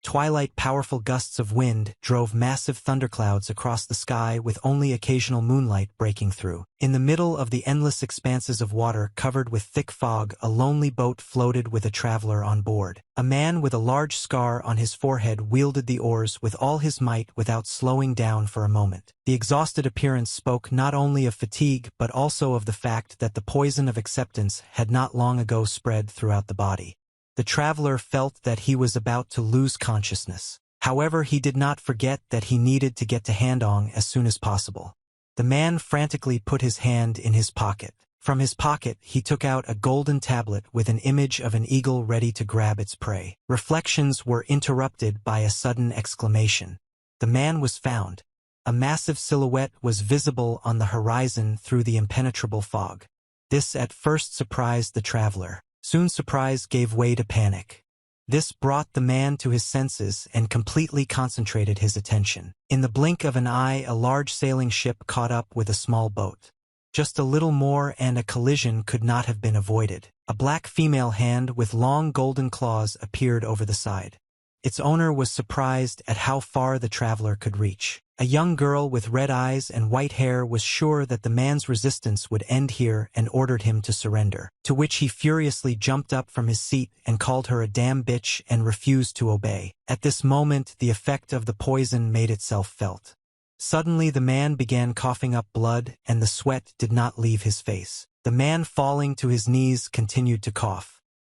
twilight powerful gusts of wind drove massive thunderclouds across the sky with only occasional moonlight breaking through. In the middle of the endless expanses of water covered with thick fog, a lonely boat floated with a traveler on board. A man with a large scar on his forehead wielded the oars with all his might without slowing down for a moment. The exhausted appearance spoke not only of fatigue but also of the fact that the poison of acceptance had not long ago spread throughout the body. The traveler felt that he was about to lose consciousness. However, he did not forget that he needed to get to Handong as soon as possible. The man frantically put his hand in his pocket. From his pocket, he took out a golden tablet with an image of an eagle ready to grab its prey. Reflections were interrupted by a sudden exclamation. The man was found. A massive silhouette was visible on the horizon through the impenetrable fog. This at first surprised the traveler. Soon surprise gave way to panic. This brought the man to his senses and completely concentrated his attention. In the blink of an eye, a large sailing ship caught up with a small boat. Just a little more and a collision could not have been avoided. A black female hand with long golden claws appeared over the side. Its owner was surprised at how far the traveler could reach. A young girl with red eyes and white hair was sure that the man's resistance would end here and ordered him to surrender, to which he furiously jumped up from his seat and called her a damn bitch and refused to obey. At this moment, the effect of the poison made itself felt. Suddenly the man began coughing up blood and the sweat did not leave his face. The man falling to his knees continued to cough.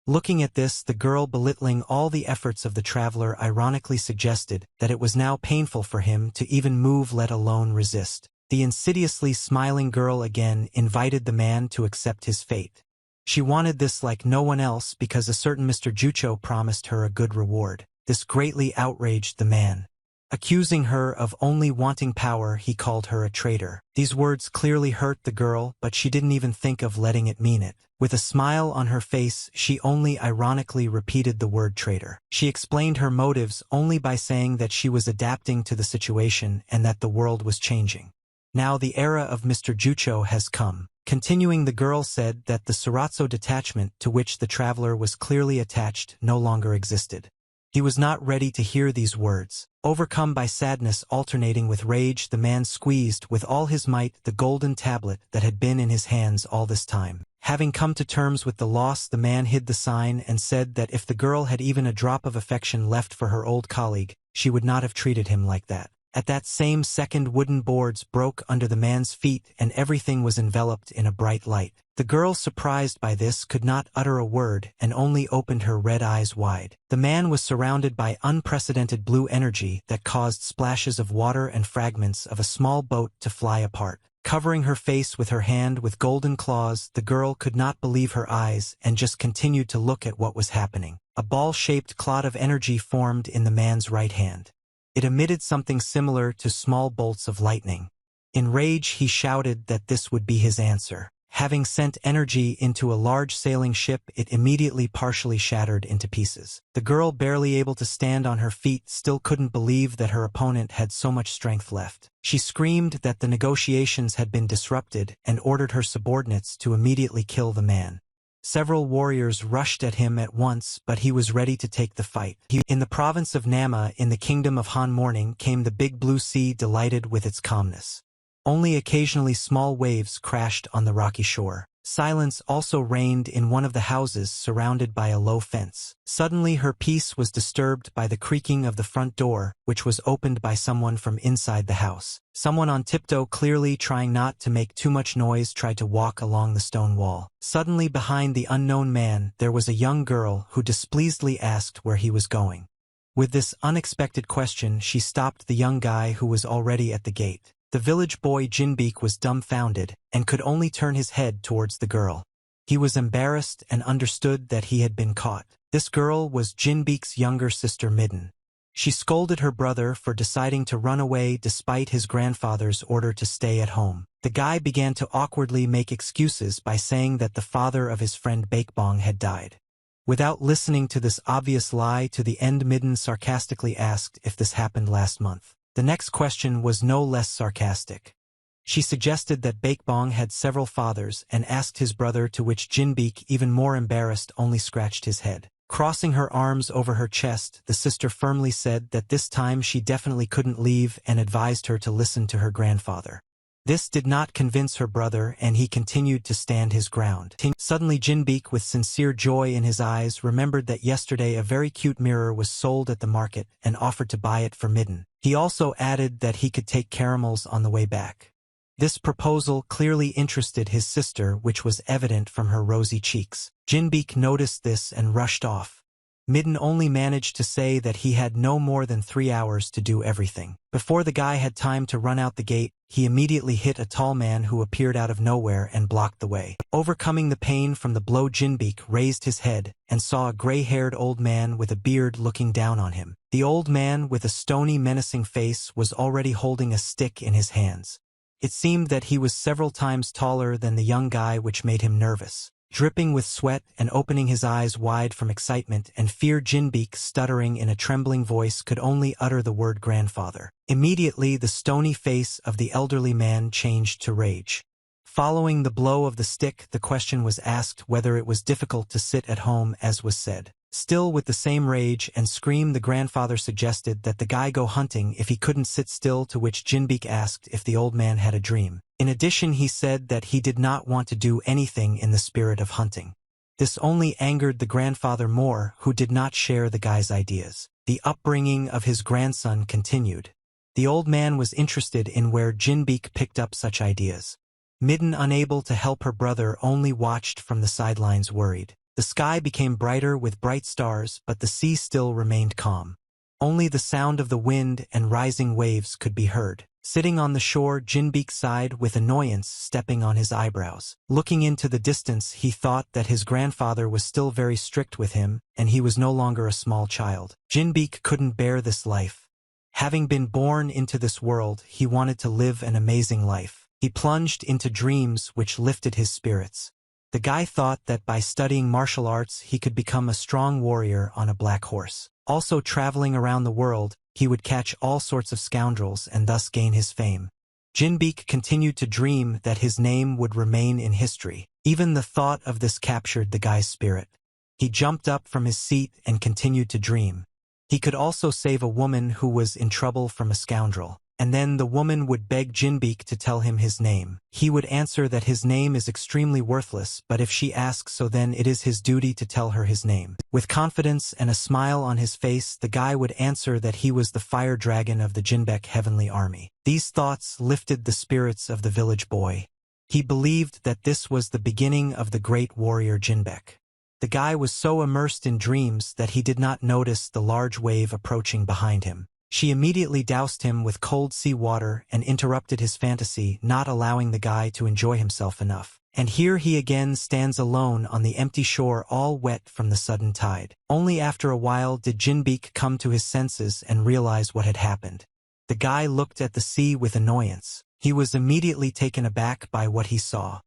Looking at this, the girl, belittling all the efforts of the traveler, ironically suggested that it was now painful for him to even move, let alone resist. The insidiously smiling girl again invited the man to accept his fate. She wanted this like no one else because a certain Mr. Jucho promised her a good reward. This greatly outraged the man. Accusing her of only wanting power, he called her a traitor. These words clearly hurt the girl, but she didn't even think of letting it mean it. With a smile on her face, she only ironically repeated the word traitor. She explained her motives only by saying that she was adapting to the situation and that the world was changing. Now the era of Mr. Jucho has come. Continuing, the girl said that the Soratsu detachment to which the traveler was clearly attached no longer existed. He was not ready to hear these words. Overcome by sadness alternating with rage, the man squeezed with all his might the golden tablet that had been in his hands all this time. Having come to terms with the loss, the man hid the sign and said that if the girl had even a drop of affection left for her old colleague, she would not have treated him like that. At that same second, wooden boards broke under the man's feet and everything was enveloped in a bright light. The girl, surprised by this, could not utter a word and only opened her red eyes wide. The man was surrounded by unprecedented blue energy that caused splashes of water and fragments of a small boat to fly apart. Covering her face with her hand with golden claws, the girl could not believe her eyes and just continued to look at what was happening. A ball-shaped clot of energy formed in the man's right hand. It emitted something similar to small bolts of lightning. In rage, he shouted that this would be his answer. Having sent energy into a large sailing ship, it immediately partially shattered into pieces. The girl, barely able to stand on her feet, still couldn't believe that her opponent had so much strength left. She screamed that the negotiations had been disrupted and ordered her subordinates to immediately kill the man. Several warriors rushed at him at once, but he was ready to take the fight. In the province of Nama, in the kingdom of Han, morning came the big blue sea, delighted with its calmness. Only occasionally small waves crashed on the rocky shore. Silence also reigned in one of the houses surrounded by a low fence. Suddenly her peace was disturbed by the creaking of the front door, which was opened by someone from inside the house. Someone on tiptoe, clearly trying not to make too much noise, tried to walk along the stone wall. Suddenly behind the unknown man there was a young girl who displeasedly asked where he was going. With this unexpected question she stopped the young guy who was already at the gate. The village boy Jinbeek was dumbfounded and could only turn his head towards the girl. He was embarrassed and understood that he had been caught. This girl was Jinbeek's younger sister Midden. She scolded her brother for deciding to run away despite his grandfather's order to stay at home. The guy began to awkwardly make excuses by saying that the father of his friend Bakebong had died. Without listening to this obvious lie to the end, Midden sarcastically asked if this happened last month. The next question was no less sarcastic. She suggested that Bakebong had several fathers and asked his brother, to which Jinbeek, even more embarrassed, only scratched his head. Crossing her arms over her chest, the sister firmly said that this time she definitely couldn't leave and advised her to listen to her grandfather. This did not convince her brother, and he continued to stand his ground. Suddenly Jinbeek, with sincere joy in his eyes, remembered that yesterday a very cute mirror was sold at the market and offered to buy it for Midden. He also added that he could take caramels on the way back. This proposal clearly interested his sister, which was evident from her rosy cheeks. Jinbeek noticed this and rushed off. Midden only managed to say that he had no more than 3 hours to do everything. Before the guy had time to run out the gate, he immediately hit a tall man who appeared out of nowhere and blocked the way. Overcoming the pain from the blow, Jinbeek raised his head and saw a gray-haired old man with a beard looking down on him. The old man, with a stony, menacing face, was already holding a stick in his hands. It seemed that he was several times taller than the young guy, which made him nervous. Dripping with sweat and opening his eyes wide from excitement and fear, Jinbeek, stuttering in a trembling voice, could only utter the word grandfather. Immediately, the stony face of the elderly man changed to rage. Following the blow of the stick, the question was asked whether it was difficult to sit at home, as was said. Still with the same rage and scream, the grandfather suggested that the guy go hunting if he couldn't sit still, to which Jinbeek asked if the old man had a dream. In addition, he said that he did not want to do anything in the spirit of hunting. This only angered the grandfather more, who did not share the guy's ideas. The upbringing of his grandson continued. The old man was interested in where Jinbeek picked up such ideas. Midden, unable to help her brother, only watched from the sidelines, worried. The sky became brighter with bright stars, but the sea still remained calm. Only the sound of the wind and rising waves could be heard. Sitting on the shore, Jinbeek sighed with annoyance, stepping on his eyebrows. Looking into the distance, he thought that his grandfather was still very strict with him, and he was no longer a small child. Jinbeek couldn't bear this life. Having been born into this world, he wanted to live an amazing life. He plunged into dreams which lifted his spirits. The guy thought that by studying martial arts he could become a strong warrior on a black horse. Also, traveling around the world, he would catch all sorts of scoundrels and thus gain his fame. Jinbeek continued to dream that his name would remain in history. Even the thought of this captured the guy's spirit. He jumped up from his seat and continued to dream. He could also save a woman who was in trouble from a scoundrel. And then the woman would beg Jinbeek to tell him his name. He would answer that his name is extremely worthless, but if she asks so, then it is his duty to tell her his name. With confidence and a smile on his face, the guy would answer that he was the fire dragon of the Jinbeek heavenly army. These thoughts lifted the spirits of the village boy. He believed that this was the beginning of the great warrior Jinbeek. The guy was so immersed in dreams that he did not notice the large wave approaching behind him. She immediately doused him with cold sea water and interrupted his fantasy, not allowing the guy to enjoy himself enough. And here he again stands alone on the empty shore, all wet from the sudden tide. Only after a while did Jinbeek come to his senses and realize what had happened. The guy looked at the sea with annoyance. He was immediately taken aback by what he saw.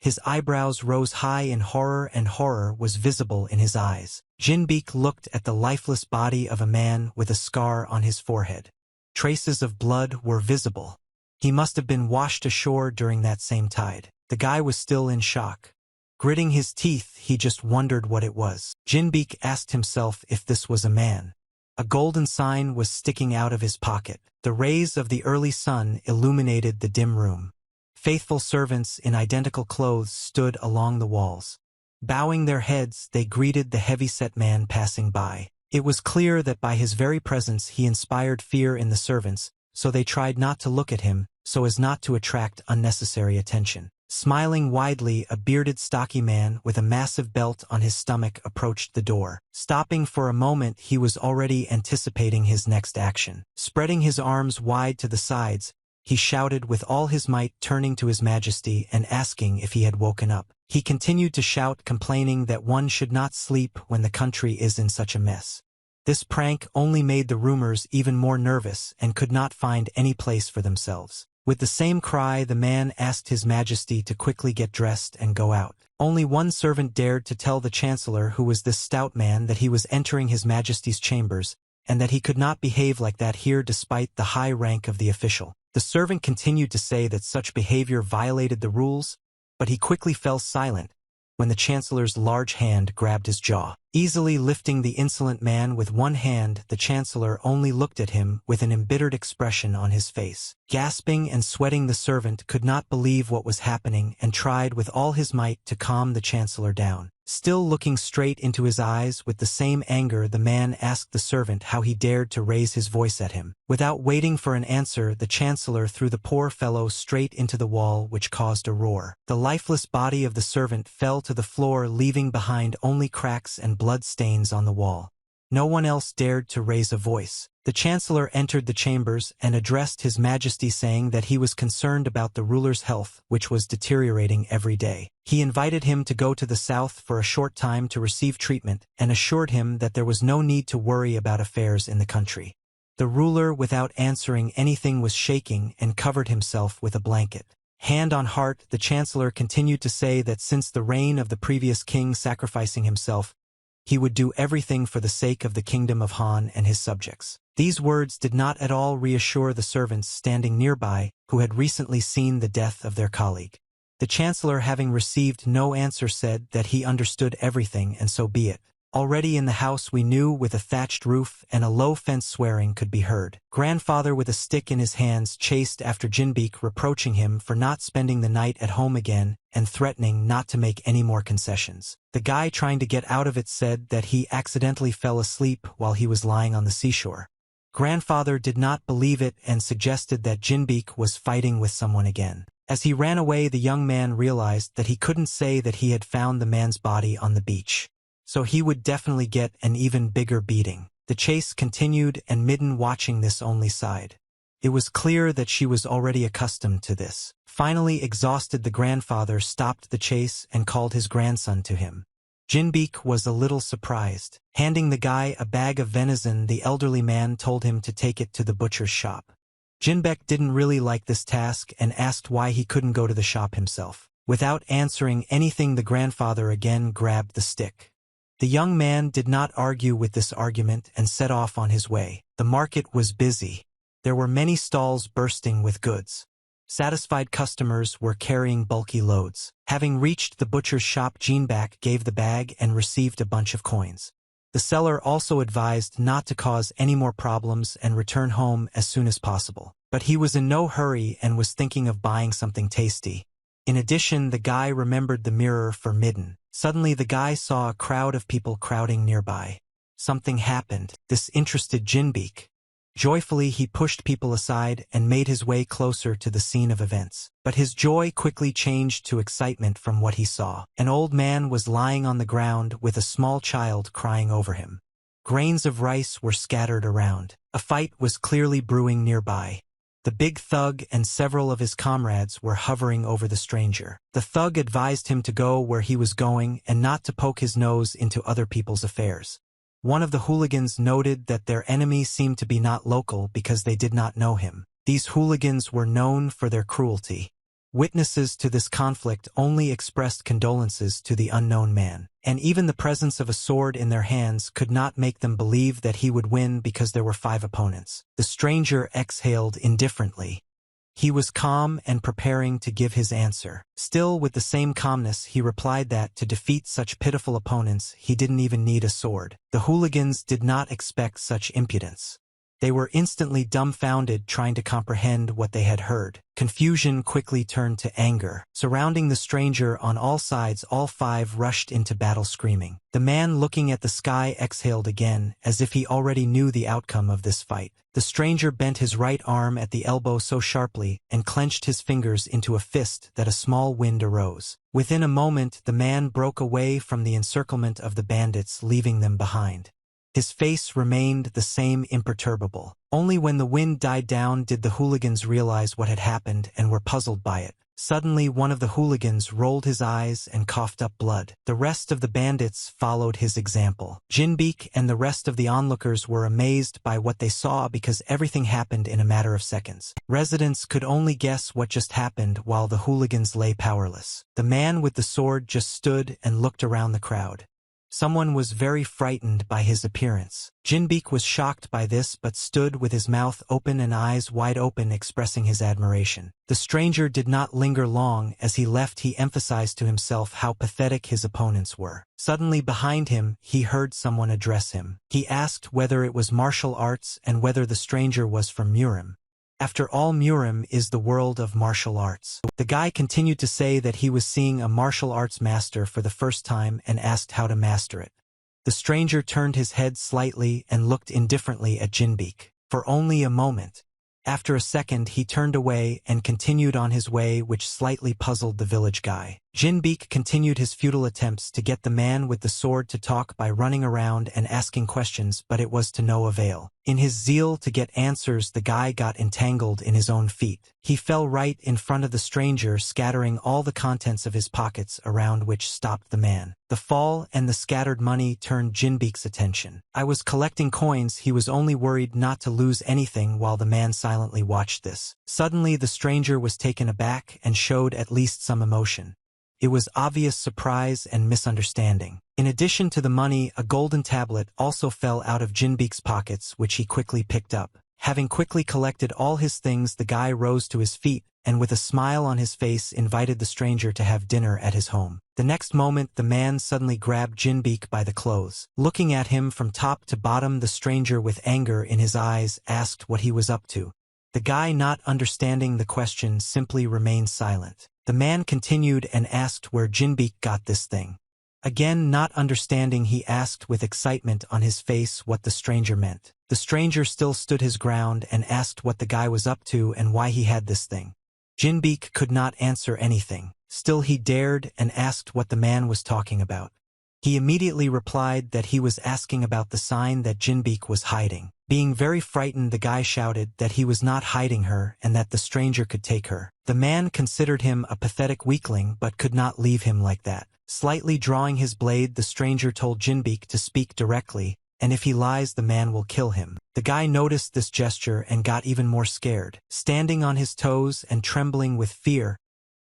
His eyebrows rose high in horror, and horror was visible in his eyes. Jinbeek looked at the lifeless body of a man with a scar on his forehead. Traces of blood were visible. He must have been washed ashore during that same tide. The guy was still in shock. Gritting his teeth, he just wondered what it was. Jinbeek asked himself if this was a man. A golden sign was sticking out of his pocket. The rays of the early sun illuminated the dim room. Faithful servants in identical clothes stood along the walls. Bowing their heads, they greeted the heavy-set man passing by. It was clear that by his very presence he inspired fear in the servants, so they tried not to look at him, so as not to attract unnecessary attention. Smiling widely, a bearded, stocky man with a massive belt on his stomach approached the door. Stopping for a moment, he was already anticipating his next action. Spreading his arms wide to the sides, he shouted with all his might, turning to His Majesty and asking if he had woken up. He continued to shout, complaining that one should not sleep when the country is in such a mess. This prank only made the roomers even more nervous and could not find any place for themselves. With the same cry, the man asked His Majesty to quickly get dressed and go out. Only one servant dared to tell the Chancellor, who was this stout man, that he was entering His Majesty's chambers, and that he could not behave like that here despite the high rank of the official. The servant continued to say that such behavior violated the rules, but he quickly fell silent, when the Chancellor's large hand grabbed his jaw. Easily lifting the insolent man with one hand, the Chancellor only looked at him with an embittered expression on his face. Gasping and sweating, the servant could not believe what was happening and tried with all his might to calm the Chancellor down. Still looking straight into his eyes with the same anger, the man asked the servant how he dared to raise his voice at him. Without waiting for an answer, the Chancellor threw the poor fellow straight into the wall, which caused a roar. The lifeless body of the servant fell to the floor, leaving behind only cracks and blood stains on the wall. No one else dared to raise a voice. The Chancellor entered the chambers and addressed His Majesty, saying that he was concerned about the ruler's health, which was deteriorating every day. He invited him to go to the south for a short time to receive treatment and assured him that there was no need to worry about affairs in the country. The ruler, without answering anything, was shaking and covered himself with a blanket. Hand on heart, the Chancellor continued to say that since the reign of the previous king sacrificing himself, he would do everything for the sake of the kingdom of Han and his subjects. These words did not at all reassure the servants standing nearby, who had recently seen the death of their colleague. The Chancellor, having received no answer, said that he understood everything, and so be it. Already in the house we knew, with a thatched roof and a low fence, swearing could be heard. Grandfather, with a stick in his hands, chased after Jinbeek, reproaching him for not spending the night at home again and threatening not to make any more concessions. The guy trying to get out of it said that he accidentally fell asleep while he was lying on the seashore. Grandfather did not believe it and suggested that Jinbeek was fighting with someone again. As he ran away, the young man realized that he couldn't say that he had found the man's body on the beach. So he would definitely get an even bigger beating. The chase continued, and Midden, watching this, only sighed. It was clear that she was already accustomed to this. Finally exhausted, the grandfather stopped the chase and called his grandson to him. Jinbeek was a little surprised. Handing the guy a bag of venison, the elderly man told him to take it to the butcher's shop. Jinbeek didn't really like this task and asked why he couldn't go to the shop himself. Without answering anything, the grandfather again grabbed the stick. The young man did not argue with this argument and set off on his way. The market was busy. There were many stalls bursting with goods. Satisfied customers were carrying bulky loads. Having reached the butcher's shop, Jinbeek gave the bag and received a bunch of coins. The seller also advised not to cause any more problems and return home as soon as possible. But he was in no hurry and was thinking of buying something tasty. In addition, the guy remembered the mirror for Midden. Suddenly the guy saw a crowd of people crowding nearby. Something happened. This interested Jinbeek. Joyfully he pushed people aside and made his way closer to the scene of events. But his joy quickly changed to excitement from what he saw. An old man was lying on the ground with a small child crying over him. Grains of rice were scattered around. A fight was clearly brewing nearby. The big thug and several of his comrades were hovering over the stranger. The thug advised him to go where he was going and not to poke his nose into other people's affairs. One of the hooligans noted that their enemy seemed to be not local because they did not know him. These hooligans were known for their cruelty. Witnesses to this conflict only expressed condolences to the unknown man, and even the presence of a sword in their hands could not make them believe that he would win because there were 5 opponents. The stranger exhaled indifferently. He was calm and preparing to give his answer. Still, with the same calmness, he replied that to defeat such pitiful opponents, he didn't even need a sword. The hooligans did not expect such impudence. They were instantly dumbfounded, trying to comprehend what they had heard. Confusion quickly turned to anger. Surrounding the stranger on all sides, all 5 rushed into battle screaming. The man, looking at the sky, exhaled again, as if he already knew the outcome of this fight. The stranger bent his right arm at the elbow so sharply and clenched his fingers into a fist that a small wind arose. Within a moment, the man broke away from the encirclement of the bandits, leaving them behind. His face remained the same, imperturbable. Only when the wind died down did the hooligans realize what had happened and were puzzled by it. Suddenly, one of the hooligans rolled his eyes and coughed up blood. The rest of the bandits followed his example. Jinbeek and the rest of the onlookers were amazed by what they saw because everything happened in a matter of seconds. Residents could only guess what just happened while the hooligans lay powerless. The man with the sword just stood and looked around the crowd. Someone was very frightened by his appearance. Jinbeek was shocked by this but stood with his mouth open and eyes wide open expressing his admiration. The stranger did not linger long. As he left he emphasized to himself how pathetic his opponents were. Suddenly behind him he heard someone address him. He asked whether it was martial arts and whether the stranger was from Murim. After all, Murim is the world of martial arts. The guy continued to say that he was seeing a martial arts master for the first time and asked how to master it. The stranger turned his head slightly and looked indifferently at Jinbeek. For only a moment. After a second he turned away and continued on his way, which slightly puzzled the village guy. Jinbeek continued his futile attempts to get the man with the sword to talk by running around and asking questions, but it was to no avail. In his zeal to get answers, the guy got entangled in his own feet. He fell right in front of the stranger, scattering all the contents of his pockets around, which stopped the man. The fall and the scattered money turned Jinbeek's attention. I was collecting coins. He was only worried not to lose anything while the man silently watched this. Suddenly the stranger was taken aback and showed at least some emotion. It was obvious surprise and misunderstanding. In addition to the money, a golden tablet also fell out of Jinbeek's pockets, which he quickly picked up. Having quickly collected all his things, the guy rose to his feet and with a smile on his face invited the stranger to have dinner at his home. The next moment the man suddenly grabbed Jinbeek by the clothes. Looking at him from top to bottom, the stranger with anger in his eyes asked what he was up to. The guy, not understanding the question, simply remained silent. The man continued and asked where Jinbeek got this thing. Again, not understanding, he asked with excitement on his face what the stranger meant. The stranger still stood his ground and asked what the guy was up to and why he had this thing. Jinbeek could not answer anything. Still he dared and asked what the man was talking about. He immediately replied that he was asking about the sign that Jinbeek was hiding. Being very frightened, the guy shouted that he was not hiding her and that the stranger could take her. The man considered him a pathetic weakling but could not leave him like that. Slightly drawing his blade, the stranger told Jinbeek to speak directly, and if he lies the man will kill him. The guy noticed this gesture and got even more scared. Standing on his toes and trembling with fear,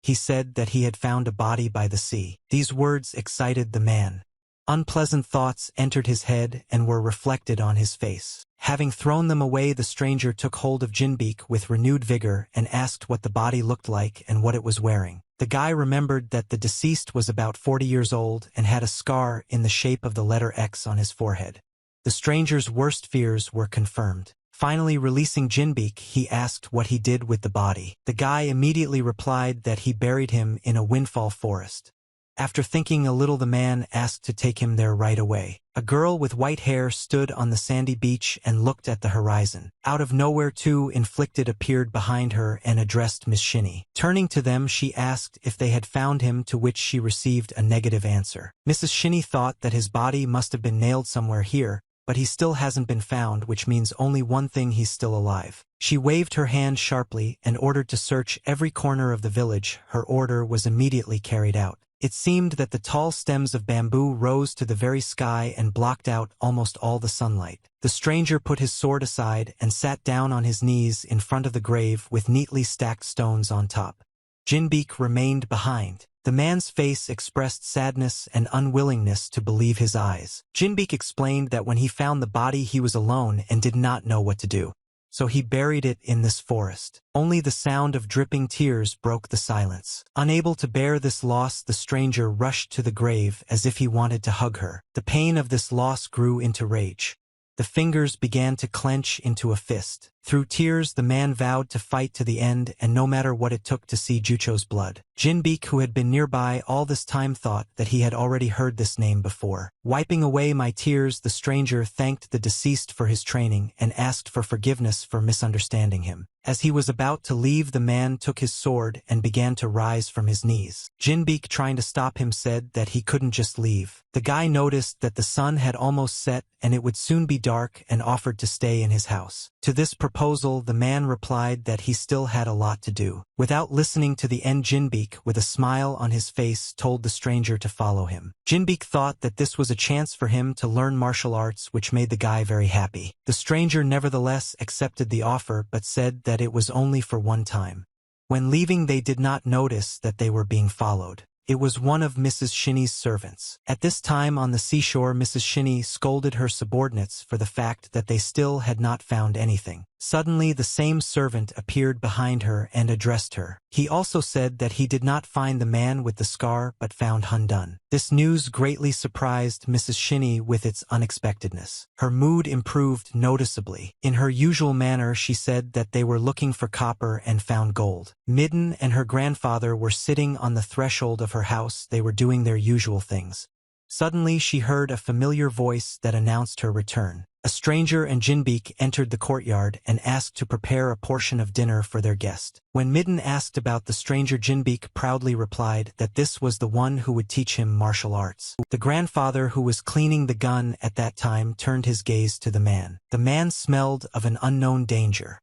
he said that he had found a body by the sea. These words excited the man. Unpleasant thoughts entered his head and were reflected on his face. Having thrown them away, the stranger took hold of Jinbeek with renewed vigor and asked what the body looked like and what it was wearing. The guy remembered that the deceased was about 40 years old and had a scar in the shape of the letter X on his forehead. The stranger's worst fears were confirmed. Finally releasing Jinbeek, he asked what he did with the body. The guy immediately replied that he buried him in a windfall forest. After thinking a little, the man asked to take him there right away. A girl with white hair stood on the sandy beach and looked at the horizon. Out of nowhere, two inflicted appeared behind her and addressed Miss Shinny. Turning to them, she asked if they had found him, to which she received a negative answer. Mrs. Shinny thought that his body must have been nailed somewhere here, but he still hasn't been found, which means only one thing: he's still alive. She waved her hand sharply and ordered to search every corner of the village. Her order was immediately carried out. It seemed that the tall stems of bamboo rose to the very sky and blocked out almost all the sunlight. The stranger put his sword aside and sat down on his knees in front of the grave with neatly stacked stones on top. Jinbeek remained behind. The man's face expressed sadness and unwillingness to believe his eyes. Jinbeek explained that when he found the body he was alone and did not know what to do. So he buried it in this forest. Only the sound of dripping tears broke the silence. Unable to bear this loss, the stranger rushed to the grave as if he wanted to hug her. The pain of this loss grew into rage. The fingers began to clench into a fist. Through tears, the man vowed to fight to the end, and no matter what it took to see Jucho's blood. Jinbeek, who had been nearby all this time, thought that he had already heard this name before. Wiping away my tears, the stranger thanked the deceased for his training and asked for forgiveness for misunderstanding him. As he was about to leave, the man took his sword and began to rise from his knees. Jinbeek, trying to stop him, said that he couldn't just leave. The guy noticed that the sun had almost set and it would soon be dark, and offered to stay in his house. To this proposal, the man replied that he still had a lot to do. Without listening to the end, Jinbeek, with a smile on his face, told the stranger to follow him. Jinbeek thought that this was a chance for him to learn martial arts, which made the guy very happy. The stranger nevertheless accepted the offer but said that it was only for one time. When leaving, they did not notice that they were being followed. It was one of Mrs. Shinny's servants. At this time on the seashore, Mrs. Shinny scolded her subordinates for the fact that they still had not found anything. Suddenly, the same servant appeared behind her and addressed her. He also said that he did not find the man with the scar but found Hundun. This news greatly surprised Mrs. Shinny with its unexpectedness. Her mood improved noticeably. In her usual manner, she said that they were looking for copper and found gold. Midden and her grandfather were sitting on the threshold of her house. They were doing their usual things. Suddenly, she heard a familiar voice that announced her return. A stranger and Jinbeek entered the courtyard and asked to prepare a portion of dinner for their guest. When Midden asked about the stranger, Jinbeek proudly replied that this was the one who would teach him martial arts. The grandfather, who was cleaning the gun at that time, turned his gaze to the man. The man smelled of an unknown danger.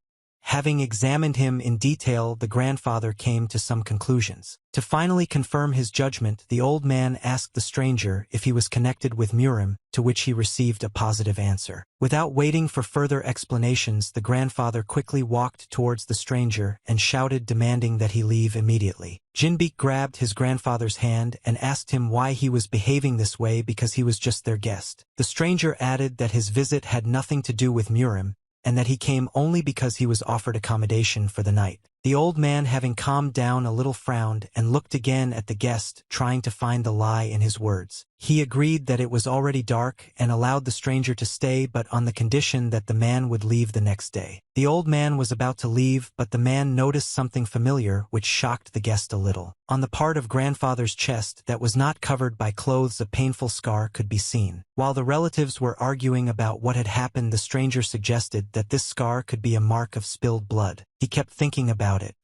Having examined him in detail, the grandfather came to some conclusions. To finally confirm his judgment, the old man asked the stranger if he was connected with Murim, to which he received a positive answer. Without waiting for further explanations, the grandfather quickly walked towards the stranger and shouted, demanding that he leave immediately. Jinbeek grabbed his grandfather's hand and asked him why he was behaving this way, because he was just their guest. The stranger added that his visit had nothing to do with Murim, and that he came only because he was offered accommodation for the night. The old man, having calmed down a little, frowned and looked again at the guest, trying to find the lie in his words. He agreed that it was already dark and allowed the stranger to stay, but on the condition that the man would leave the next day. The old man was about to leave, but the man noticed something familiar which shocked the guest a little. On the part of grandfather's chest that was not covered by clothes, a painful scar could be seen. While the relatives were arguing about what had happened, the stranger suggested that this scar could be a mark of spilled blood. He kept thinking about it.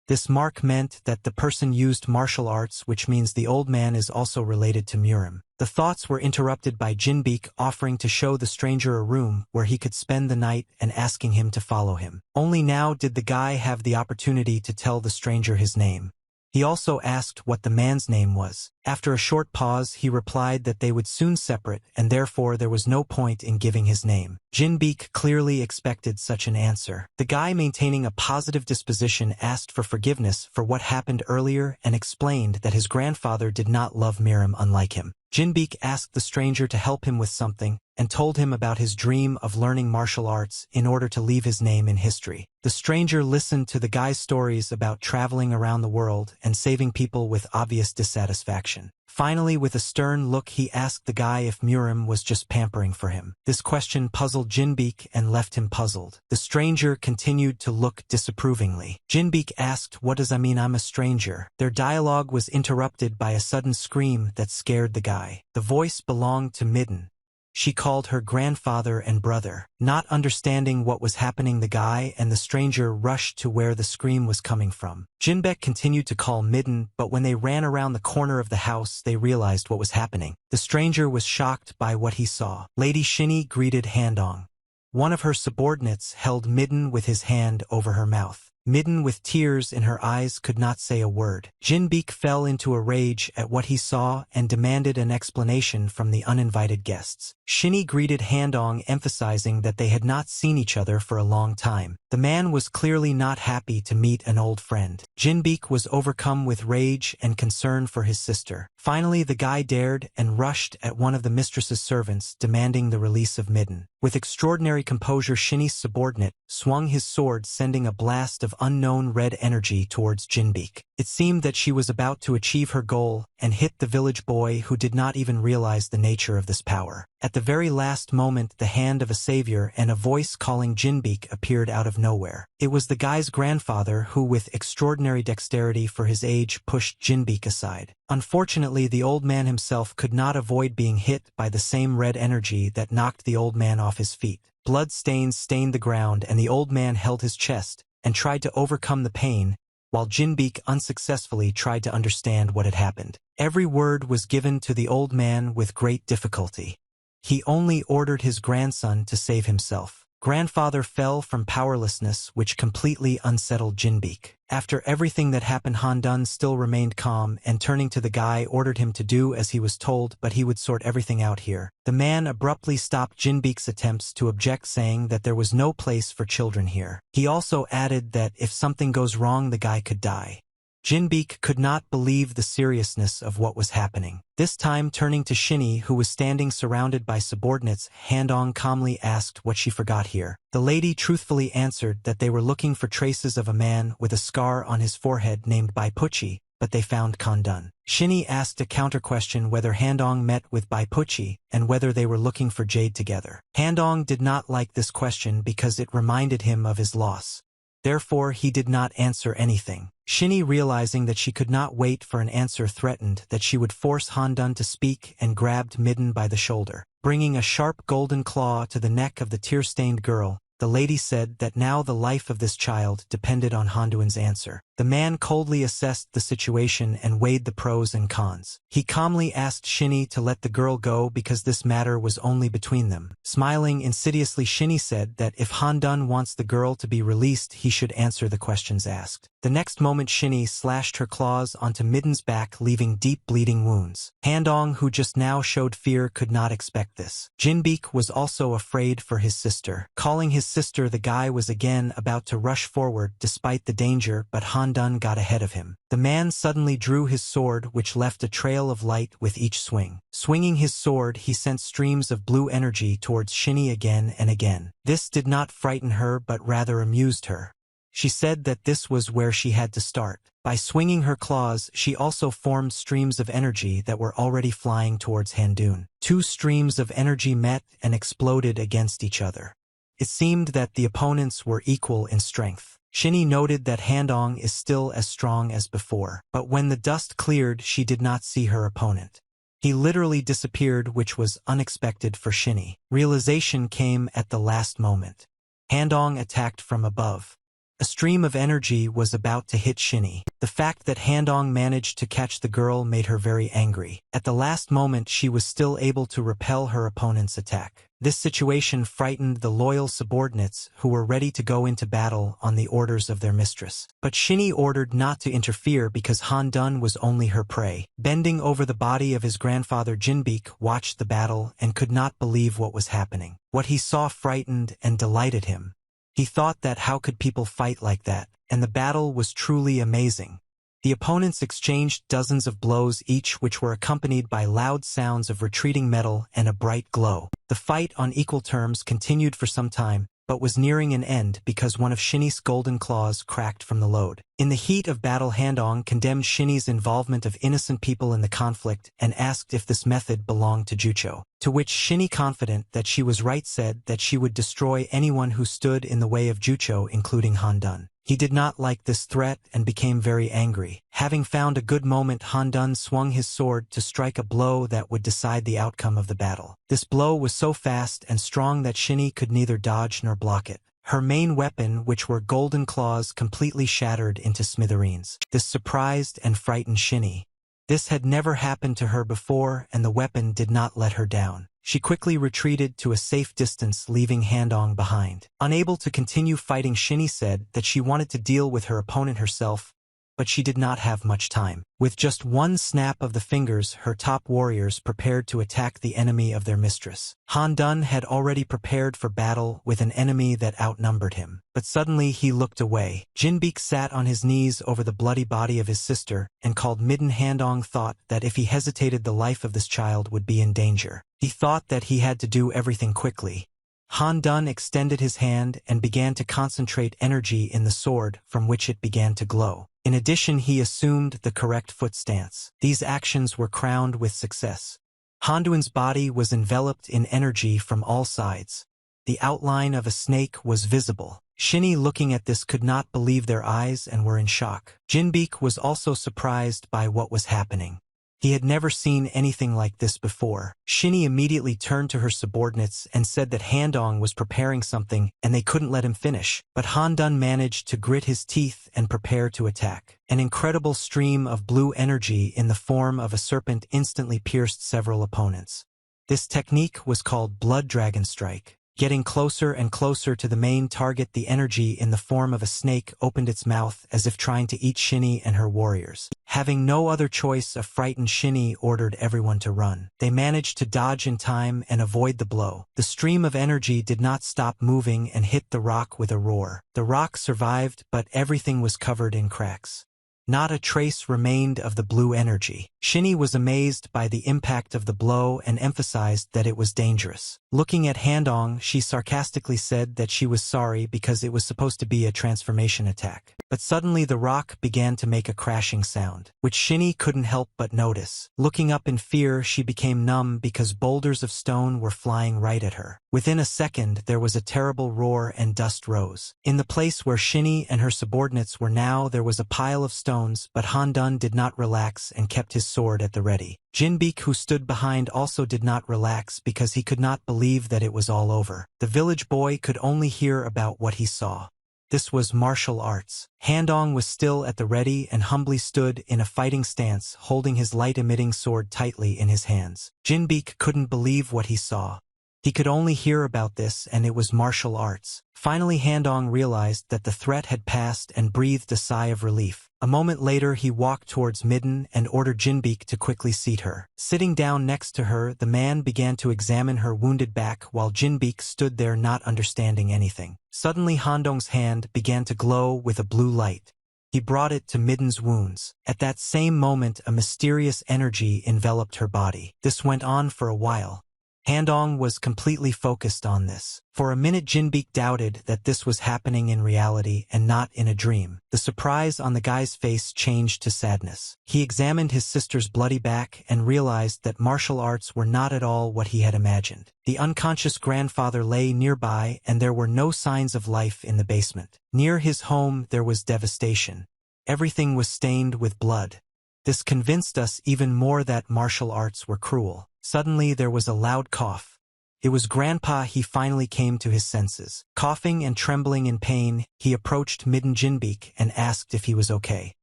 This mark meant that the person used martial arts, which means the old man is also related to Murim. The thoughts were interrupted by Jinbeek offering to show the stranger a room where he could spend the night and asking him to follow him. Only now did the guy have the opportunity to tell the stranger his name. He also asked what the man's name was. After a short pause, he replied that they would soon separate, and therefore there was no point in giving his name. Jinbeek clearly expected such an answer. The guy, maintaining a positive disposition, asked for forgiveness for what happened earlier and explained that his grandfather did not love Mirim unlike him. Jinbeek asked the stranger to help him with something and told him about his dream of learning martial arts in order to leave his name in history. The stranger listened to the guy's stories about traveling around the world and saving people with obvious dissatisfaction. Finally, with a stern look, he asked the guy if Murim was just pampering for him. This question puzzled Jinbeek and left him puzzled. The stranger continued to look disapprovingly. Jinbeek asked, "What does I mean I'm a stranger?" Their dialogue was interrupted by a sudden scream that scared the guy. The voice belonged to Midden. She called her grandfather and brother. Not understanding what was happening, the guy and the stranger rushed to where the scream was coming from. Jinbeek continued to call Midden, but when they ran around the corner of the house, they realized what was happening. The stranger was shocked by what he saw. Lady Shinny greeted Handong. One of her subordinates held Midden with his hand over her mouth. Midden, with tears in her eyes, could not say a word. Jinbeek fell into a rage at what he saw and demanded an explanation from the uninvited guests. Shinny greeted Handong, emphasizing that they had not seen each other for a long time. The man was clearly not happy to meet an old friend. Jinbeek was overcome with rage and concern for his sister. Finally, the guy dared and rushed at one of the mistress's servants, demanding the release of Midden. With extraordinary composure, Shinny's subordinate swung his sword, sending a blast of unknown red energy towards Jinbeek. It seemed that she was about to achieve her goal and hit the village boy, who did not even realize the nature of this power. At the very last moment, the hand of a savior and a voice calling Jinbeek appeared out of nowhere. It was the guy's grandfather who, with extraordinary dexterity for his age, pushed Jinbeek aside. Unfortunately, the old man himself could not avoid being hit by the same red energy that knocked the old man off his feet. Blood stains stained the ground, and the old man held his chest and tried to overcome the pain, while Jinbeek unsuccessfully tried to understand what had happened. Every word was given to the old man with great difficulty. He only ordered his grandson to save himself. Grandfather fell from powerlessness, which completely unsettled Jinbeek. After everything that happened, Handun still remained calm and, turning to the guy, ordered him to do as he was told, but he would sort everything out here. The man abruptly stopped Jinbeek's attempts to object, saying that there was no place for children here. He also added that if something goes wrong, the guy could die. Jinbeek could not believe the seriousness of what was happening. This time turning to Shinny, who was standing surrounded by subordinates, Handong calmly asked what she forgot here. The lady truthfully answered that they were looking for traces of a man with a scar on his forehead named Bai Puchi, but they found Kondun. Shinny asked a counter-question whether Handong met with Bai Puchi and whether they were looking for Jade together. Handong did not like this question because it reminded him of his loss. Therefore, he did not answer anything. Shinny, realizing that she could not wait for an answer, threatened that she would force Handun to speak and grabbed Midden by the shoulder. Bringing a sharp golden claw to the neck of the tear-stained girl, the lady said that now the life of this child depended on Handuan's answer. The man coldly assessed the situation and weighed the pros and cons. He calmly asked Shinny to let the girl go because this matter was only between them. Smiling insidiously, Shinny said that if Handun wants the girl to be released, he should answer the questions asked. The next moment, Shinny slashed her claws onto Midden's back, leaving deep bleeding wounds. Handong, who just now showed fear, could not expect this. Jinbeek was also afraid for his sister. Calling his sister, the guy was again about to rush forward despite the danger, but Handun got ahead of him. The man suddenly drew his sword, which left a trail of light with each swing. Swinging his sword, he sent streams of blue energy towards Shinny again and again. This did not frighten her but rather amused her. She said that this was where she had to start. By swinging her claws, she also formed streams of energy that were already flying towards Handun. Two streams of energy met and exploded against each other. It seemed that the opponents were equal in strength. Shinny noted that Handong is still as strong as before, but when the dust cleared, she did not see her opponent. He literally disappeared, which was unexpected for Shinny. Realization came at the last moment. Handong attacked from above. A stream of energy was about to hit Shinny. The fact that Handong managed to catch the girl made her very angry. At the last moment, she was still able to repel her opponent's attack. This situation frightened the loyal subordinates who were ready to go into battle on the orders of their mistress. But Shinny ordered not to interfere because Handun was only her prey. Bending over the body of his grandfather, Jinbeek watched the battle and could not believe what was happening. What he saw frightened and delighted him. He thought that how could people fight like that, and the battle was truly amazing. The opponents exchanged dozens of blows each, which were accompanied by loud sounds of retreating metal and a bright glow. The fight on equal terms continued for some time, but was nearing an end because one of Shinny's golden claws cracked from the load. In the heat of battle, Handong condemned Shinny's involvement of innocent people in the conflict and asked if this method belonged to Jucho. To which Shinny, confident that she was right, said that she would destroy anyone who stood in the way of Jucho, including Handun. He did not like this threat and became very angry. Having found a good moment, Handun swung his sword to strike a blow that would decide the outcome of the battle. This blow was so fast and strong that Shinny could neither dodge nor block it. Her main weapon, which were golden claws, completely shattered into smithereens. This surprised and frightened Shinny. This had never happened to her before, and the weapon did not let her down. She quickly retreated to a safe distance, leaving Handong behind. Unable to continue fighting, Shinny said that she wanted to deal with her opponent herself, but she did not have much time. With just one snap of the fingers, her top warriors prepared to attack the enemy of their mistress. Handun had already prepared for battle with an enemy that outnumbered him. But suddenly he looked away. Jinbeek sat on his knees over the bloody body of his sister and called Midden. Handong thought that if he hesitated, the life of this child would be in danger. He thought that he had to do everything quickly. Handun extended his hand and began to concentrate energy in the sword, from which it began to glow. In addition, he assumed the correct foot stance. These actions were crowned with success. Handuan's body was enveloped in energy from all sides. The outline of a snake was visible. Shinny, looking at this, could not believe their eyes and were in shock. Jinbeek was also surprised by what was happening. He had never seen anything like this before. Shinny immediately turned to her subordinates and said that Handong was preparing something and they couldn't let him finish. But Handun managed to grit his teeth and prepare to attack. An incredible stream of blue energy in the form of a serpent instantly pierced several opponents. This technique was called Blood Dragon Strike. Getting closer and closer to the main target, the energy in the form of a snake opened its mouth as if trying to eat Shinny and her warriors. Having no other choice, a frightened Shinny ordered everyone to run. They managed to dodge in time and avoid the blow. The stream of energy did not stop moving and hit the rock with a roar. The rock survived, but everything was covered in cracks. Not a trace remained of the blue energy. Shinny was amazed by the impact of the blow and emphasized that it was dangerous. Looking at Handong, she sarcastically said that she was sorry because it was supposed to be a transformation attack. But suddenly the rock began to make a crashing sound, which Shinny couldn't help but notice. Looking up in fear, she became numb because boulders of stone were flying right at her. Within a second, there was a terrible roar and dust rose. In the place where Shinny and her subordinates were now, there was a pile of stones, but Han-dun did not relax and kept his sword at the ready. Jinbeek, who stood behind, also did not relax because he could not believe that it was all over. The village boy could only hear about what he saw. This was martial arts. Handong was still at the ready and humbly stood in a fighting stance, holding his light-emitting sword tightly in his hands. Jinbeek couldn't believe what he saw. He could only hear about this, and it was martial arts. Finally, Handong realized that the threat had passed and breathed a sigh of relief. A moment later, he walked towards Midden and ordered Jinbeek to quickly seat her. Sitting down next to her, the man began to examine her wounded back while Jinbeek stood there not understanding anything. Suddenly, Handong's hand began to glow with a blue light. He brought it to Midden's wounds. At that same moment, a mysterious energy enveloped her body. This went on for a while. Handong was completely focused on this. For a minute, Jinbeek doubted that this was happening in reality and not in a dream. The surprise on the guy's face changed to sadness. He examined his sister's bloody back and realized that martial arts were not at all what he had imagined. The unconscious grandfather lay nearby, and there were no signs of life in the basement. Near his home, there was devastation. Everything was stained with blood. This convinced us even more that martial arts were cruel. Suddenly, there was a loud cough. It was Grandpa. He finally came to his senses. Coughing and trembling in pain, he approached Midden Jinbeek and asked if he was okay.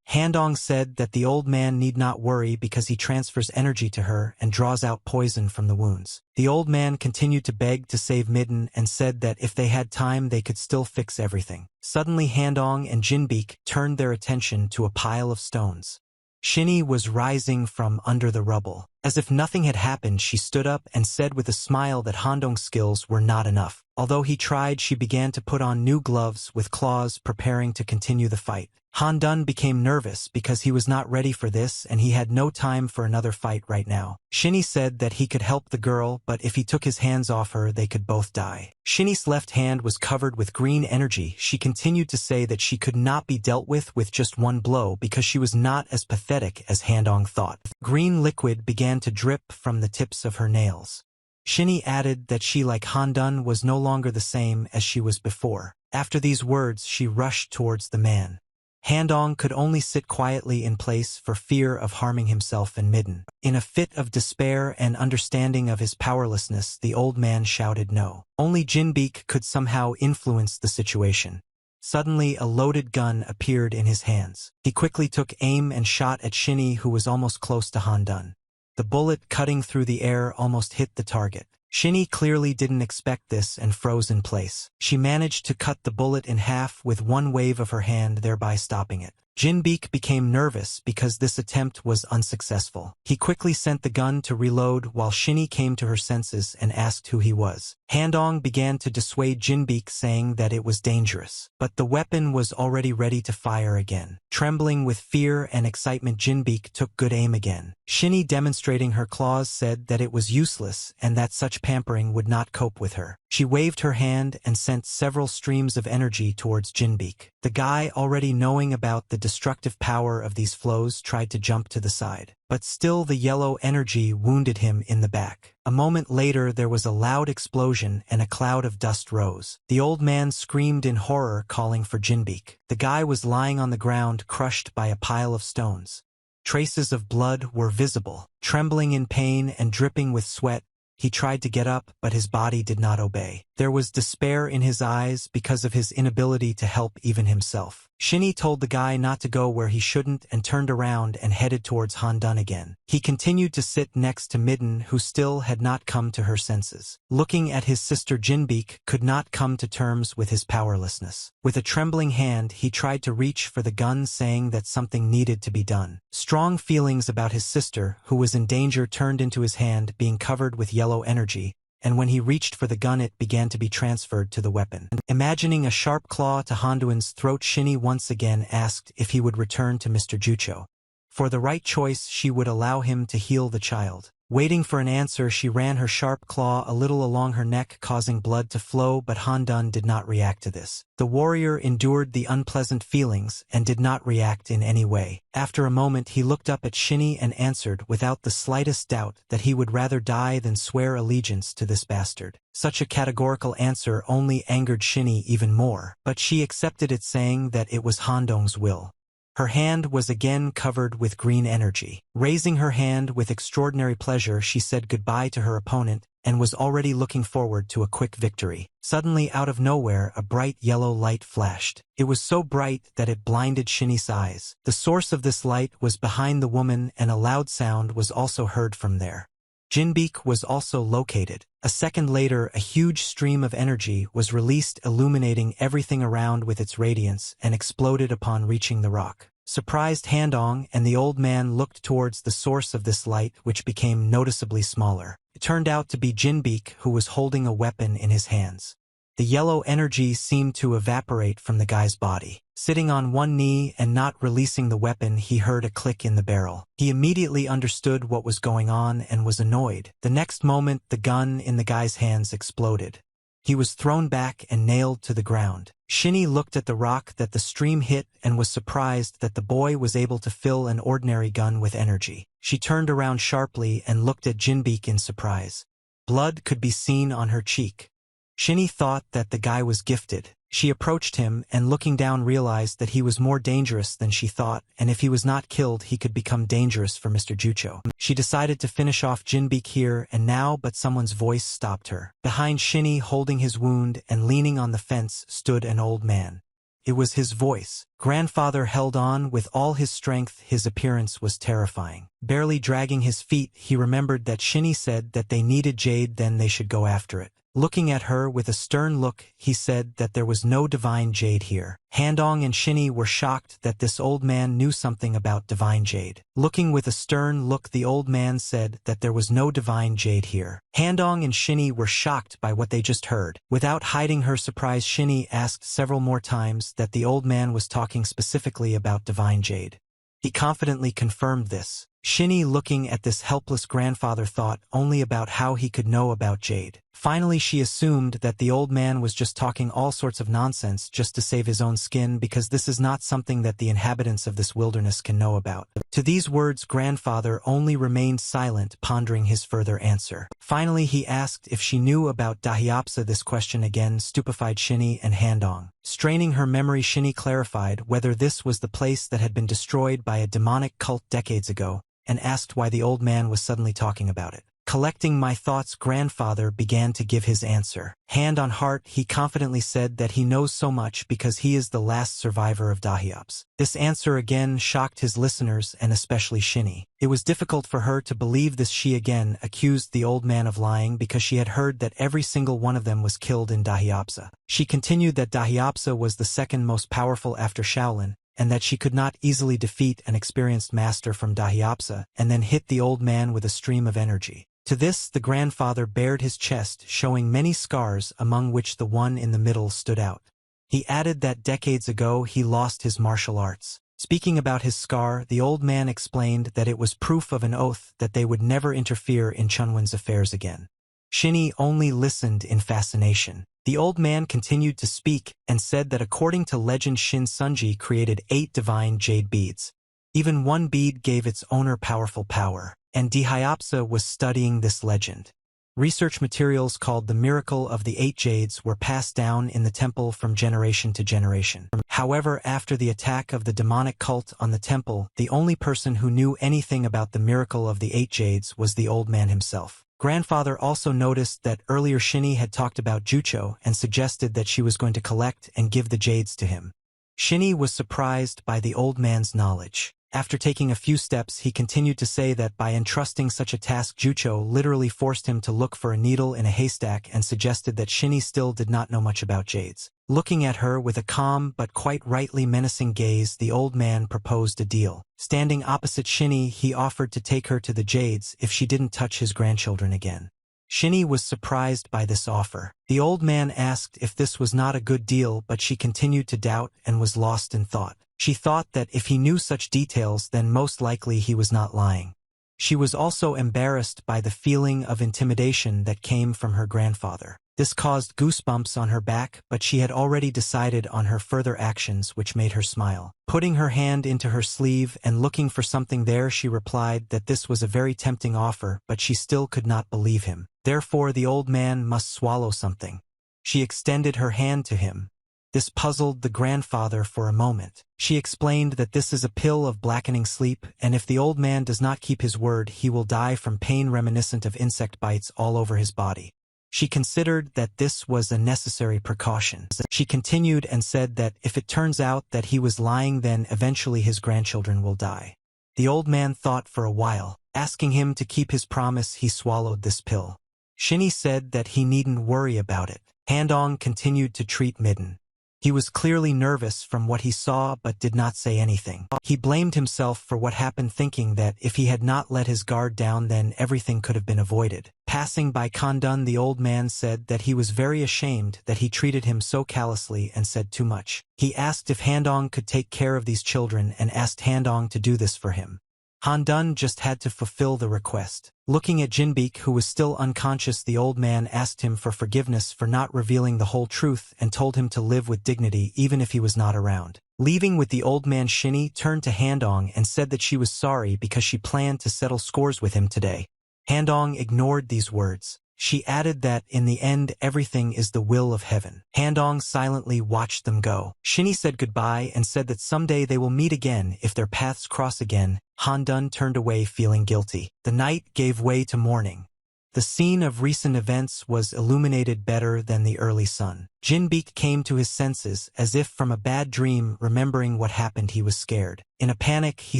Handong said that the old man need not worry because he transfers energy to her and draws out poison from the wounds. The old man continued to beg to save Midden and said that if they had time, they could still fix everything. Suddenly, Handong and Jinbeek turned their attention to a pile of stones. Shinny was rising from under the rubble. As if nothing had happened, she stood up and said with a smile that Handong's skills were not enough. Although he tried, she began to put on new gloves with claws, preparing to continue the fight. Han-dun became nervous because he was not ready for this and he had no time for another fight right now. Shinny said that he could help the girl, but if he took his hands off her, they could both die. Shinny's left hand was covered with green energy. She continued to say that she could not be dealt with just one blow because she was not as pathetic as Handong thought. Green liquid began to drip from the tips of her nails. Shinny added that she, like Han-dun, was no longer the same as she was before. After these words, she rushed towards the man. Handong could only sit quietly in place for fear of harming himself and Midden. In a fit of despair and understanding of his powerlessness, the old man shouted no. Only Jinbeek could somehow influence the situation. Suddenly, a loaded gun appeared in his hands. He quickly took aim and shot at Shinny, who was almost close to Han-dun. The bullet, cutting through the air, almost hit the target. Shinny clearly didn't expect this and froze in place. She managed to cut the bullet in half with one wave of her hand, thereby stopping it. Jinbeek became nervous because this attempt was unsuccessful. He quickly sent the gun to reload while Shinny came to her senses and asked who he was. Handong began to dissuade Jinbeek, saying that it was dangerous. But the weapon was already ready to fire again. Trembling with fear and excitement, Jinbeek took good aim again. Shinny, demonstrating her claws, said that it was useless and that such pampering would not cope with her. She waved her hand and sent several streams of energy towards Jinbeek. The guy, already knowing about the destructive power of these flows, tried to jump to the side. But still the yellow energy wounded him in the back. A moment later, there was a loud explosion and a cloud of dust rose. The old man screamed in horror, calling for Jinbeek. The guy was lying on the ground, crushed by a pile of stones. Traces of blood were visible. Trembling in pain and dripping with sweat, he tried to get up, but his body did not obey. There was despair in his eyes because of his inability to help even himself. Shinny told the guy not to go where he shouldn't and turned around and headed towards Han-dun again. He continued to sit next to Midden, who still had not come to her senses. Looking at his sister, Jinbeek could not come to terms with his powerlessness. With a trembling hand, he tried to reach for the gun, saying that something needed to be done. Strong feelings about his sister, who was in danger, turned into his hand, being covered with yellow energy, and when he reached for the gun it began to be transferred to the weapon. Imagining a sharp claw to Handuin's throat, Shinny once again asked if he would return to Mr. Jucho. For the right choice, she would allow him to heal the child. Waiting for an answer, she ran her sharp claw a little along her neck, causing blood to flow, but Handun did not react to this. The warrior endured the unpleasant feelings and did not react in any way. After a moment, he looked up at Shinny and answered without the slightest doubt that he would rather die than swear allegiance to this bastard. Such a categorical answer only angered Shinny even more, but she accepted it, saying that it was Handong's will. Her hand was again covered with green energy. Raising her hand with extraordinary pleasure, she said goodbye to her opponent and was already looking forward to a quick victory. Suddenly, out of nowhere, a bright yellow light flashed. It was so bright that it blinded Shinny's eyes. The source of this light was behind the woman, and a loud sound was also heard from there. Jinbeek was also located. A second later, a huge stream of energy was released, illuminating everything around with its radiance, and exploded upon reaching the rock. Surprised, Handong and the old man looked towards the source of this light, which became noticeably smaller. It turned out to be Jinbeek, who was holding a weapon in his hands. The yellow energy seemed to evaporate from the guy's body. Sitting on one knee and not releasing the weapon, he heard a click in the barrel. He immediately understood what was going on and was annoyed. The next moment, the gun in the guy's hands exploded. He was thrown back and nailed to the ground. Shinny looked at the rock that the stream hit and was surprised that the boy was able to fill an ordinary gun with energy. She turned around sharply and looked at Jinbeek in surprise. Blood could be seen on her cheek. Shinny thought that the guy was gifted. She approached him and, looking down, realized that he was more dangerous than she thought, and if he was not killed he could become dangerous for Mr. Jucho. She decided to finish off Jinbeek here and now, but someone's voice stopped her. Behind Shinny, holding his wound and leaning on the fence, stood an old man. It was his voice. Grandfather held on with all his strength. His appearance was terrifying. Barely dragging his feet, he remembered that Shinny said that they needed jade, then they should go after it. Looking at her with a stern look, he said that there was no divine jade here. Handong and Shinny were shocked that this old man knew something about divine jade. Looking with a stern look, the old man said that there was no divine jade here. Handong and Shinny were shocked by what they just heard. Without hiding her surprise, Shinny asked several more times that the old man was talking specifically about divine jade. He confidently confirmed this. Shinny, looking at this helpless grandfather, thought only about how he could know about jade. Finally, she assumed that the old man was just talking all sorts of nonsense just to save his own skin, because this is not something that the inhabitants of this wilderness can know about. To these words, grandfather only remained silent, pondering his further answer. Finally, he asked if she knew about Dahyopsa. This question again stupefied Shinny and Handong. Straining her memory, Shinny clarified whether this was the place that had been destroyed by a demonic cult decades ago, and asked why the old man was suddenly talking about it. Collecting my thoughts, grandfather began to give his answer. Hand on heart, he confidently said that he knows so much because he is the last survivor of Dahyops. This answer again shocked his listeners and especially Shinny. It was difficult for her to believe this. She again accused the old man of lying because she had heard that every single one of them was killed in Dahyopsa. She continued that Dahyopsa was the second most powerful after Shaolin, and that she could not easily defeat an experienced master from Dahyopsa, and then hit the old man with a stream of energy. To this, the grandfather bared his chest, showing many scars, among which the one in the middle stood out. He added that decades ago he lost his martial arts. Speaking about his scar, the old man explained that it was proof of an oath that they would never interfere in Chunwin's affairs again. Shinny only listened in fascination. The old man continued to speak and said that according to legend, Shin Sunji created 8 divine jade beads. Even one bead gave its owner powerful power, and Dahyopsa was studying this legend. Research materials called the Miracle of the 8 Jades were passed down in the temple from generation to generation. However, after the attack of the demonic cult on the temple, the only person who knew anything about the Miracle of the 8 Jades was the old man himself. Grandfather also noticed that earlier Shinny had talked about Jucho and suggested that she was going to collect and give the jades to him. Shinny was surprised by the old man's knowledge. After taking a few steps, he continued to say that by entrusting such a task, Jucho literally forced him to look for a needle in a haystack, and suggested that Shinny still did not know much about jades. Looking at her with a calm but quite rightly menacing gaze, the old man proposed a deal. Standing opposite Shinny, he offered to take her to the jades if she didn't touch his grandchildren again. Shinny was surprised by this offer. The old man asked if this was not a good deal, but she continued to doubt and was lost in thought. She thought that if he knew such details, then most likely he was not lying. She was also embarrassed by the feeling of intimidation that came from her grandfather. This caused goosebumps on her back, but she had already decided on her further actions, which made her smile. Putting her hand into her sleeve and looking for something there, she replied that this was a very tempting offer, but she still could not believe him. Therefore, the old man must swallow something. She extended her hand to him. This puzzled the grandfather for a moment. She explained that this is a pill of blackening sleep, and if the old man does not keep his word, he will die from pain reminiscent of insect bites all over his body. She considered that this was a necessary precaution. She continued and said that if it turns out that he was lying, then eventually his grandchildren will die. The old man thought for a while. Asking him to keep his promise, he swallowed this pill. Shinny said that he needn't worry about it. Handong continued to treat Midden. He was clearly nervous from what he saw but did not say anything. He blamed himself for what happened, thinking that if he had not let his guard down, then everything could have been avoided. Passing by Kandun, the old man said that he was very ashamed that he treated him so callously and said too much. He asked if Handong could take care of these children and asked Handong to do this for him. Handun just had to fulfill the request. Looking at Jinbeek, who was still unconscious, the old man asked him for forgiveness for not revealing the whole truth and told him to live with dignity even if he was not around. Leaving with the old man, Shinny turned to Handong and said that she was sorry because she planned to settle scores with him today. Handong ignored these words. She added that in the end everything is the will of heaven. Handong silently watched them go. Shinny said goodbye and said that someday they will meet again if their paths cross again. Handun turned away feeling guilty. The night gave way to morning. The scene of recent events was illuminated better than the early sun. Jinbeek came to his senses as if from a bad dream. Remembering what happened, he was scared. In a panic, he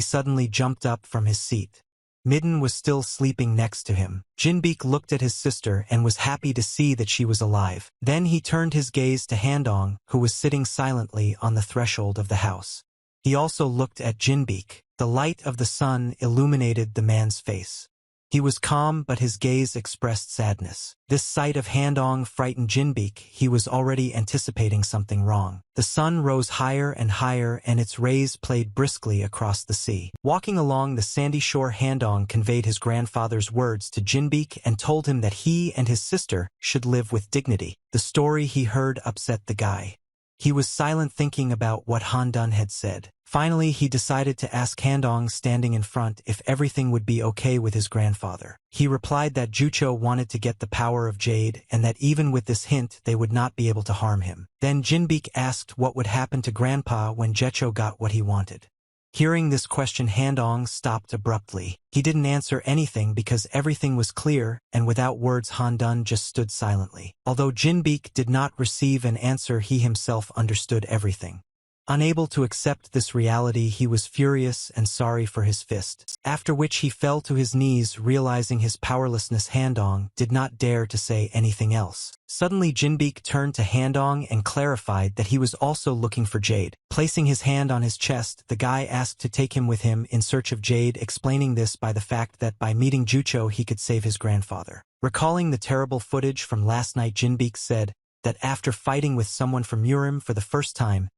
suddenly jumped up from his seat. Midden was still sleeping next to him. Jinbeek looked at his sister and was happy to see that she was alive. Then he turned his gaze to Handong, who was sitting silently on the threshold of the house. He also looked at Jinbeek. The light of the sun illuminated the man's face. He was calm, but his gaze expressed sadness. This sight of Handong frightened Jinbeek. He was already anticipating something wrong. The sun rose higher and higher, and its rays played briskly across the sea. Walking along the sandy shore, Handong conveyed his grandfather's words to Jinbeek and told him that he and his sister should live with dignity. The story he heard upset the guy. He was silent, thinking about what Handun had said. Finally, he decided to ask Handong, standing in front, if everything would be okay with his grandfather. He replied that Jucho wanted to get the power of Jade and that even with this hint they would not be able to harm him. Then Jinbeek asked what would happen to Grandpa when Jecho got what he wanted. Hearing this question, Handong stopped abruptly. He didn't answer anything because everything was clear, and without words Handun just stood silently. Although Jinbeek did not receive an answer, he himself understood everything. Unable to accept this reality, he was furious and sorry for his fist. After which he fell to his knees, realizing his powerlessness. Handong did not dare to say anything else. Suddenly Jinbeek turned to Handong and clarified that he was also looking for Jade. Placing his hand on his chest, the guy asked to take him with him in search of Jade, explaining this by the fact that by meeting Jucho he could save his grandfather. Recalling the terrible footage from last night, Jinbeek said that after fighting with someone from Urim for the first time,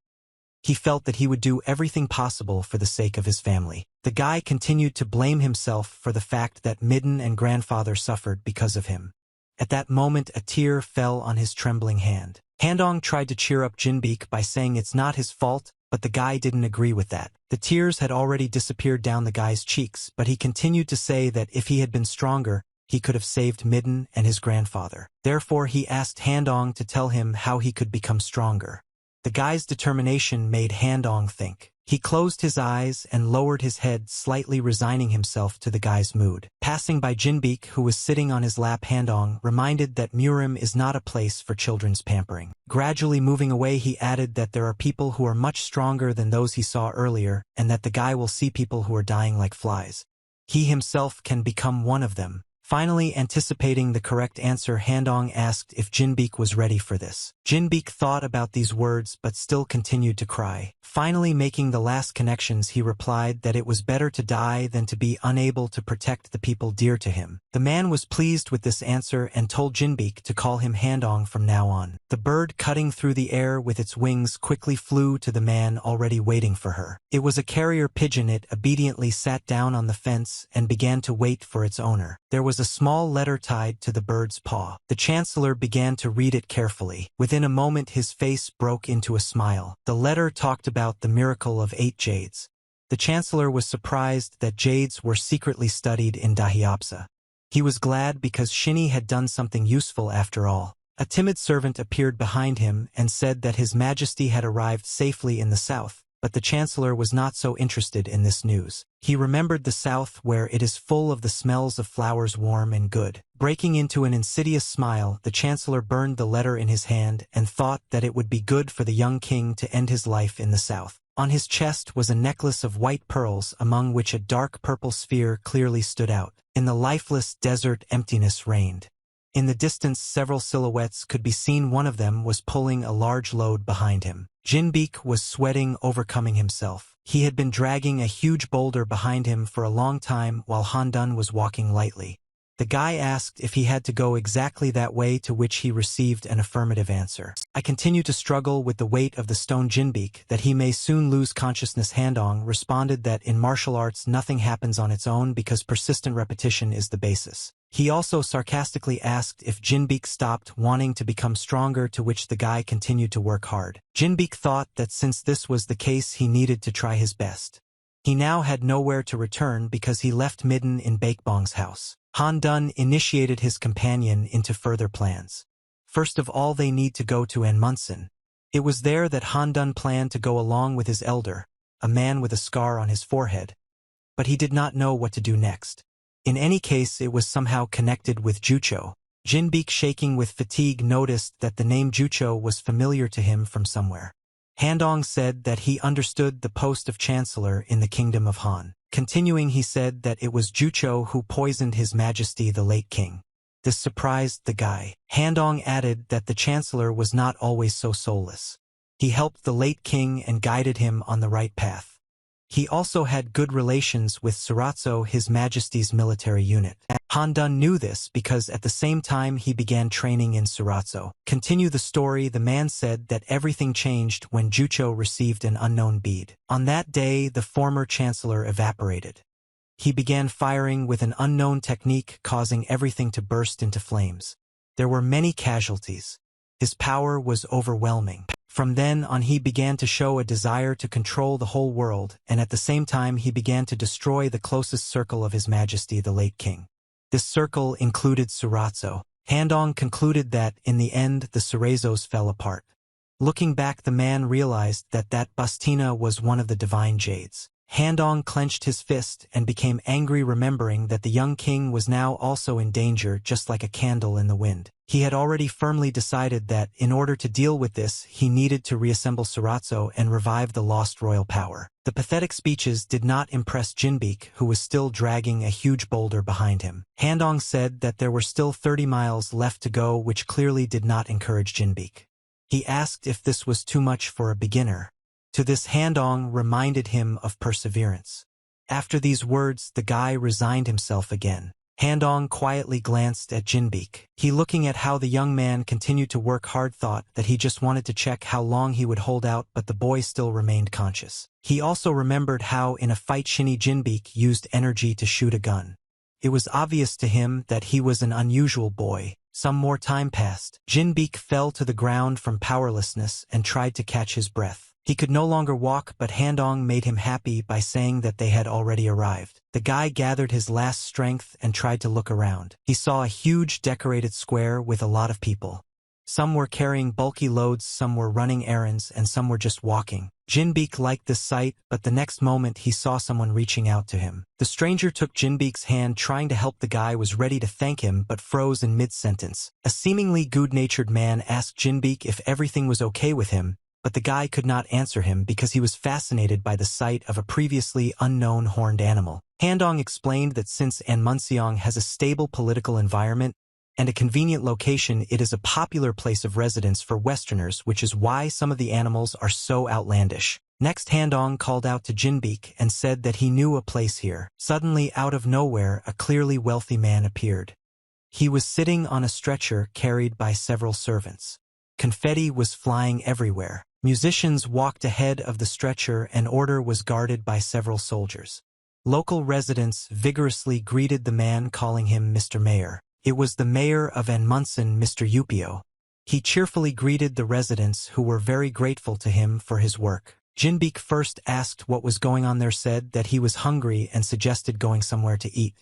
he felt that he would do everything possible for the sake of his family. The guy continued to blame himself for the fact that Midden and grandfather suffered because of him. At that moment, a tear fell on his trembling hand. Handong tried to cheer up Jinbeek by saying it's not his fault, but the guy didn't agree with that. The tears had already disappeared down the guy's cheeks, but he continued to say that if he had been stronger, he could have saved Midden and his grandfather. Therefore, he asked Handong to tell him how he could become stronger. The guy's determination made Handong think. He closed his eyes and lowered his head, slightly resigning himself to the guy's mood. Passing by Jinbeek, who was sitting on his lap, Handong reminded that Murim is not a place for children's pampering. Gradually moving away, he added that there are people who are much stronger than those he saw earlier, and that the guy will see people who are dying like flies. He himself can become one of them. Finally, anticipating the correct answer, Handong asked if Jinbeek was ready for this. Jinbeek thought about these words but still continued to cry. Finally, making the last connections, he replied that it was better to die than to be unable to protect the people dear to him. The man was pleased with this answer and told Jinbeek to call him Handong from now on. The bird, cutting through the air with its wings, quickly flew to the man already waiting for her. It was a carrier pigeon. It obediently sat down on the fence and began to wait for its owner. There was a small letter tied to the bird's paw. The chancellor began to read it carefully. Within a moment his face broke into a smile. The letter talked about the miracle of 8 jades. The chancellor was surprised that jades were secretly studied in Dahyabsa. He was glad because Shinny had done something useful after all. A timid servant appeared behind him and said that His Majesty had arrived safely in the south. But the chancellor was not so interested in this news. He remembered the south, where it is full of the smells of flowers, warm and good. Breaking into an insidious smile, the chancellor burned the letter in his hand and thought that it would be good for the young king to end his life in the south. On his chest was a necklace of white pearls, among which a dark purple sphere clearly stood out. In the lifeless desert, emptiness reigned. In the distance, several silhouettes could be seen. One of them was pulling a large load behind him. Jinbeek was sweating, overcoming himself. He had been dragging a huge boulder behind him for a long time while Handong was walking lightly. The guy asked if he had to go exactly that way, to which he received an affirmative answer. I continue to struggle with the weight of the stone. Jinbeek, that he may soon lose consciousness. Handong responded that in martial arts nothing happens on its own because persistent repetition is the basis. He also sarcastically asked if Jinbeek stopped wanting to become stronger, to which the guy continued to work hard. Jinbeek thought that since this was the case he needed to try his best. He now had nowhere to return because he left Midden in Bakebong's house. Handong initiated his companion into further plans. First of all, they need to go to Anmunsen. It was there that Handong planned to go along with his elder, a man with a scar on his forehead. But he did not know what to do next. In any case, it was somehow connected with Jucho. Jinbeek, shaking with fatigue, noticed that the name Jucho was familiar to him from somewhere. Handong said that he understood the post of chancellor in the kingdom of Han. Continuing, he said that it was Jucho who poisoned His Majesty the late king. This surprised the guy. Handong added that the chancellor was not always so soulless. He helped the late king and guided him on the right path. He also had good relations with Suratso, His Majesty's military unit. Handong knew this because at the same time he began training in Suratso. Continue the story. The man said that everything changed when Jucho received an unknown bead. On that day, the former chancellor evaporated. He began firing with an unknown technique, causing everything to burst into flames. There were many casualties. His power was overwhelming. From then on he began to show a desire to control the whole world, and at the same time he began to destroy the closest circle of His Majesty the late king. This circle included Suratso. Handong concluded that, in the end, the Surazos fell apart. Looking back, the man realized that Bustina was one of the divine jades. Handong clenched his fist and became angry, remembering that the young king was now also in danger, just like a candle in the wind. He had already firmly decided that, in order to deal with this, he needed to reassemble Suratso and revive the lost royal power. The pathetic speeches did not impress Jinbeek, who was still dragging a huge boulder behind him. Handong said that there were still 30 miles left to go, which clearly did not encourage Jinbeek. He asked if this was too much for a beginner. To this, Handong reminded him of perseverance. After these words, the guy resigned himself again. Handong quietly glanced at Jinbeek. He, looking at how the young man continued to work hard, thought that he just wanted to check how long he would hold out, but the boy still remained conscious. He also remembered how in a fight Shinny Jinbeek used energy to shoot a gun. It was obvious to him that he was an unusual boy. Some more time passed. Jinbeek fell to the ground from powerlessness and tried to catch his breath. He could no longer walk, but Handong made him happy by saying that they had already arrived. The guy gathered his last strength and tried to look around. He saw a huge decorated square with a lot of people. Some were carrying bulky loads, some were running errands, and some were just walking. Jinbeek liked this sight, but the next moment he saw someone reaching out to him. The stranger took Jinbeek's hand, trying to help. The guy was ready to thank him, but froze in mid-sentence. A seemingly good-natured man asked Jinbeek if everything was okay with him, but the guy could not answer him because he was fascinated by the sight of a previously unknown horned animal. Handong explained that since Anmunseong has a stable political environment and a convenient location, it is a popular place of residence for Westerners, which is why some of the animals are so outlandish. Next, Handong called out to Jinbeek and said that he knew a place here. Suddenly, out of nowhere, a clearly wealthy man appeared. He was sitting on a stretcher carried by several servants. Confetti was flying everywhere. Musicians walked ahead of the stretcher, and order was guarded by several soldiers. Local residents vigorously greeted the man, calling him Mr. Mayor. It was the mayor of Anmunsen, Mr. Yupio. He cheerfully greeted the residents, who were very grateful to him for his work. Jinbeek first asked what was going on there, said that he was hungry and suggested going somewhere to eat.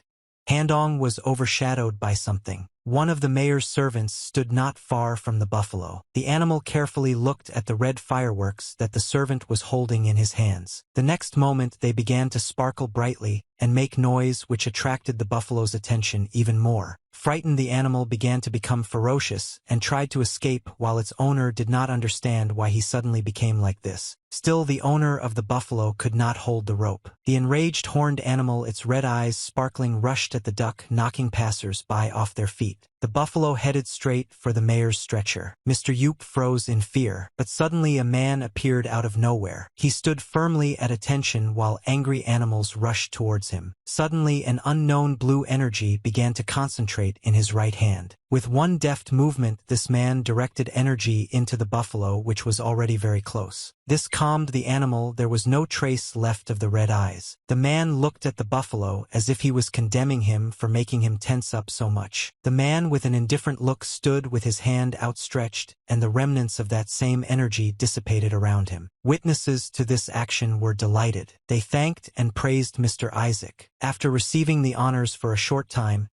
Handong was overshadowed by something. One of the mayor's servants stood not far from the buffalo. The animal carefully looked at the red fireworks that the servant was holding in his hands. The next moment they began to sparkle brightly and make noise, which attracted the buffalo's attention even more. Frightened, the animal began to become ferocious and tried to escape, while its owner did not understand why he suddenly became like this. Still, the owner of the buffalo could not hold the rope. The enraged horned animal, its red eyes sparkling, rushed at the duck, knocking passers-by off their feet. The buffalo headed straight for the mayor's stretcher. Mr. Yoop froze in fear, but suddenly a man appeared out of nowhere. He stood firmly at attention while angry animals rushed towards him. Suddenly, an unknown blue energy began to concentrate in his right hand. With one deft movement, this man directed energy into the buffalo, which was already very close. This calmed the animal. There was no trace left of the red eyes. The man looked at the buffalo as if he was condemning him for making him tense up so much. The man with an indifferent look stood with his hand outstretched, and the remnants of that same energy dissipated around him. Witnesses to this action were delighted. They thanked and praised Mr. Isaac. After receiving the honors for a short time,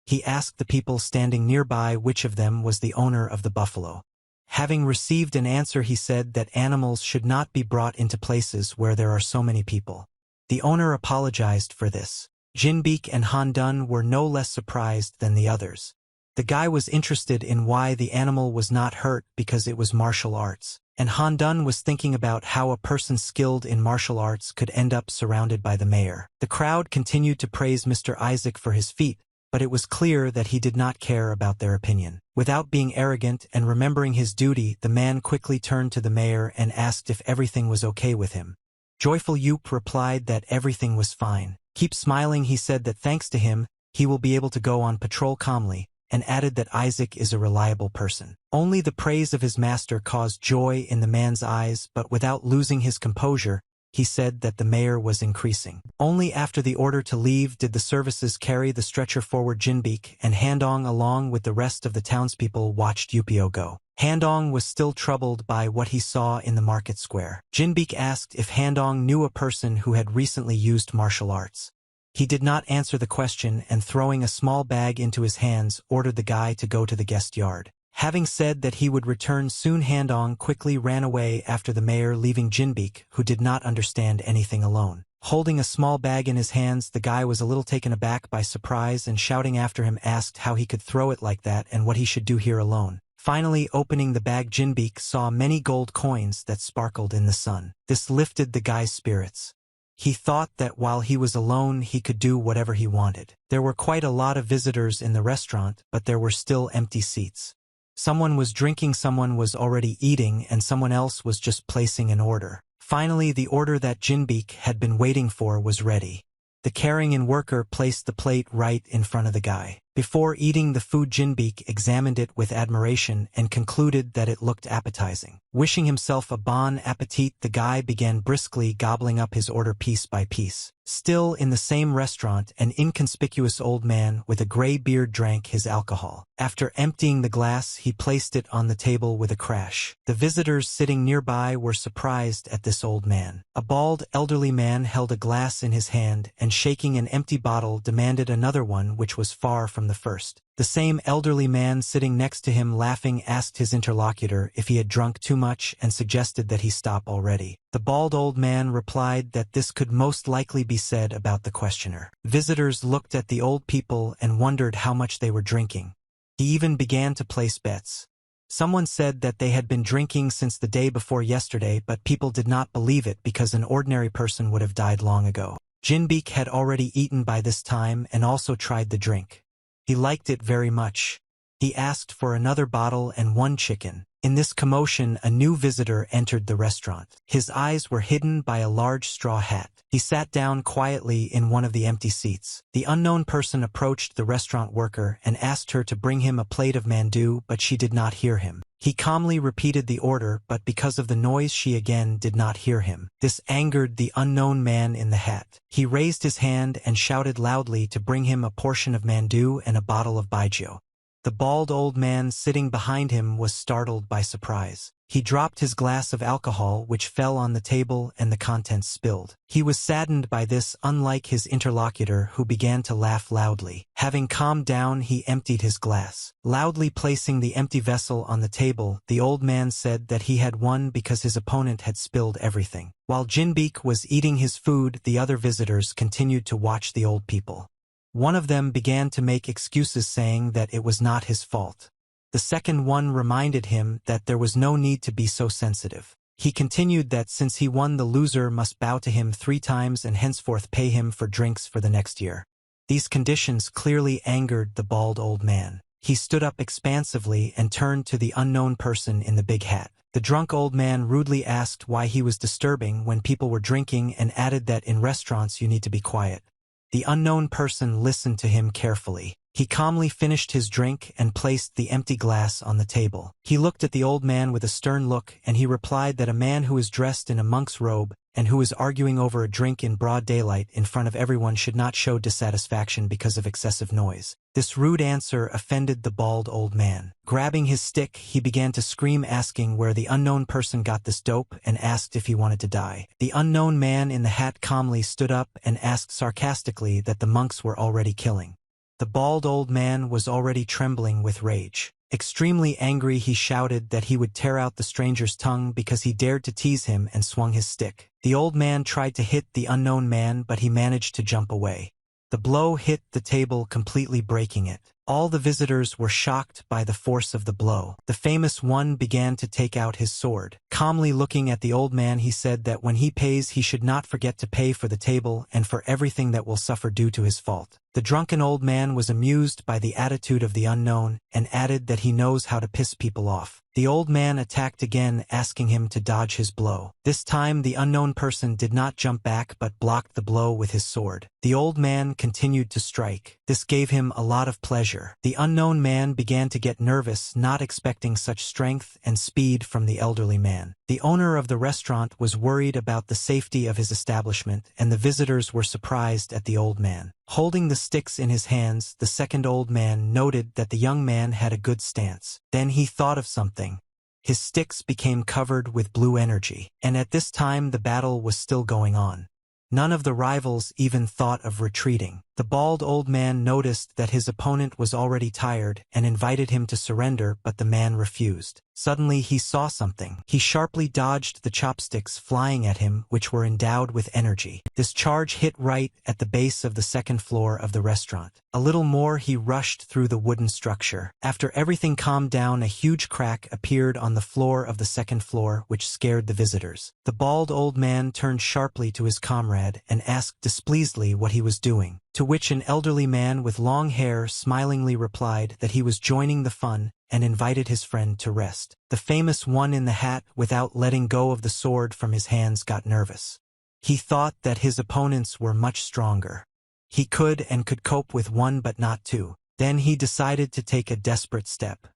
he asked the people standing nearby which of them was the owner of the buffalo. Having received an answer, he said that animals should not be brought into places where there are so many people. The owner apologized for this. Jinbeek and Han-dun were no less surprised than the others. The guy was interested in why the animal was not hurt because it was martial arts, and Han-dun was thinking about how a person skilled in martial arts could end up surrounded by the mayor. The crowd continued to praise Mr. Isaac for his feat, but it was clear that he did not care about their opinion. Without being arrogant and remembering his duty, the man quickly turned to the mayor and asked if everything was okay with him. Joyful Yoop replied that everything was fine. Keep smiling, he said that thanks to him, he will be able to go on patrol calmly, and added that Isaac is a reliable person. Only the praise of his master caused joy in the man's eyes, but without losing his composure, he said that the mayor was increasing. Only after the order to leave did the services carry the stretcher forward. Jinbeek and Handong, along with the rest of the townspeople, watched Yupio go. Handong was still troubled by what he saw in the market square. Jinbeek asked if Handong knew a person who had recently used martial arts. He did not answer the question, and throwing a small bag into his hands, ordered the guy to go to the guest yard. Having said that he would return soon, Handong quickly ran away after the mayor, leaving Jinbeek, who did not understand anything, alone. Holding a small bag in his hands, the guy was a little taken aback by surprise, and shouting after him asked how he could throw it like that and what he should do here alone. Finally, opening the bag, Jinbeek saw many gold coins that sparkled in the sun. This lifted the guy's spirits. He thought that while he was alone, he could do whatever he wanted. There were quite a lot of visitors in the restaurant, but there were still empty seats. Someone was drinking, someone was already eating, and someone else was just placing an order. Finally, the order that Jinbeek had been waiting for was ready. The carrying-in worker placed the plate right in front of the guy. Before eating the food, Jinbeek examined it with admiration and concluded that it looked appetizing. Wishing himself a bon appetit, the guy began briskly gobbling up his order piece by piece. Still in the same restaurant, an inconspicuous old man with a gray beard drank his alcohol. After emptying the glass, he placed it on the table with a crash. The visitors sitting nearby were surprised at this old man. A bald, elderly man held a glass in his hand and, shaking an empty bottle, demanded another one, which was far from the first. The same elderly man sitting next to him, laughing, asked his interlocutor if he had drunk too much and suggested that he stop already. The bald old man replied that this could most likely be said about the questioner. Visitors looked at the old people and wondered how much they were drinking. He even began to place bets. Someone said that they had been drinking since the day before yesterday, but people did not believe it because an ordinary person would have died long ago. Jinbeek had already eaten by this time and also tried the drink. He liked it very much. He asked for another bottle and one chicken. In this commotion, a new visitor entered the restaurant. His eyes were hidden by a large straw hat. He sat down quietly in one of the empty seats. The unknown person approached the restaurant worker and asked her to bring him a plate of mandu, but she did not hear him. He calmly repeated the order, but because of the noise she again did not hear him. This angered the unknown man in the hat. He raised his hand and shouted loudly to bring him a portion of mandu and a bottle of baijiu. The bald old man sitting behind him was startled by surprise. He dropped his glass of alcohol, which fell on the table, and the contents spilled. He was saddened by this, unlike his interlocutor, who began to laugh loudly. Having calmed down, he emptied his glass. Loudly placing the empty vessel on the table, the old man said that he had won because his opponent had spilled everything. While Jinbeek was eating his food, the other visitors continued to watch the old people. One of them began to make excuses, saying that it was not his fault. The second one reminded him that there was no need to be so sensitive. He continued that since he won, the loser must bow to him 3 times and henceforth pay him for drinks for the next year. These conditions clearly angered the bald old man. He stood up expansively and turned to the unknown person in the big hat. The drunk old man rudely asked why he was disturbing when people were drinking and added that in restaurants you need to be quiet. The unknown person listened to him carefully. He calmly finished his drink and placed the empty glass on the table. He looked at the old man with a stern look, and he replied that a man who is dressed in a monk's robe and who is arguing over a drink in broad daylight in front of everyone should not show dissatisfaction because of excessive noise. This rude answer offended the bald old man. Grabbing his stick, he began to scream, asking where the unknown person got this dope and asked if he wanted to die. The unknown man in the hat calmly stood up and asked sarcastically that the monks were already killing. The bald old man was already trembling with rage. Extremely angry, he shouted that he would tear out the stranger's tongue because he dared to tease him, and swung his stick. The old man tried to hit the unknown man, but he managed to jump away. The blow hit the table, completely breaking it. All the visitors were shocked by the force of the blow. The famous one began to take out his sword. Calmly looking at the old man, he said that when he pays, he should not forget to pay for the table and for everything that will suffer due to his fault. The drunken old man was amused by the attitude of the unknown and added that he knows how to piss people off. The old man attacked again, asking him to dodge his blow. This time the unknown person did not jump back but blocked the blow with his sword. The old man continued to strike. This gave him a lot of pleasure. The unknown man began to get nervous, not expecting such strength and speed from the elderly man. The owner of the restaurant was worried about the safety of his establishment, and the visitors were surprised at the old man. Holding the sticks in his hands, the second old man noted that the young man had a good stance. Then he thought of something. His sticks became covered with blue energy, and at this time the battle was still going on. None of the rivals even thought of retreating. The bald old man noticed that his opponent was already tired and invited him to surrender, but the man refused. Suddenly he saw something. He sharply dodged the chopsticks flying at him, which were endowed with energy. This charge hit right at the base of the second floor of the restaurant. A little more, he rushed through the wooden structure. After everything calmed down, a huge crack appeared on the floor of the second floor, which scared the visitors. The bald old man turned sharply to his comrade and asked displeasedly what he was doing, to which an elderly man with long hair smilingly replied that he was joining the fun and invited his friend to rest. The famous one in the hat, without letting go of the sword from his hands, got nervous. He thought that his opponents were much stronger. He could cope with one but not two. Then he decided to take a desperate step.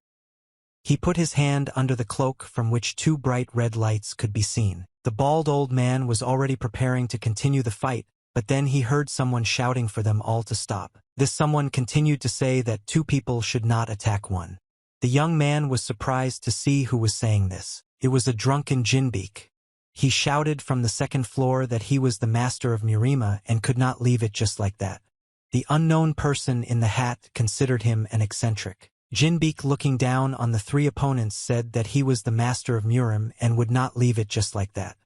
He put his hand under the cloak from which 2 bright red lights could be seen. The bald old man was already preparing to continue the fight, but then he heard someone shouting for them all to stop. This someone continued to say that 2 people should not attack one. The young man was surprised to see who was saying this. It was a drunken Jinbeek. He shouted from the second floor that he was the master of Murima and could not leave it just like that. The unknown person in the hat considered him an eccentric. Jinbeek, looking down on the 3 opponents, said that he was the master of Murim and would not leave it just like that.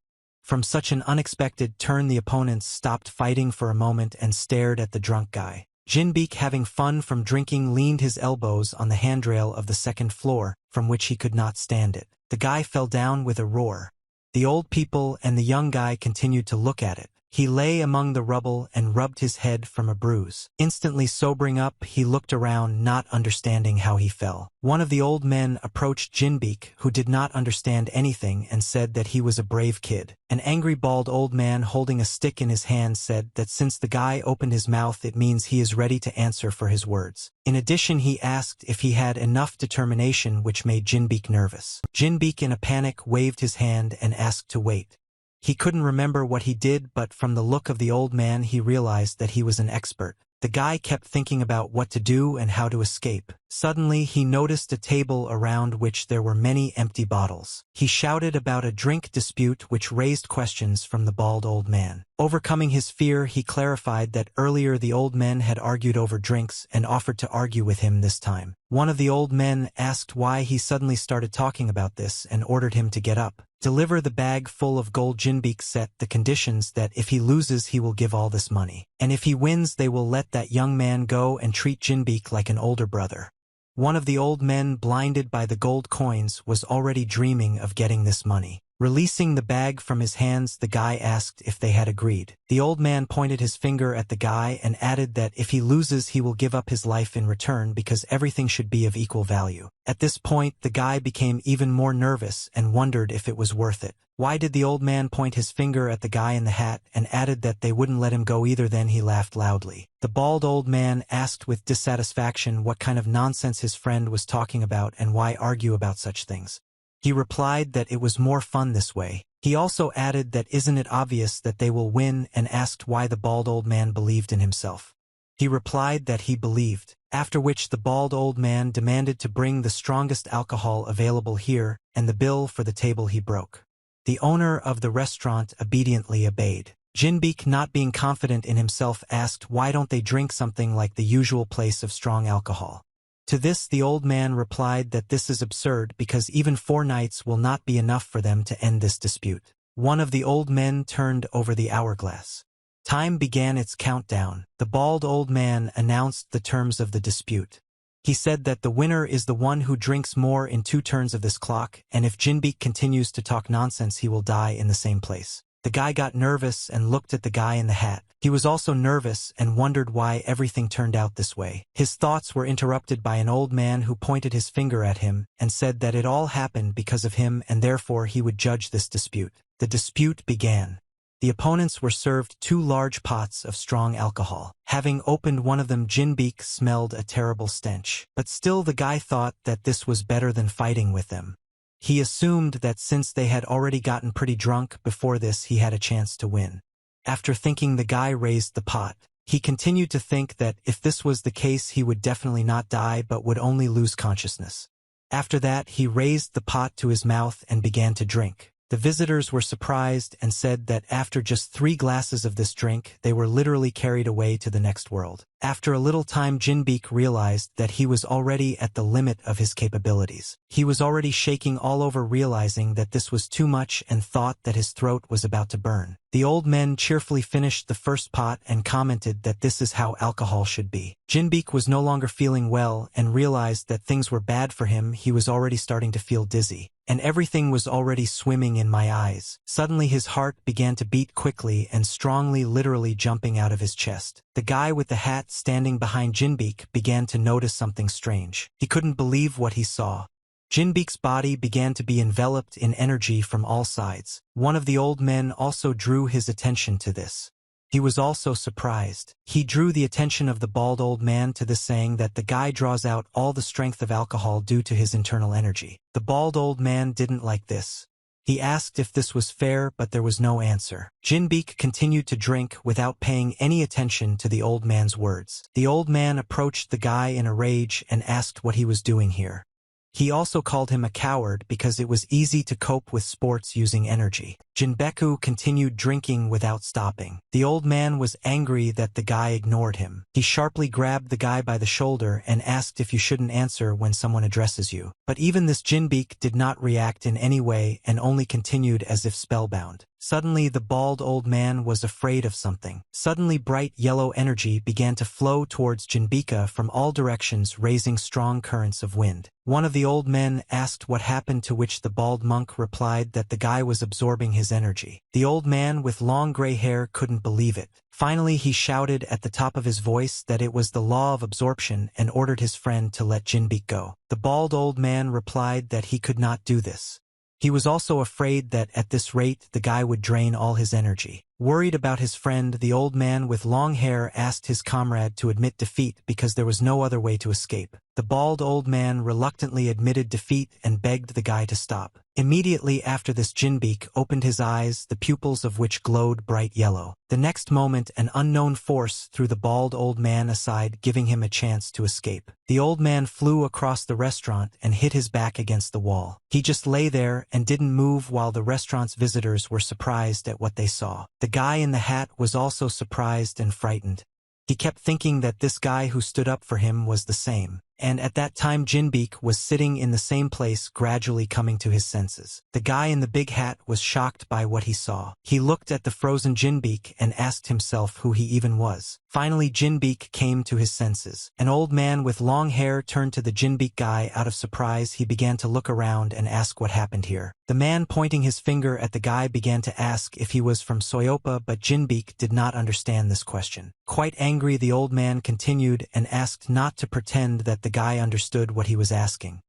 From such an unexpected turn, the opponents stopped fighting for a moment and stared at the drunk guy. Jinbeek, having fun from drinking, leaned his elbows on the handrail of the second floor, from which he could not stand it. The guy fell down with a roar. The old people and the young guy continued to look at it. He lay among the rubble and rubbed his head from a bruise. Instantly sobering up, he looked around, not understanding how he fell. One of the old men approached Jinbeek, who did not understand anything, and said that he was a brave kid. An angry bald old man holding a stick in his hand said that since the guy opened his mouth, it means he is ready to answer for his words. In addition, he asked if he had enough determination, which made Jinbeek nervous. Jinbeek, in a panic, waved his hand and asked to wait. He couldn't remember what he did, but from the look of the old man he realized that he was an expert. The guy kept thinking about what to do and how to escape. Suddenly he noticed a table around which there were many empty bottles. He shouted about a drink dispute, which raised questions from the bald old man. Overcoming his fear, he clarified that earlier the old men had argued over drinks and offered to argue with him this time. One of the old men asked why he suddenly started talking about this and ordered him to get up. Deliver the bag full of gold. Jinbeek set the conditions that if he loses he will give all this money, and if he wins they will let that young man go and treat Jinbeek like an older brother. One of the old men, blinded by the gold coins, was already dreaming of getting this money. Releasing the bag from his hands, the guy asked if they had agreed. The old man pointed his finger at the guy and added that if he loses he will give up his life in return because everything should be of equal value. At this point, the guy became even more nervous and wondered if it was worth it. Why did the old man point his finger at the guy in the hat and added that they wouldn't let him go either? Then he laughed loudly. The bald old man asked with dissatisfaction what kind of nonsense his friend was talking about and why argue about such things. He replied that it was more fun this way. He also added that isn't it obvious that they will win, and asked why the bald old man believed in himself. He replied that he believed, after which the bald old man demanded to bring the strongest alcohol available here and the bill for the table he broke. The owner of the restaurant obediently obeyed. Jinbeek, not being confident in himself, asked why don't they drink something like the usual place of strong alcohol. To this the old man replied that this is absurd because even 4 nights will not be enough for them to end this dispute. One of the old men turned over the hourglass. Time began its countdown. The bald old man announced the terms of the dispute. He said that the winner is the one who drinks more in 2 turns of this clock, and if Jinbeek continues to talk nonsense he will die in the same place. The guy got nervous and looked at the guy in the hat. He was also nervous and wondered why everything turned out this way. His thoughts were interrupted by an old man who pointed his finger at him and said that it all happened because of him and therefore he would judge this dispute. The dispute began. The opponents were served 2 large pots of strong alcohol. Having opened one of them, Jinbeek smelled a terrible stench. But still the guy thought that this was better than fighting with them. He assumed that since they had already gotten pretty drunk before this, he had a chance to win. After thinking, the guy raised the pot. He continued to think that if this was the case he would definitely not die but would only lose consciousness. After that he raised the pot to his mouth and began to drink. The visitors were surprised and said that after just 3 glasses of this drink they were literally carried away to the next world. After a little time Jinbeek realized that he was already at the limit of his capabilities. He was already shaking all over, realizing that this was too much and thought that his throat was about to burn. The old men cheerfully finished the first pot and commented that this is how alcohol should be. Jinbeek was no longer feeling well and realized that things were bad for him. He was already starting to feel dizzy, and everything was already swimming in my eyes. Suddenly his heart began to beat quickly and strongly, literally jumping out of his chest. The guy with the hat standing behind Jinbeek began to notice something strange. He couldn't believe what he saw. Jinbeek's body began to be enveloped in energy from all sides. One of the old men also drew his attention to this. He was also surprised. He drew the attention of the bald old man to this, saying that the guy draws out all the strength of alcohol due to his internal energy. The bald old man didn't like this. He asked if this was fair, but there was no answer. Jinbeek continued to drink without paying any attention to the old man's words. The old man approached the guy in a rage and asked what he was doing here. He also called him a coward because it was easy to cope with sports using energy. Jinbeku continued drinking without stopping. The old man was angry that the guy ignored him. He sharply grabbed the guy by the shoulder and asked if you shouldn't answer when someone addresses you. But even this Jinbeek did not react in any way and only continued as if spellbound. Suddenly, the bald old man was afraid of something. Suddenly, bright yellow energy began to flow towards Jinbika from all directions, raising strong currents of wind. One of the old men asked what happened, to which the bald monk replied that the guy was absorbing his energy. The old man with long gray hair couldn't believe it. Finally, he shouted at the top of his voice that it was the law of absorption and ordered his friend to let Jinbeek go. The bald old man replied that he could not do this. He was also afraid that at this rate the guy would drain all his energy. Worried about his friend, the old man with long hair asked his comrade to admit defeat because there was no other way to escape. The bald old man reluctantly admitted defeat and begged the guy to stop. Immediately after this, Jinbeek opened his eyes, the pupils of which glowed bright yellow. The next moment, an unknown force threw the bald old man aside, giving him a chance to escape. The old man flew across the restaurant and hit his back against the wall. He just lay there and didn't move while the restaurant's visitors were surprised at what they saw. The guy in the hat was also surprised and frightened. He kept thinking that this guy who stood up for him was the same. And at that time Jinbeek was sitting in the same place, gradually coming to his senses. The guy in the big hat was shocked by what he saw. He looked at the frozen Jinbeek and asked himself who he even was. Finally Jinbeek came to his senses. An old man with long hair turned to the Jinbeek guy. Out of surprise, he began to look around and ask what happened here. The man, pointing his finger at the guy, began to ask if he was from Soyopa, but Jinbeek did not understand this question. Quite angry, the old man continued and asked not to pretend that the guy understood what he was asking.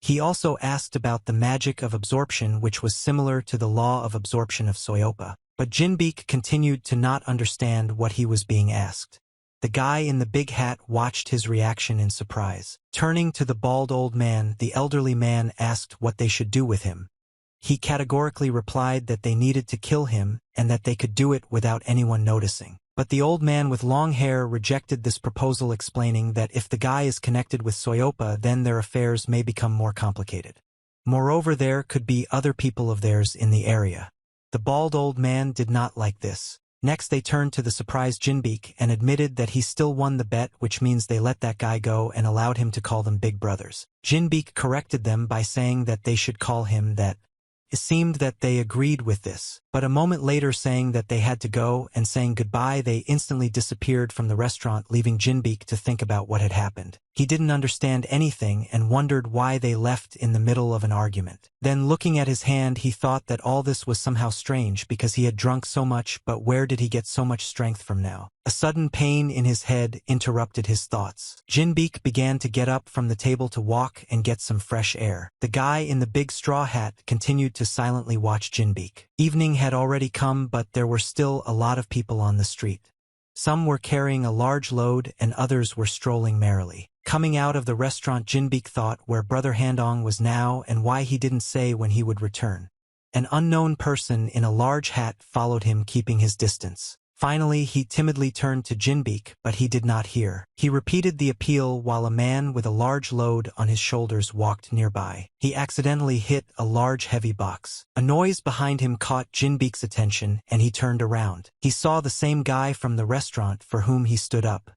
He also asked about the magic of absorption, which was similar to the law of absorption of Soyopa. But Jinbeek continued to not understand what he was being asked. The guy in the big hat watched his reaction in surprise. Turning to the bald old man, the elderly man asked what they should do with him. He categorically replied that they needed to kill him and that they could do it without anyone noticing. But the old man with long hair rejected this proposal, explaining that if the guy is connected with Soyopa, then their affairs may become more complicated. Moreover, there could be other people of theirs in the area. The bald old man did not like this. Next, they turned to the surprised Jinbeek and admitted that he still won the bet, which means they let that guy go and allowed him to call them big brothers. Jinbeek corrected them by saying that they should call him that. It seemed that they agreed with this, but a moment later, saying that they had to go and saying goodbye, they instantly disappeared from the restaurant, leaving Jinbeek to think about what had happened. He didn't understand anything and wondered why they left in the middle of an argument. Then, looking at his hand, he thought that all this was somehow strange because he had drunk so much, but where did he get so much strength from now? A sudden pain in his head interrupted his thoughts. Jinbeek began to get up from the table to walk and get some fresh air. The guy in the big straw hat continued to silently watch Jinbeek. Evening had already come, but there were still a lot of people on the street. Some were carrying a large load and others were strolling merrily. Coming out of the restaurant, Jinbeek thought where Brother Handong was now and why he didn't say when he would return. An unknown person in a large hat followed him, keeping his distance. Finally, he timidly turned to Jinbeek, but he did not hear. He repeated the appeal while a man with a large load on his shoulders walked nearby. He accidentally hit a large heavy box. A noise behind him caught Jinbeek's attention, and he turned around. He saw the same guy from the restaurant for whom he stood up.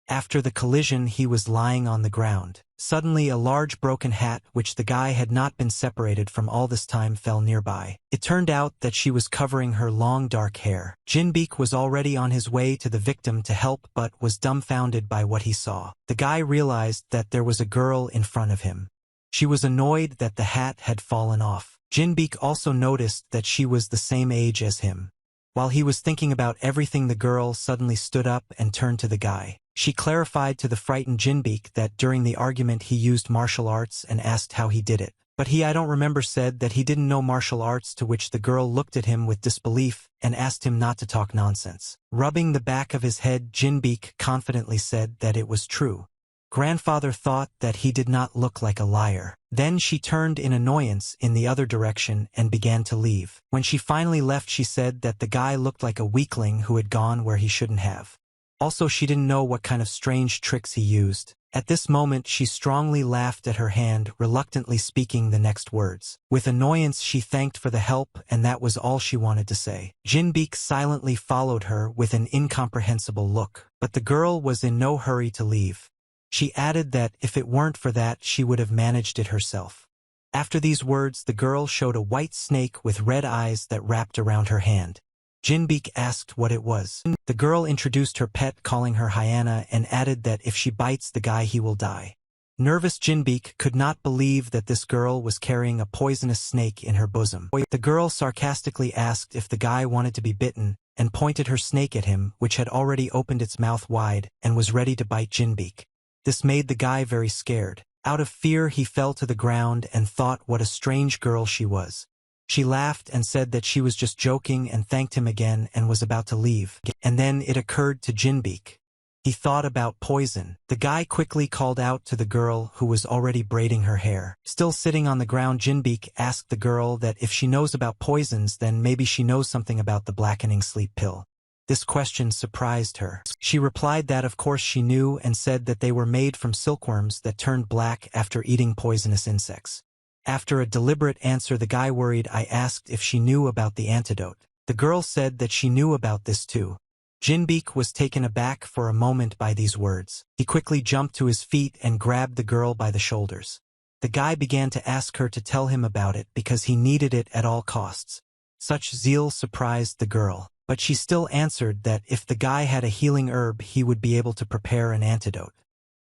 After the collision, he was lying on the ground. Suddenly, a large broken hat, which the guy had not been separated from all this time, fell nearby. It turned out that she was covering her long dark hair. Jinbeek was already on his way to the victim to help, but was dumbfounded by what he saw. The guy realized that there was a girl in front of him. She was annoyed that the hat had fallen off. Jinbeek also noticed that she was the same age as him. While he was thinking about everything, the girl suddenly stood up and turned to the guy. She clarified to the frightened Jinbeek that during the argument he used martial arts and asked how he did it. But he, I don't remember, said that he didn't know martial arts, to which the girl looked at him with disbelief and asked him not to talk nonsense. Rubbing the back of his head, Jinbeek confidently said that it was true. Grandfather thought that he did not look like a liar. Then she turned in annoyance in the other direction and began to leave. When she finally left, she said that the guy looked like a weakling who had gone where he shouldn't have. Also, she didn't know what kind of strange tricks he used. At this moment, she strongly laughed at her hand, reluctantly speaking the next words. With annoyance, she thanked for the help, and that was all she wanted to say. Jinbeek silently followed her with an incomprehensible look, but the girl was in no hurry to leave. She added that if it weren't for that, she would have managed it herself. After these words, the girl showed a white snake with red eyes that wrapped around her hand. Jinbeek asked what it was. The girl introduced her pet, calling her Hyena, and added that if she bites the guy, he will die. Nervous Jinbeek could not believe that this girl was carrying a poisonous snake in her bosom. The girl sarcastically asked if the guy wanted to be bitten, and pointed her snake at him, which had already opened its mouth wide and was ready to bite Jinbeek. This made the guy very scared. Out of fear, he fell to the ground and thought what a strange girl she was. She laughed and said that she was just joking and thanked him again and was about to leave. And then it occurred to Jinbeek. He thought about poison. The guy quickly called out to the girl who was already braiding her hair. Still sitting on the ground, Jinbeek asked the girl that if she knows about poisons, then maybe she knows something about the blackening sleep pill. This question surprised her. She replied that of course she knew and said that they were made from silkworms that turned black after eating poisonous insects. After a deliberate answer, the guy worried. I asked if she knew about the antidote. The girl said that she knew about this too. Jinbeek was taken aback for a moment by these words. He quickly jumped to his feet and grabbed the girl by the shoulders. The guy began to ask her to tell him about it because he needed it at all costs. Such zeal surprised the girl, but she still answered that if the guy had a healing herb, he would be able to prepare an antidote.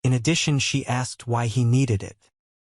In addition, she asked why he needed it.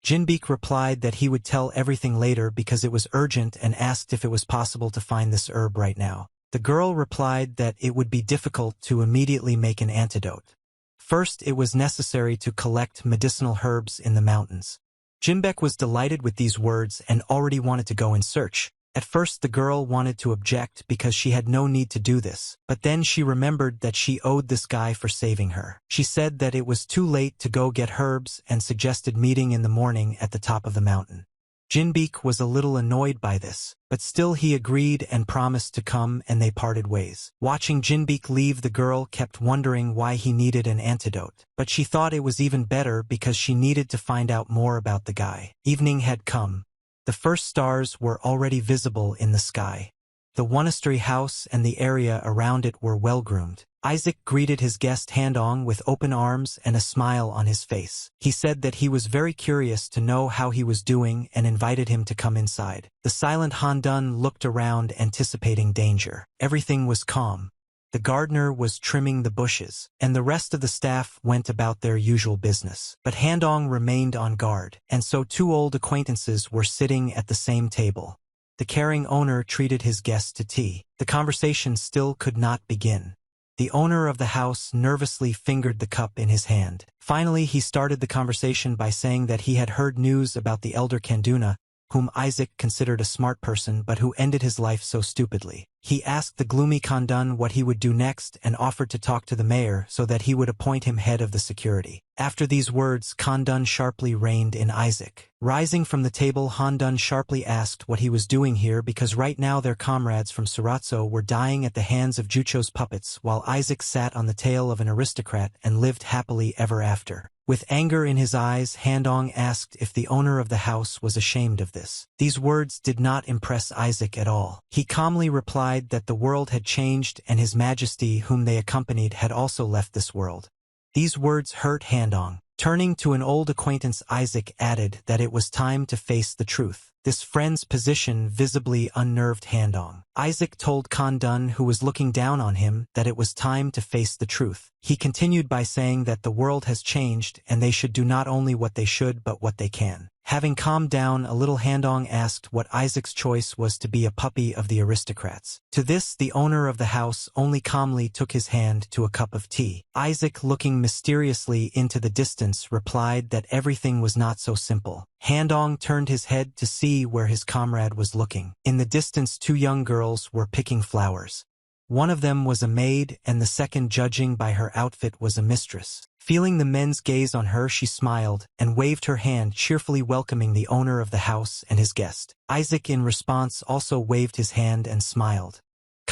Jinbeek replied that he would tell everything later because it was urgent and asked if it was possible to find this herb right now. The girl replied that it would be difficult to immediately make an antidote. First, it was necessary to collect medicinal herbs in the mountains. Jinbeek was delighted with these words and already wanted to go in search. At first, the girl wanted to object because she had no need to do this, but then she remembered that she owed this guy for saving her. She said that it was too late to go get herbs and suggested meeting in the morning at the top of the mountain. Jinbeek was a little annoyed by this, but still he agreed and promised to come, and they parted ways. Watching Jinbeek leave, the girl kept wondering why he needed an antidote, but she thought it was even better because she needed to find out more about the guy. Evening had come. The first stars were already visible in the sky. The monastery house and the area around it were well-groomed. Isaac greeted his guest Handong with open arms and a smile on his face. He said that he was very curious to know how he was doing and invited him to come inside. The silent Handun looked around, anticipating danger. Everything was calm. The gardener was trimming the bushes, and the rest of the staff went about their usual business. But Handong remained on guard, and so two old acquaintances were sitting at the same table. The caring owner treated his guests to tea. The conversation still could not begin. The owner of the house nervously fingered the cup in his hand. Finally, he started the conversation by saying that he had heard news about the elder Kanduna, whom Isaac considered a smart person but who ended his life so stupidly. He asked the gloomy Kandun what he would do next and offered to talk to the mayor so that he would appoint him head of the security. After these words, Kandun sharply reined in Isaac. Rising from the table, Handun sharply asked what he was doing here because right now their comrades from Suratso were dying at the hands of Jucho's puppets, while Isaac sat on the tail of an aristocrat and lived happily ever after. With anger in his eyes, Handong asked if the owner of the house was ashamed of this. These words did not impress Isaac at all. He calmly replied that the world had changed and His Majesty, whom they accompanied, had also left this world. These words hurt Handong. Turning to an old acquaintance, Isaac added that it was time to face the truth. This friend's position visibly unnerved Handong. Isaac told Kandun, who was looking down on him, that it was time to face the truth. He continued by saying that the world has changed and they should do not only what they should but what they can. Having calmed down a little, Handong asked what Isaac's choice was to be a puppy of the aristocrats. To this, the owner of the house only calmly took his hand to a cup of tea. Isaac, looking mysteriously into the distance, replied that everything was not so simple. Handong turned his head to see where his comrade was looking. In the distance, two young girls were picking flowers. One of them was a maid, and the second, judging by her outfit, was a mistress. Feeling the men's gaze on her, she smiled and waved her hand, cheerfully welcoming the owner of the house and his guest. Isaac, in response, also waved his hand and smiled.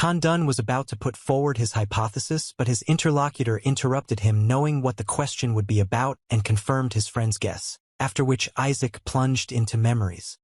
Khandun was about to put forward his hypothesis, but his interlocutor interrupted him, knowing what the question would be about, and confirmed his friend's guess, after which Isaac plunged into memories.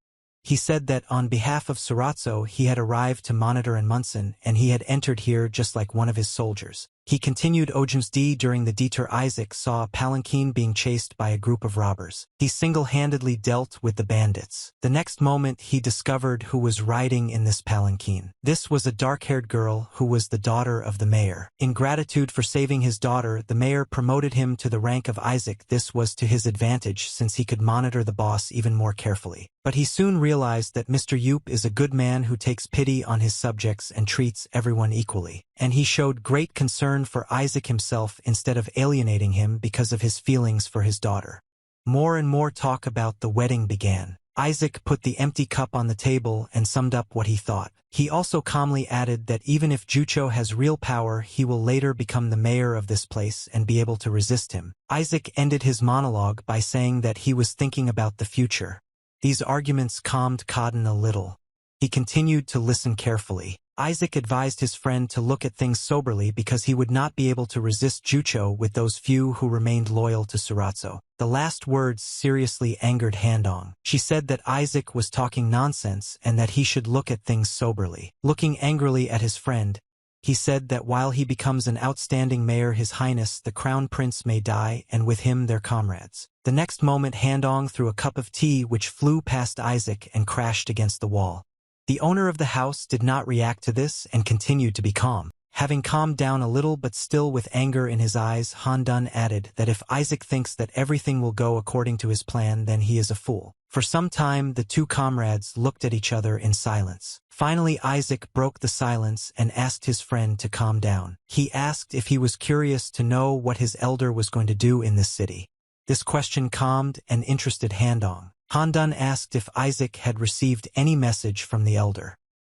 He said that on behalf of Soratso he had arrived to monitor in Munson, and he had entered here just like one of his soldiers. He continued Ojumsd during the detour. Isaac saw a palanquin being chased by a group of robbers. He single-handedly dealt with the bandits. The next moment he discovered who was riding in this palanquin. This was a dark-haired girl who was the daughter of the mayor. In gratitude for saving his daughter, the mayor promoted him to the rank of Isaac. This was to his advantage since he could monitor the boss even more carefully. But he soon realized that Mr. Yoop is a good man who takes pity on his subjects and treats everyone equally. And he showed great concern for Isaac himself instead of alienating him because of his feelings for his daughter. More and more talk about the wedding began. Isaac put the empty cup on the table and summed up what he thought. He also calmly added that even if Jucho has real power, he will later become the mayor of this place and be able to resist him. Isaac ended his monologue by saying that he was thinking about the future. These arguments calmed Khandun a little. He continued to listen carefully. Isaac advised his friend to look at things soberly because he would not be able to resist Jucho with those few who remained loyal to Soratso. The last words seriously angered Handong. She said that Isaac was talking nonsense and that he should look at things soberly. Looking angrily at his friend, he said that while he becomes an outstanding mayor, His Highness the Crown Prince may die, and with him their comrades. The next moment Handong threw a cup of tea which flew past Isaac and crashed against the wall. The owner of the house did not react to this and continued to be calm. Having calmed down a little but still with anger in his eyes, Khandun added that if Isaac thinks that everything will go according to his plan, then he is a fool. For some time the two comrades looked at each other in silence. Finally Isaac broke the silence and asked his friend to calm down. He asked if he was curious to know what his elder was going to do in this city. This question calmed and interested Handong. Khandun asked if Isaac had received any message from the elder.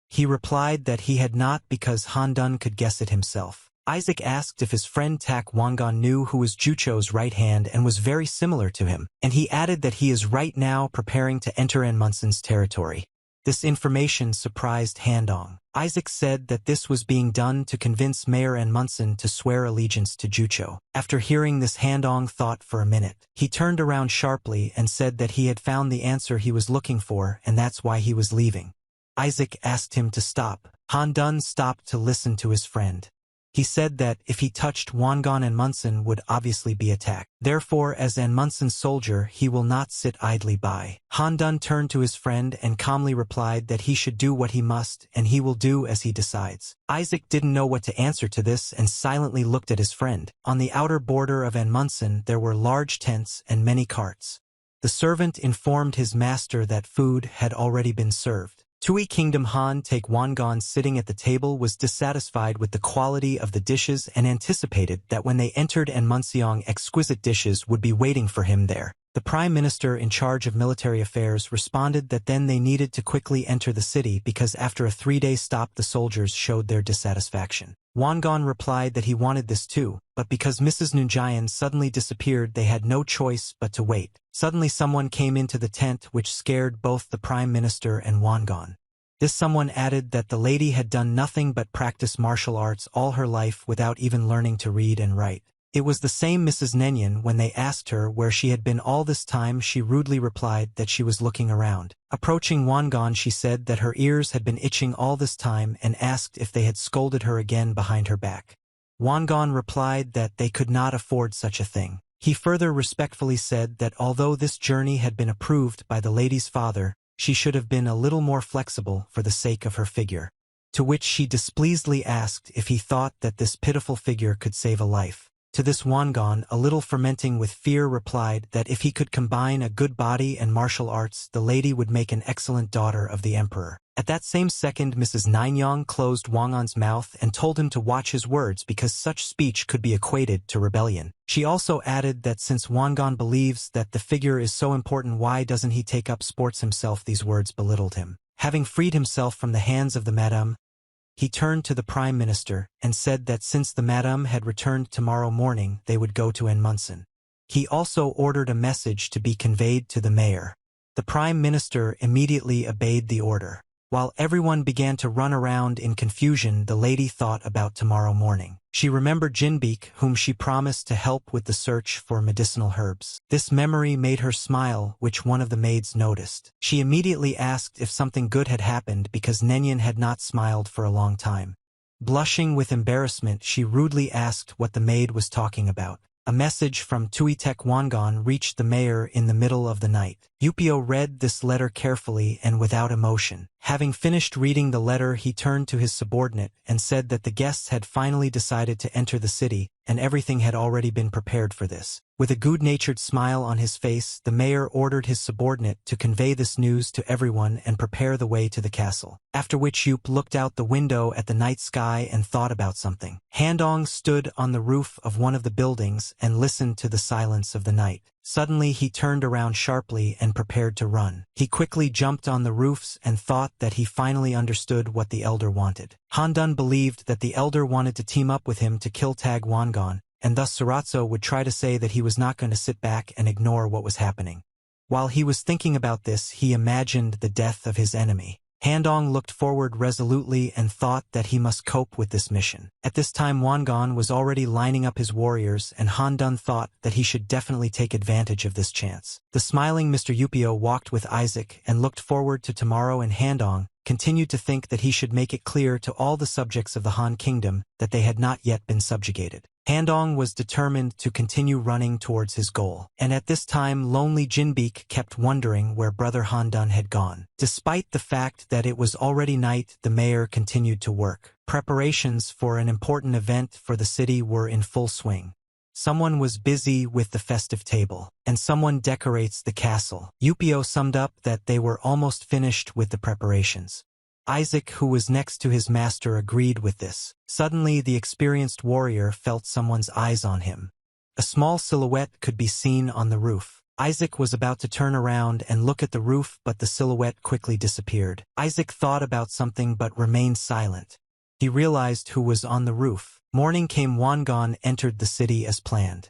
He replied that he had not because Khandun could guess it himself. Isaac asked if his friend Tak Wangon knew who was Jucho's right hand and was very similar to him, and he added that he is right now preparing to enter Munson's territory. This information surprised Handong. Isaac said that this was being done to convince Mayor Munson to swear allegiance to Jucho. After hearing this, Handong thought for a minute. He turned around sharply and said that he had found the answer he was looking for and that's why he was leaving. Isaac asked him to stop. Khandun stopped to listen to his friend. He said that if he touched Wangon and Munson would obviously be attacked. Therefore, as Munson's soldier, he will not sit idly by. Khandun turned to his friend and calmly replied that he should do what he must and he will do as he decides. Isaac didn't know what to answer to this and silently looked at his friend. On the outer border of Munson there were large tents and many carts. The servant informed his master that food had already been served. Tui Kingdom Han Take Wangon sitting at the table was dissatisfied with the quality of the dishes and anticipated that when they entered Munseong exquisite dishes would be waiting for him there. The Prime Minister in charge of military affairs responded that then they needed to quickly enter the city because after a 3-day stop the soldiers showed their dissatisfaction. Wangon replied that he wanted this too, but because Mrs. Nunjayan suddenly disappeared they had no choice but to wait. Suddenly someone came into the tent which scared both the Prime Minister and Wangon. This someone added that the lady had done nothing but practice martial arts all her life without even learning to read and write. It was the same Mrs. Nenyan. When they asked her where she had been all this time, she rudely replied that she was looking around. Approaching Wangon, she said that her ears had been itching all this time and asked if they had scolded her again behind her back. Wangon replied that they could not afford such a thing. He further respectfully said that although this journey had been approved by the lady's father, she should have been a little more flexible for the sake of her figure. To which she displeasedly asked if he thought that this pitiful figure could save a life. To this Wangon, a little fermenting with fear, replied that if he could combine a good body and martial arts, the lady would make an excellent daughter of the emperor. At that same second, Mrs. Ninyong closed Wangon's mouth and told him to watch his words because such speech could be equated to rebellion. She also added that since Wangon believes that the figure is so important, why doesn't he take up sports himself? These words belittled him. Having freed himself from the hands of the madame, he turned to the Prime Minister and said that since the madame had returned tomorrow morning, they would go to Munson. He also ordered a message to be conveyed to the mayor. The Prime Minister immediately obeyed the order. While everyone began to run around in confusion, the lady thought about tomorrow morning. She remembered Jinbeek, whom she promised to help with the search for medicinal herbs. This memory made her smile, which one of the maids noticed. She immediately asked if something good had happened because Nenyen had not smiled for a long time. Blushing with embarrassment, she rudely asked what the maid was talking about. A message from Tuitek Wangan reached the mayor in the middle of the night. Yupio read this letter carefully and without emotion. Having finished reading the letter, he turned to his subordinate and said that the guests had finally decided to enter the city, and everything had already been prepared for this. With a good-natured smile on his face, the mayor ordered his subordinate to convey this news to everyone and prepare the way to the castle. After which Yup looked out the window at the night sky and thought about something. Handong stood on the roof of one of the buildings and listened to the silence of the night. Suddenly he turned around sharply and prepared to run. He quickly jumped on the roofs and thought that he finally understood what the elder wanted. Handun believed that the elder wanted to team up with him to kill Tag Wangan, and thus Suratso would try to say that he was not going to sit back and ignore what was happening. While he was thinking about this, he imagined the death of his enemy. Handong looked forward resolutely and thought that he must cope with this mission. At this time Wangan was already lining up his warriors, and Handun thought that he should definitely take advantage of this chance. The smiling Mr. Yupio walked with Isaac and looked forward to tomorrow, and Handong continued to think that he should make it clear to all the subjects of the Han Kingdom that they had not yet been subjugated. Handong was determined to continue running towards his goal, and at this time lonely Jinbeek kept wondering where brother Handun had gone. Despite the fact that it was already night, the mayor continued to work. Preparations for an important event for the city were in full swing. Someone was busy with the festive table, and someone decorates the castle. Yupio summed up that they were almost finished with the preparations. Isaac, who was next to his master, agreed with this. Suddenly, the experienced warrior felt someone's eyes on him. A small silhouette could be seen on the roof. Isaac was about to turn around and look at the roof, but the silhouette quickly disappeared. Isaac thought about something but remained silent. He realized who was on the roof. Morning came. Wangan entered the city as planned.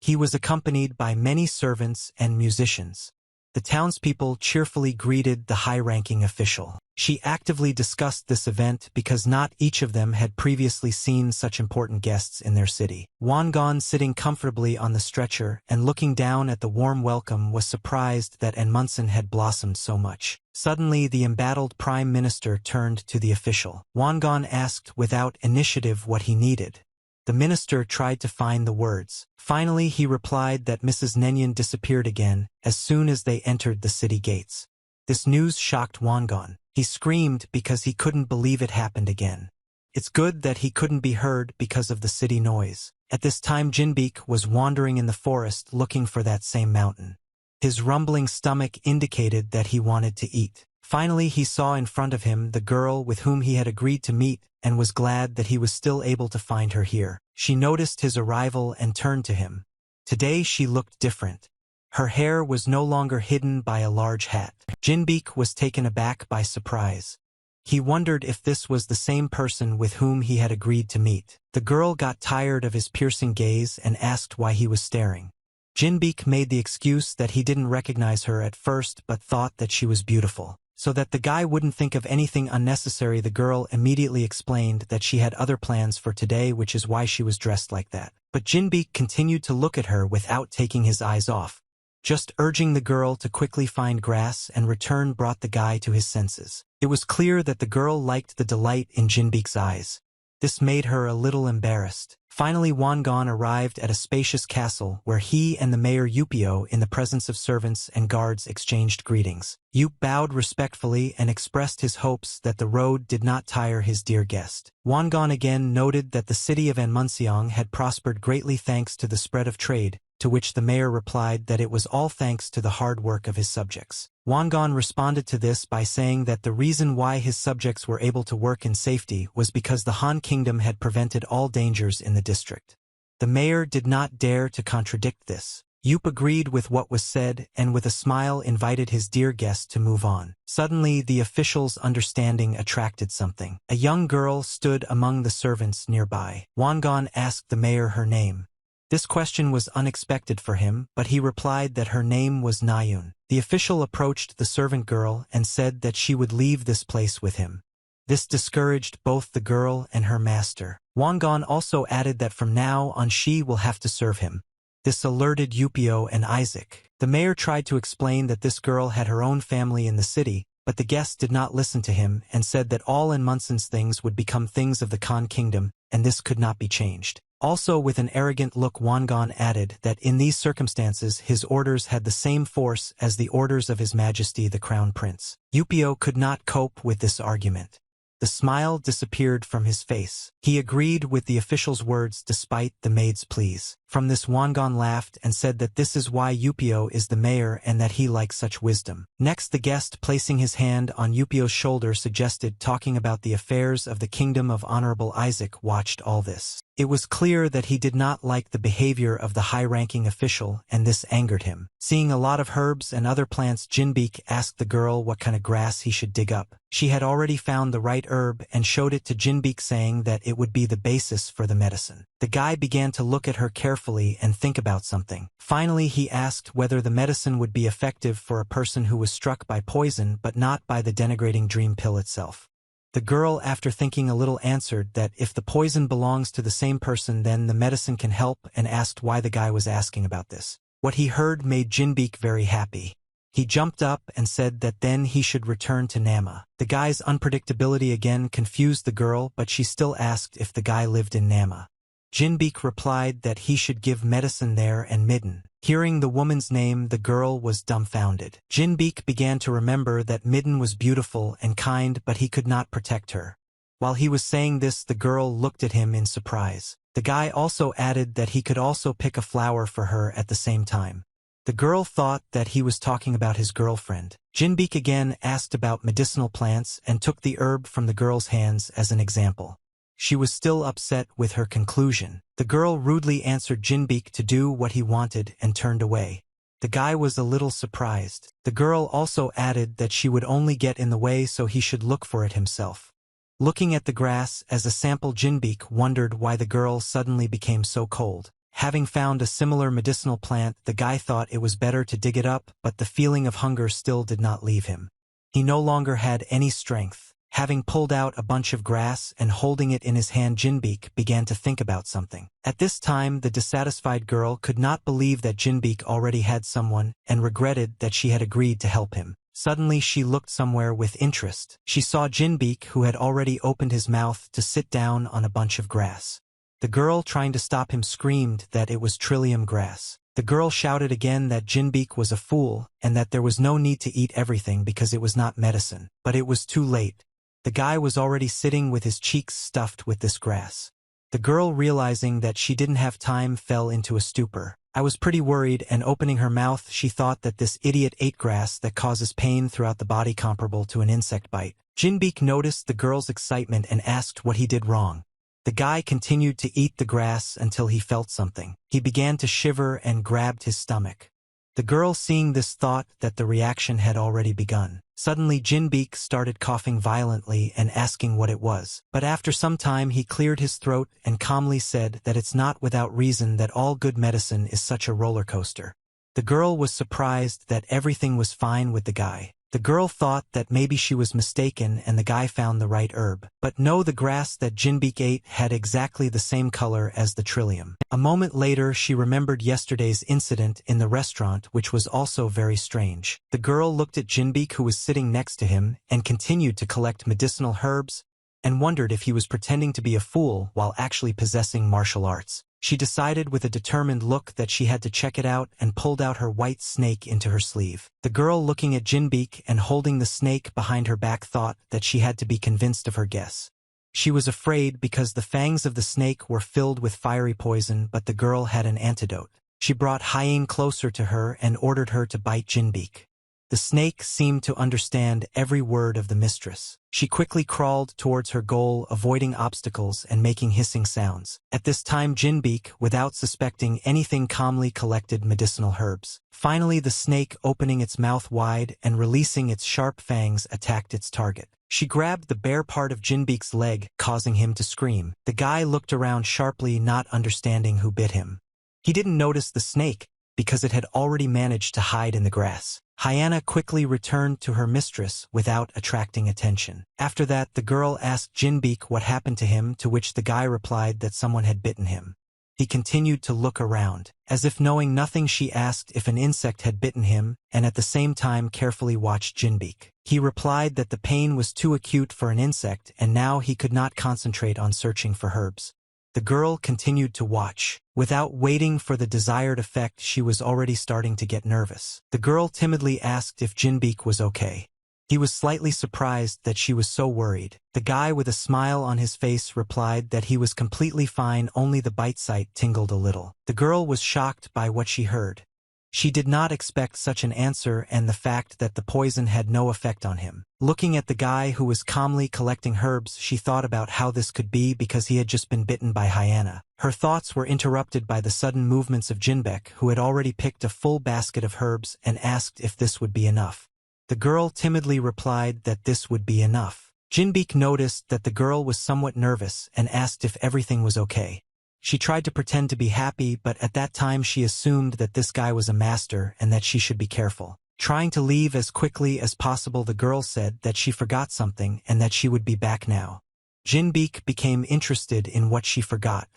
He was accompanied by many servants and musicians. The townspeople cheerfully greeted the high-ranking official. She actively discussed this event because not each of them had previously seen such important guests in their city. Wangan, sitting comfortably on the stretcher and looking down at the warm welcome, was surprised that Enmunsen had blossomed so much. Suddenly, the embattled prime minister turned to the official. Wangan asked without initiative what he needed. The minister tried to find the words. Finally, he replied that Mrs. Nenyen disappeared again as soon as they entered the city gates. This news shocked Wangan. He screamed because he couldn't believe it happened again. It's good that he couldn't be heard because of the city noise. At this time, Jinbeek was wandering in the forest looking for that same mountain. His rumbling stomach indicated that he wanted to eat. Finally, he saw in front of him the girl with whom he had agreed to meet and was glad that he was still able to find her here. She noticed his arrival and turned to him. Today she looked different. Her hair was no longer hidden by a large hat. Jinbeek was taken aback by surprise. He wondered if this was the same person with whom he had agreed to meet. The girl got tired of his piercing gaze and asked why he was staring. Jinbeek made the excuse that he didn't recognize her at first but thought that she was beautiful. So that the guy wouldn't think of anything unnecessary, the girl immediately explained that she had other plans for today, which is why she was dressed like that. But Jinbeek continued to look at her without taking his eyes off. Just urging the girl to quickly find grass and return brought the guy to his senses. It was clear that the girl liked the delight in Jinbeek's eyes. This made her a little embarrassed. Finally, Wangan arrived at a spacious castle where he and the mayor Yupio, in the presence of servants and guards, exchanged greetings. Yup bowed respectfully and expressed his hopes that the road did not tire his dear guest. Wangan again noted that the city of Anmunseong had prospered greatly thanks to the spread of trade, to which the mayor replied that it was all thanks to the hard work of his subjects. Wangan responded to this by saying that the reason why his subjects were able to work in safety was because the Han Kingdom had prevented all dangers in the district. The mayor did not dare to contradict this. Yup agreed with what was said and with a smile invited his dear guest to move on. Suddenly, the official's understanding attracted something. A young girl stood among the servants nearby. Wangan asked the mayor her name. This question was unexpected for him, but he replied that her name was Nayun. The official approached the servant girl and said that she would leave this place with him. This discouraged both the girl and her master. Wangan also added that from now on she will have to serve him. This alerted Yupio and Isaac. The mayor tried to explain that this girl had her own family in the city, but the guest did not listen to him and said that all in Munson's things would become things of the Khan kingdom, and this could not be changed. Also with an arrogant look, Wangan added that in these circumstances his orders had the same force as the orders of His Majesty the Crown Prince. Yupio could not cope with this argument. The smile disappeared from his face. He agreed with the official's words despite the maid's pleas. From this, Wangan laughed and said that this is why Yupio is the mayor and that he likes such wisdom. Next, the guest, placing his hand on Yupio's shoulder, suggested talking about the affairs of the kingdom of Honorable Isaac watched all this. It was clear that he did not like the behavior of the high-ranking official, and this angered him. Seeing a lot of herbs and other plants, Jinbeek asked the girl what kind of grass he should dig up. She had already found the right herb and showed it to Jinbeek, saying that it would be the basis for the medicine. The guy began to look at her carefully and think about something. Finally, he asked whether the medicine would be effective for a person who was struck by poison but not by the denigrating dream pill itself. The girl, after thinking a little, answered that if the poison belongs to the same person, then the medicine can help, and asked why the guy was asking about this. What he heard made Jinbeek very happy. He jumped up and said that then he should return to Nama. The guy's unpredictability again confused the girl, but she still asked if the guy lived in Nama. Jinbeek replied that he should give medicine there and Midden. Hearing the woman's name, the girl was dumbfounded. Jinbeek began to remember that Midden was beautiful and kind, but he could not protect her. While he was saying this, the girl looked at him in surprise. The guy also added that he could also pick a flower for her at the same time. The girl thought that he was talking about his girlfriend. Jinbeek again asked about medicinal plants and took the herb from the girl's hands as an example. She was still upset with her conclusion. The girl rudely answered Jinbeek to do what he wanted and turned away. The guy was a little surprised. The girl also added that she would only get in the way, so he should look for it himself. Looking at the grass as a sample, Jinbeek wondered why the girl suddenly became so cold. Having found a similar medicinal plant, the guy thought it was better to dig it up, but the feeling of hunger still did not leave him. He no longer had any strength. Having pulled out a bunch of grass and holding it in his hand, Jinbeek began to think about something. At this time, the dissatisfied girl could not believe that Jinbeek already had someone and regretted that she had agreed to help him. Suddenly, she looked somewhere with interest. She saw Jinbeek, who had already opened his mouth to sit down on a bunch of grass. The girl, trying to stop him, screamed that it was trillium grass. The girl shouted again that Jinbeek was a fool and that there was no need to eat everything because it was not medicine. But it was too late. The guy was already sitting with his cheeks stuffed with this grass. The girl, realizing that she didn't have time, fell into a stupor. I was pretty worried, and opening her mouth, she thought that this idiot ate grass that causes pain throughout the body comparable to an insect bite. Jinbeek noticed the girl's excitement and asked what he did wrong. The guy continued to eat the grass until he felt something. He began to shiver and grabbed his stomach. The girl, seeing this, thought that the reaction had already begun. Suddenly, Jinbeek started coughing violently and asking what it was. But after some time, he cleared his throat and calmly said that it's not without reason that all good medicine is such a roller coaster. The girl was surprised that everything was fine with the guy. The girl thought that maybe she was mistaken and the guy found the right herb. But no, the grass that Jinbeek ate had exactly the same color as the trillium. A moment later, she remembered yesterday's incident in the restaurant, which was also very strange. The girl looked at Jinbeek, who was sitting next to him, and continued to collect medicinal herbs, and wondered if he was pretending to be a fool while actually possessing martial arts. She decided with a determined look that she had to check it out and pulled out her white snake into her sleeve. The girl, looking at Jinbeek and holding the snake behind her back, thought that she had to be convinced of her guess. She was afraid because the fangs of the snake were filled with fiery poison, but the girl had an antidote. She brought Hyene closer to her and ordered her to bite Jinbeek. The snake seemed to understand every word of the mistress. She quickly crawled towards her goal, avoiding obstacles and making hissing sounds. At this time, Jinbeek, without suspecting anything, calmly collected medicinal herbs. Finally, the snake, opening its mouth wide and releasing its sharp fangs, attacked its target. She grabbed the bare part of Jinbeek's leg, causing him to scream. The guy looked around sharply, not understanding who bit him. He didn't notice the snake because it had already managed to hide in the grass. Hyena quickly returned to her mistress without attracting attention. After that, the girl asked Jinbeek what happened to him, to which the guy replied that someone had bitten him. He continued to look around. As if knowing nothing, she asked if an insect had bitten him, and at the same time carefully watched Jinbeek. He replied that the pain was too acute for an insect, and now he could not concentrate on searching for herbs. The girl continued to watch. Without waiting for the desired effect, she was already starting to get nervous. The girl timidly asked if Jinbeek was okay. He was slightly surprised that she was so worried. The guy with a smile on his face replied that he was completely fine, only the bite site tingled a little. The girl was shocked by what she heard. She did not expect such an answer and the fact that the poison had no effect on him. Looking at the guy who was calmly collecting herbs, she thought about how this could be because he had just been bitten by Hyena. Her thoughts were interrupted by the sudden movements of Jinbeek, who had already picked a full basket of herbs and asked if this would be enough. The girl timidly replied that this would be enough. Jinbeek noticed that the girl was somewhat nervous and asked if everything was okay. She tried to pretend to be happy, but at that time she assumed that this guy was a master and that she should be careful. Trying to leave as quickly as possible, the girl said that she forgot something and that she would be back now. Jinbeek became interested in what she forgot.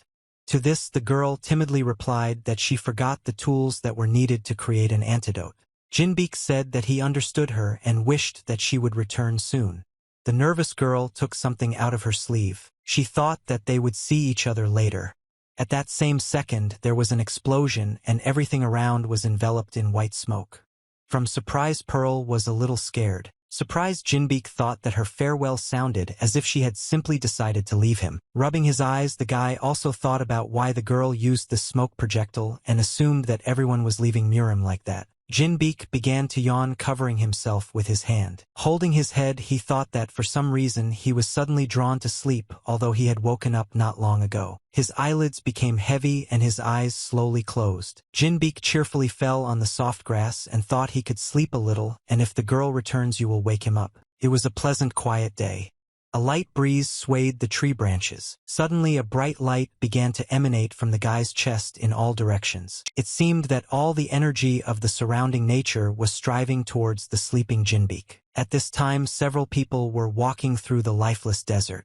To this, the girl timidly replied that she forgot the tools that were needed to create an antidote. Jinbeek said that he understood her and wished that she would return soon. The nervous girl took something out of her sleeve. She thought that they would see each other later. At that same second, there was an explosion and everything around was enveloped in white smoke. From surprise, Pearl was a little scared. Surprised, Jinbeek thought that her farewell sounded as if she had simply decided to leave him. Rubbing his eyes, the guy also thought about why the girl used the smoke projectile and assumed that everyone was leaving Murim like that. Jinbeek began to yawn, covering himself with his hand. Holding his head, he thought that for some reason he was suddenly drawn to sleep, although he had woken up not long ago. His eyelids became heavy and his eyes slowly closed. Jinbeek cheerfully fell on the soft grass and thought he could sleep a little, and if the girl returns you will wake him up. It was a pleasant, quiet day. A light breeze swayed the tree branches. Suddenly a bright light began to emanate from the guy's chest in all directions. It seemed that all the energy of the surrounding nature was striving towards the sleeping Jinbeek. At this time, several people were walking through the lifeless desert.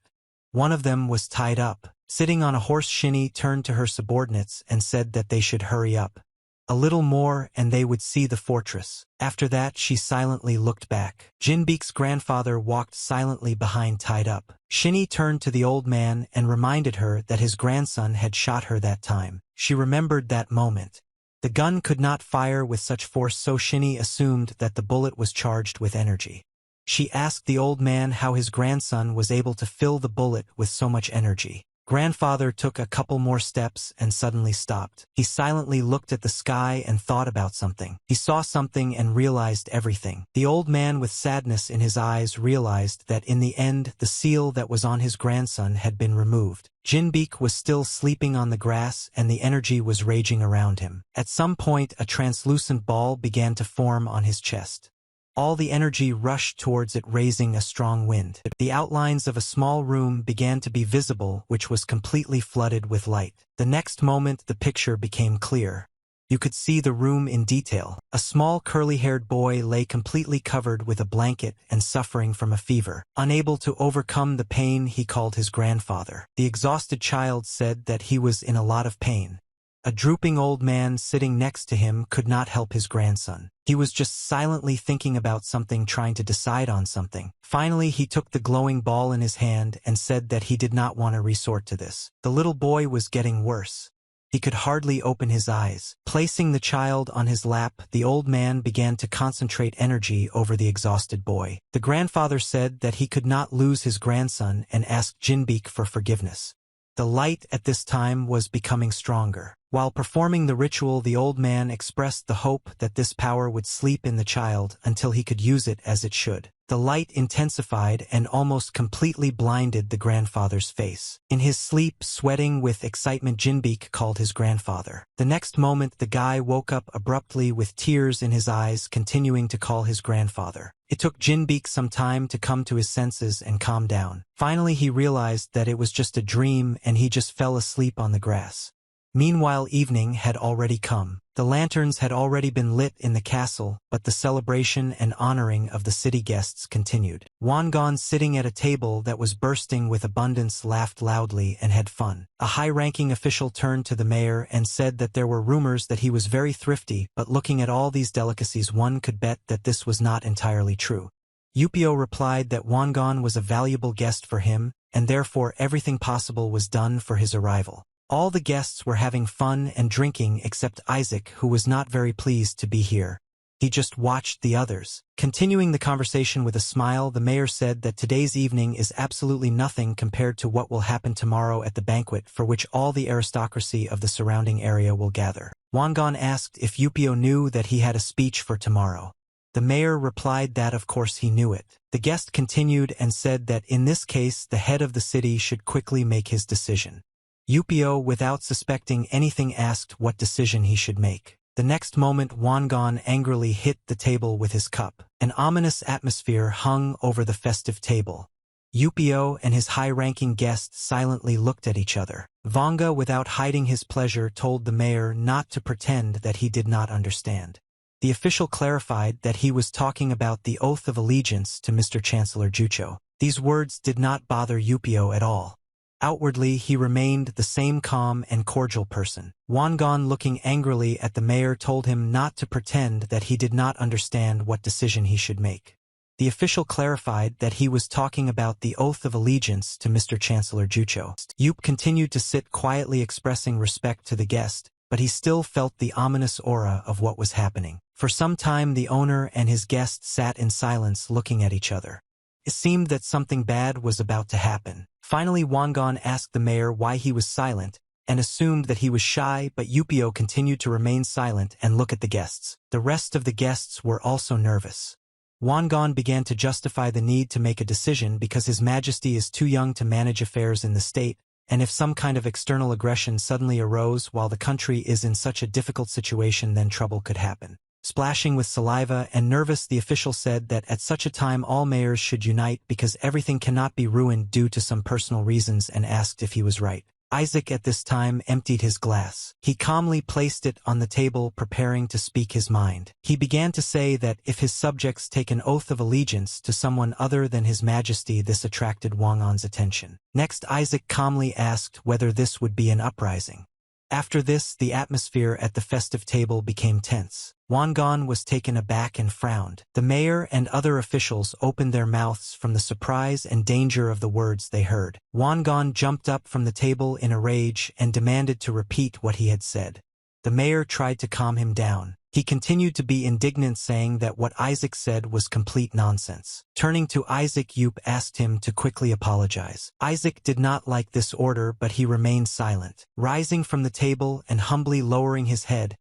One of them was tied up. Sitting on a horse, Shinny turned to her subordinates and said that they should hurry up. A little more and they would see the fortress. After that, she silently looked back. Jinbeek's grandfather walked silently behind, tied up. Shinny turned to the old man and reminded her that his grandson had shot her that time. She remembered that moment. The gun could not fire with such force, so Shinny assumed that the bullet was charged with energy. She asked the old man how his grandson was able to fill the bullet with so much energy. Grandfather took a couple more steps and suddenly stopped. He silently looked at the sky and thought about something. He saw something and realized everything. The old man, with sadness in his eyes, realized that in the end the seal that was on his grandson had been removed. Jinbeek was still sleeping on the grass and the energy was raging around him. At some point, a translucent ball began to form on his chest. All the energy rushed towards it, raising a strong wind. The outlines of a small room began to be visible, which was completely flooded with light. The next moment, the picture became clear. You could see the room in detail. A small curly-haired boy lay completely covered with a blanket and suffering from a fever. Unable to overcome the pain, he called his grandfather. The exhausted child said that he was in a lot of pain. A drooping old man sitting next to him could not help his grandson. He was just silently thinking about something, trying to decide on something. Finally, he took the glowing ball in his hand and said that he did not want to resort to this. The little boy was getting worse. He could hardly open his eyes. Placing the child on his lap, the old man began to concentrate energy over the exhausted boy. The grandfather said that he could not lose his grandson and asked Jinbeek for forgiveness. The light at this time was becoming stronger. While performing the ritual, the old man expressed the hope that this power would sleep in the child until he could use it as it should. The light intensified and almost completely blinded the grandfather's face. In his sleep, sweating with excitement, Jinbeek called his grandfather. The next moment, the guy woke up abruptly with tears in his eyes, continuing to call his grandfather. It took Jinbeek some time to come to his senses and calm down. Finally, he realized that it was just a dream and he just fell asleep on the grass. Meanwhile, evening had already come. The lanterns had already been lit in the castle, but the celebration and honoring of the city guests continued. Wangan, sitting at a table that was bursting with abundance, laughed loudly and had fun. A high-ranking official turned to the mayor and said that there were rumors that he was very thrifty, but looking at all these delicacies one could bet that this was not entirely true. Yupio replied that Wangan was a valuable guest for him, and therefore everything possible was done for his arrival. All the guests were having fun and drinking except Isaac, who was not very pleased to be here. He just watched the others. Continuing the conversation with a smile, the mayor said that today's evening is absolutely nothing compared to what will happen tomorrow at the banquet, for which all the aristocracy of the surrounding area will gather. Wangan asked if Yupio knew that he had a speech for tomorrow. The mayor replied that of course he knew it. The guest continued and said that in this case the head of the city should quickly make his decision. Yupio, without suspecting anything, asked what decision he should make. The next moment Wangan angrily hit the table with his cup. An ominous atmosphere hung over the festive table. Yupio and his high-ranking guest silently looked at each other. Vanga, without hiding his pleasure, told the mayor not to pretend that he did not understand. The official clarified that he was talking about the oath of allegiance to Mr. Chancellor Jucho. These words did not bother Yupio at all. Outwardly, he remained the same calm and cordial person. Wangan, looking angrily at the mayor, told him not to pretend that he did not understand what decision he should make. The official clarified that he was talking about the oath of allegiance to Mr. Chancellor Jucho. Yup continued to sit quietly, expressing respect to the guest, but he still felt the ominous aura of what was happening. For some time the owner and his guest sat in silence, looking at each other. It seemed that something bad was about to happen. Finally, Wangan asked the mayor why he was silent, and assumed that he was shy, but Yupio continued to remain silent and look at the guests. The rest of the guests were also nervous. Wangan began to justify the need to make a decision because His Majesty is too young to manage affairs in the state, and if some kind of external aggression suddenly arose while the country is in such a difficult situation, then trouble could happen. Splashing with saliva and nervous, the official said that at such a time all mayors should unite because everything cannot be ruined due to some personal reasons, and asked if he was right. Isaac at this time emptied his glass. He calmly placed it on the table, preparing to speak his mind. He began to say that if his subjects take an oath of allegiance to someone other than His Majesty, this attracted Wangan's attention. Next, Isaac calmly asked whether this would be an uprising. After this, the atmosphere at the festive table became tense. Wangan was taken aback and frowned. The mayor and other officials opened their mouths from the surprise and danger of the words they heard. Wangan jumped up from the table in a rage and demanded to repeat what he had said. The mayor tried to calm him down. He continued to be indignant, saying that what Isaac said was complete nonsense. Turning to Isaac, Yup asked him to quickly apologize. Isaac did not like this order, but he remained silent. Rising from the table and humbly lowering his head,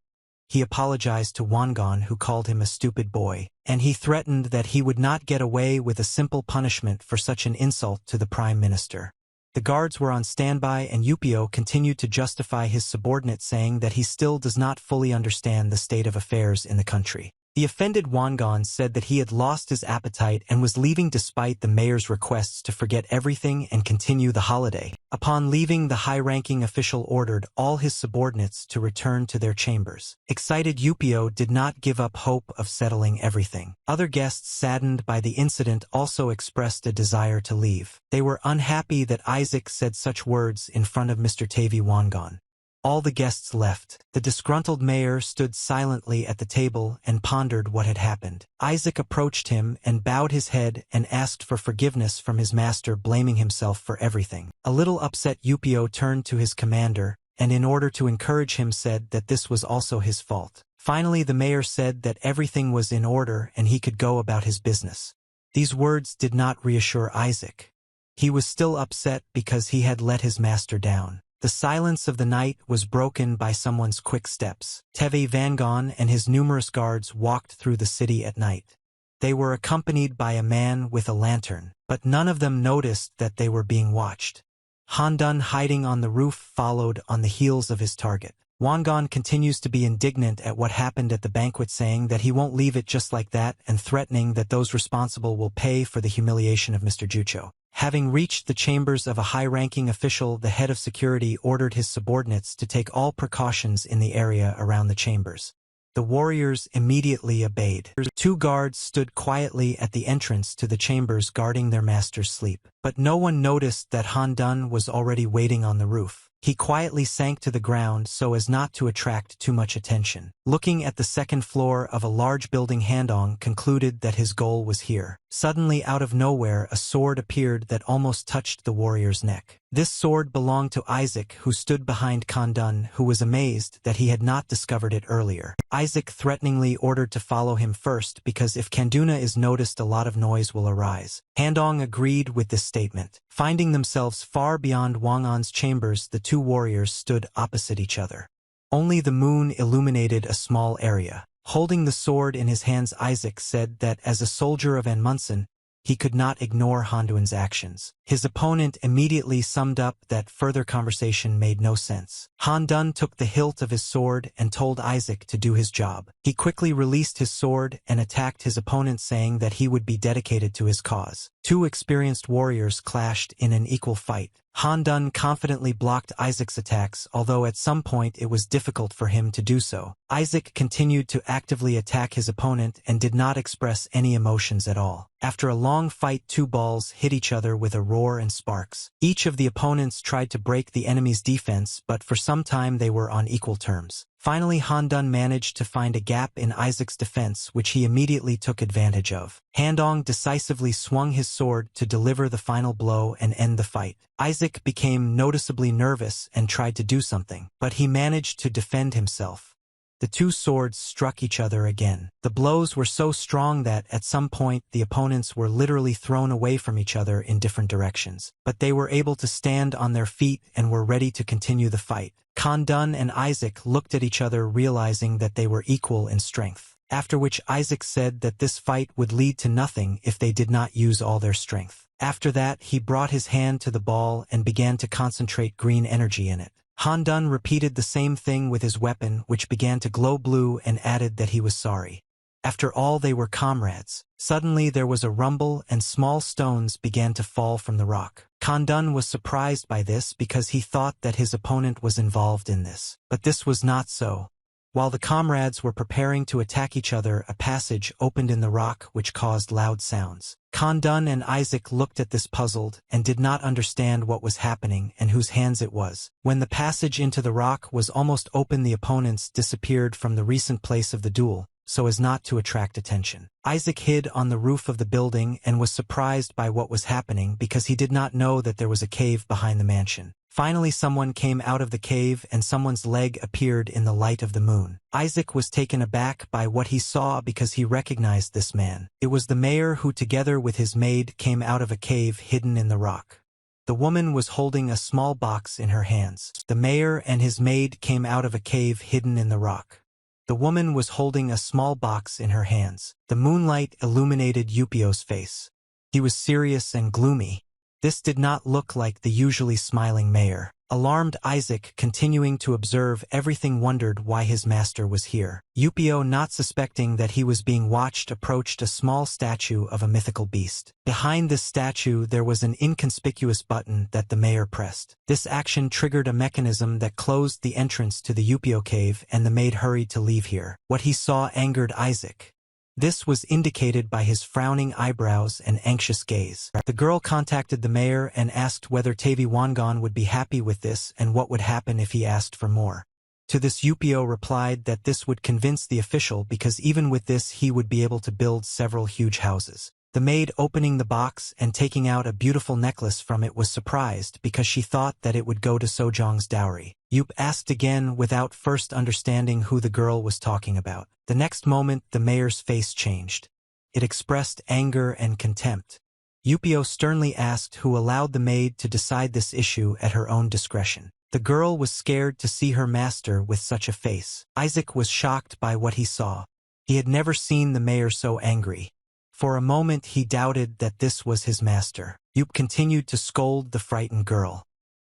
he apologized to Wangan, who called him a stupid boy, and he threatened that he would not get away with a simple punishment for such an insult to the Prime Minister. The guards were on standby, and Yupio continued to justify his subordinate, saying that he still does not fully understand the state of affairs in the country. The offended Wangan said that he had lost his appetite and was leaving despite the mayor's requests to forget everything and continue the holiday. Upon leaving, the high-ranking official ordered all his subordinates to return to their chambers. Excited Yupio did not give up hope of settling everything. Other guests, saddened by the incident, also expressed a desire to leave. They were unhappy that Isaac said such words in front of Mr. Tavi Wangan. All the guests left. The disgruntled mayor stood silently at the table and pondered what had happened. Isaac approached him and bowed his head and asked for forgiveness from his master, blaming himself for everything. A little upset, Yupio turned to his commander, and in order to encourage him said that this was also his fault. Finally, the mayor said that everything was in order and he could go about his business. These words did not reassure Isaac. He was still upset because he had let his master down. The silence of the night was broken by someone's quick steps. Teve Vangon and his numerous guards walked through the city at night. They were accompanied by a man with a lantern, but none of them noticed that they were being watched. Handun, hiding on the roof, followed on the heels of his target. Wangan continues to be indignant at what happened at the banquet, saying that he won't leave it just like that and threatening that those responsible will pay for the humiliation of Mr. Jucho. Having reached the chambers of a high-ranking official, the head of security ordered his subordinates to take all precautions in the area around the chambers. The warriors immediately obeyed. 2 guards stood quietly at the entrance to the chambers guarding their master's sleep. But no one noticed that Han Dun was already waiting on the roof. He quietly sank to the ground so as not to attract too much attention. Looking at the second floor of a large building, Han concluded that his goal was here. Suddenly, out of nowhere, a sword appeared that almost touched the warrior's neck. This sword belonged to Isaac, who stood behind Han Dun, who was amazed that he had not discovered it earlier. Isaac threateningly ordered to follow him first because if Kanduna is noticed, a lot of noise will arise. Han Dong agreed with this statement. Finding themselves far beyond Wang An's chambers, the 2 warriors stood opposite each other. Only the moon illuminated a small area. Holding the sword in his hands, Isaac said that as a soldier of Anmunsen, he could not ignore Han Dun's actions. His opponent immediately summed up that further conversation made no sense. Han Dun took the hilt of his sword and told Isaac to do his job. He quickly released his sword and attacked his opponent, saying that he would be dedicated to his cause. 2 experienced warriors clashed in an equal fight. Han Dun confidently blocked Isaac's attacks, although at some point it was difficult for him to do so. Isaac continued to actively attack his opponent and did not express any emotions at all. After a long fight, 2 balls hit each other with a roar and sparks. Each of the opponents tried to break the enemy's defense, but for some time they were on equal terms. Finally, Han Dun managed to find a gap in Isaac's defense, which he immediately took advantage of. Han Dong decisively swung his sword to deliver the final blow and end the fight. Isaac became noticeably nervous and tried to do something, but he managed to defend himself. The 2 swords struck each other again. The blows were so strong that at some point the opponents were literally thrown away from each other in different directions. But they were able to stand on their feet and were ready to continue the fight. Han Dun and Isaac looked at each other, realizing that they were equal in strength. After which Isaac said that this fight would lead to nothing if they did not use all their strength. After that, he brought his hand to the ball and began to concentrate green energy in it. Han Dun repeated the same thing with his weapon, which began to glow blue, and added that he was sorry. After all, they were comrades. Suddenly there was a rumble and small stones began to fall from the rock. Han Dun was surprised by this because he thought that his opponent was involved in this. But this was not so. While the comrades were preparing to attack each other, a passage opened in the rock which caused loud sounds. Han Dun and Isaac looked at this puzzled and did not understand what was happening and whose hands it was. When the passage into the rock was almost open, the opponents disappeared from the recent place of the duel, so as not to attract attention. Isaac hid on the roof of the building and was surprised by what was happening because he did not know that there was a cave behind the mansion. Finally, someone came out of the cave and someone's leg appeared in the light of the moon. Isaac was taken aback by what he saw because he recognized this man. It was the mayor who, together with his maid, came out of a cave hidden in the rock. The woman was holding a small box in her hands. The mayor and his maid came out of a cave hidden in the rock. The woman was holding a small box in her hands. The moonlight illuminated Yupio's face. He was serious and gloomy. This did not look like the usually smiling mayor. Alarmed, Isaac, continuing to observe everything, wondered why his master was here. Yupio, not suspecting that he was being watched, approached a small statue of a mythical beast. Behind this statue there was an inconspicuous button that the mayor pressed. This action triggered a mechanism that closed the entrance to the Yupio cave, and the maid hurried to leave here. What he saw angered Isaac. This was indicated by his frowning eyebrows and anxious gaze. The girl contacted the mayor and asked whether Tavi Wangan would be happy with this and what would happen if he asked for more. To this, Yupio replied that this would convince the official because even with this he would be able to build several huge houses. The maid, opening the box and taking out a beautiful necklace from it, was surprised because she thought that it would go to Sojong's dowry. Yup asked again without first understanding who the girl was talking about. The next moment the mayor's face changed. It expressed anger and contempt. Yupio sternly asked who allowed the maid to decide this issue at her own discretion. The girl was scared to see her master with such a face. Isaac was shocked by what he saw. He had never seen the mayor so angry. For a moment he doubted that this was his master. Yup continued to scold the frightened girl.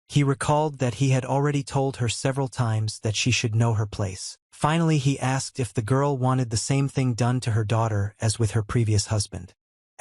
He recalled that he had already told her several times that she should know her place. Finally he asked if the girl wanted the same thing done to her daughter as with her previous husband.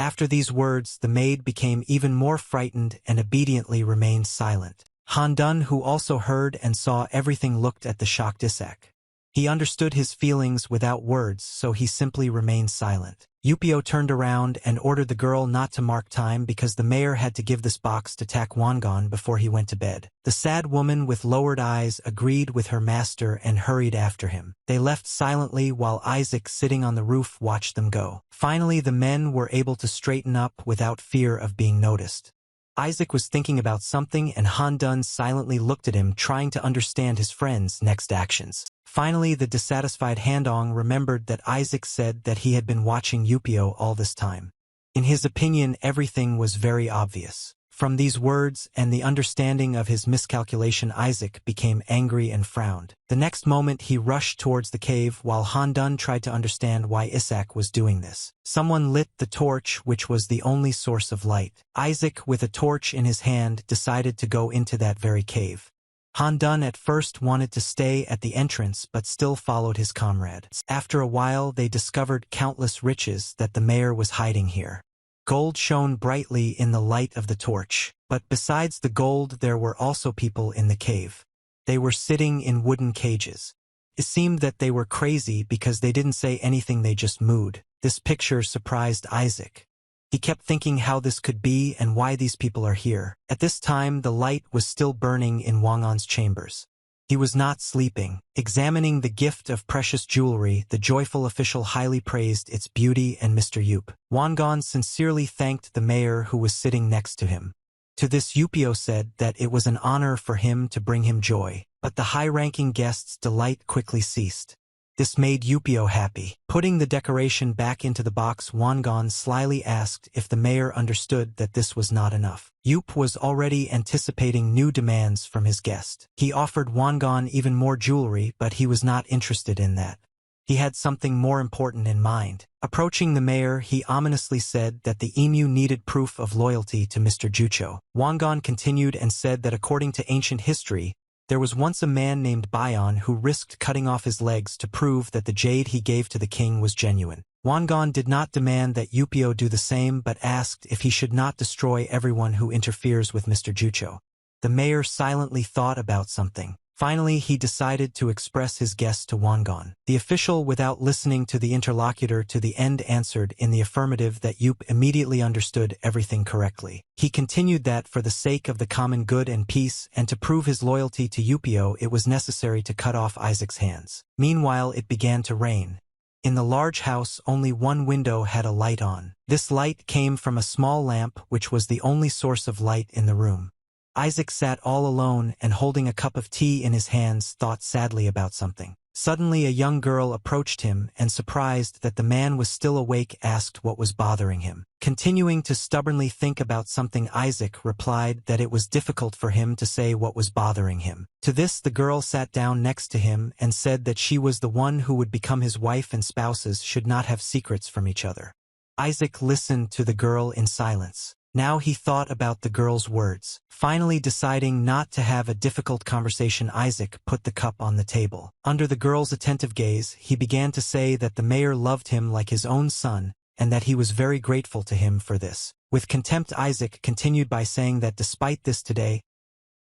After these words, the maid became even more frightened and obediently remained silent. Han-dun, who also heard and saw everything, looked at the shocked Isaac. He understood his feelings without words, so he simply remained silent. Yupio turned around and ordered the girl not to mark time because the mayor had to give this box to Tak Wangon before he went to bed. The sad woman with lowered eyes agreed with her master and hurried after him. They left silently while Isaac, sitting on the roof, watched them go. Finally, the men were able to straighten up without fear of being noticed. Isaac was thinking about something, and Han-dun silently looked at him, trying to understand his friend's next actions. Finally, the dissatisfied Han-dong remembered that Isaac said that he had been watching Yupio all this time. In his opinion, everything was very obvious. From these words and the understanding of his miscalculation, Isaac became angry and frowned. The next moment, he rushed towards the cave while Han-dun tried to understand why Isaac was doing this. Someone lit the torch, which was the only source of light. Isaac, with a torch in his hand, decided to go into that very cave. Han-dun at first wanted to stay at the entrance but still followed his comrade. After a while, they discovered countless riches that the mayor was hiding here. Gold shone brightly in the light of the torch, but besides the gold there were also people in the cave. They were sitting in wooden cages. It seemed that they were crazy because they didn't say anything, they just mooed. This picture surprised Isaac. He kept thinking how this could be and why these people are here. At this time, the light was still burning in Wangon's chambers. He was not sleeping. Examining the gift of precious jewelry, the joyful official highly praised its beauty and Mr. Yup. Wangon sincerely thanked the mayor who was sitting next to him. To this, Yupio said that it was an honor for him to bring him joy, but the high-ranking guest's delight quickly ceased. This made Yupio happy. Putting the decoration back into the box, Wangon slyly asked if the mayor understood that this was not enough. Yup was already anticipating new demands from his guest. He offered Wangon even more jewelry, but he was not interested in that. He had something more important in mind. Approaching the mayor, he ominously said that the emu needed proof of loyalty to Mr. Jucho. Wangon continued and said that according to ancient history, there was once a man named Bayon who risked cutting off his legs to prove that the jade he gave to the king was genuine. Wangon did not demand that Yupio do the same but asked if he should not destroy everyone who interferes with Mr. Jucho. The mayor silently thought about something. Finally, he decided to express his guess to Wangon. The official, without listening to the interlocutor to the end, answered in the affirmative that Yup immediately understood everything correctly. He continued that for the sake of the common good and peace, and to prove his loyalty to Yupio, it was necessary to cut off Isaac's hands. Meanwhile, it began to rain. In the large house, only one window had a light on. This light came from a small lamp, which was the only source of light in the room. Isaac sat all alone and, holding a cup of tea in his hands, thought sadly about something. Suddenly, a young girl approached him and, surprised that the man was still awake, asked what was bothering him. Continuing to stubbornly think about something, Isaac replied that it was difficult for him to say what was bothering him. To this, the girl sat down next to him and said that she was the one who would become his wife and spouses should not have secrets from each other. Isaac listened to the girl in silence. Now he thought about the girl's words. Finally, deciding not to have a difficult conversation, Isaac put the cup on the table. Under the girl's attentive gaze, he began to say that the mayor loved him like his own son, and that he was very grateful to him for this. With contempt, Isaac continued by saying that despite this, today,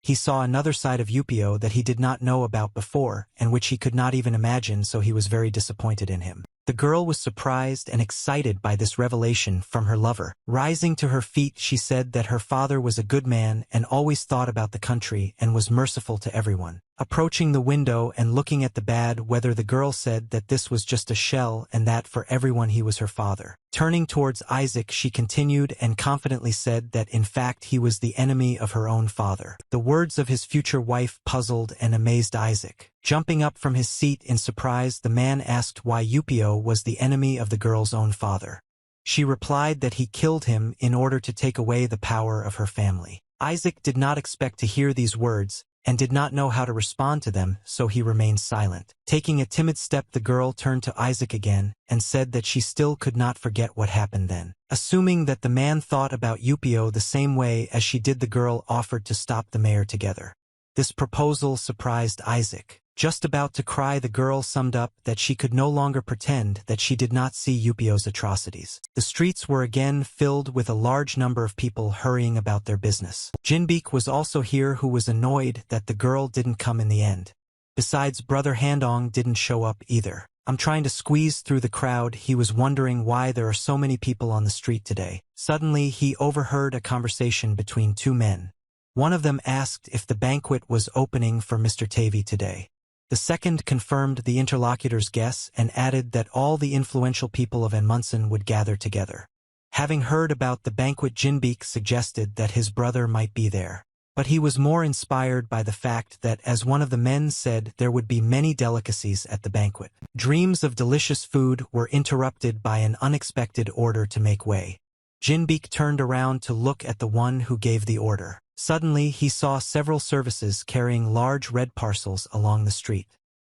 he saw another side of Yupio that he did not know about before, and which he could not even imagine, so he was very disappointed in him. The girl was surprised and excited by this revelation from her lover. Rising to her feet, she said that her father was a good man and always thought about the country and was merciful to everyone. Approaching the window and looking at the bad weather, the girl said that this was just a shell and that for everyone he was her father. Turning towards Isaac, she continued and confidently said that in fact he was the enemy of her own father. The words of his future wife puzzled and amazed Isaac. Jumping up from his seat in surprise, the man asked why Yupio was the enemy of the girl's own father. She replied that he killed him in order to take away the power of her family. Isaac did not expect to hear these words and did not know how to respond to them, so he remained silent. Taking a timid step, the girl turned to Isaac again and said that she still could not forget what happened then. Assuming that the man thought about Yupio the same way as she did, the girl offered to stop the mayor together. This proposal surprised Isaac. Just about to cry, the girl summed up that she could no longer pretend that she did not see Yupio's atrocities. The streets were again filled with a large number of people hurrying about their business. Jinbeek was also here, who was annoyed that the girl didn't come in the end. Besides, brother Handong didn't show up either. I'm trying to squeeze through the crowd. He was wondering why there are so many people on the street today. Suddenly, he overheard a conversation between two men. One of them asked if the banquet was opening for Mr. Tavy today. The second confirmed the interlocutor's guess and added that all the influential people of Anmunsen would gather together. Having heard about the banquet, Jinbeek suggested that his brother might be there. But he was more inspired by the fact that, as one of the men said, there would be many delicacies at the banquet. Dreams of delicious food were interrupted by an unexpected order to make way. Jinbeek turned around to look at the one who gave the order. Suddenly, he saw several services carrying large red parcels along the street.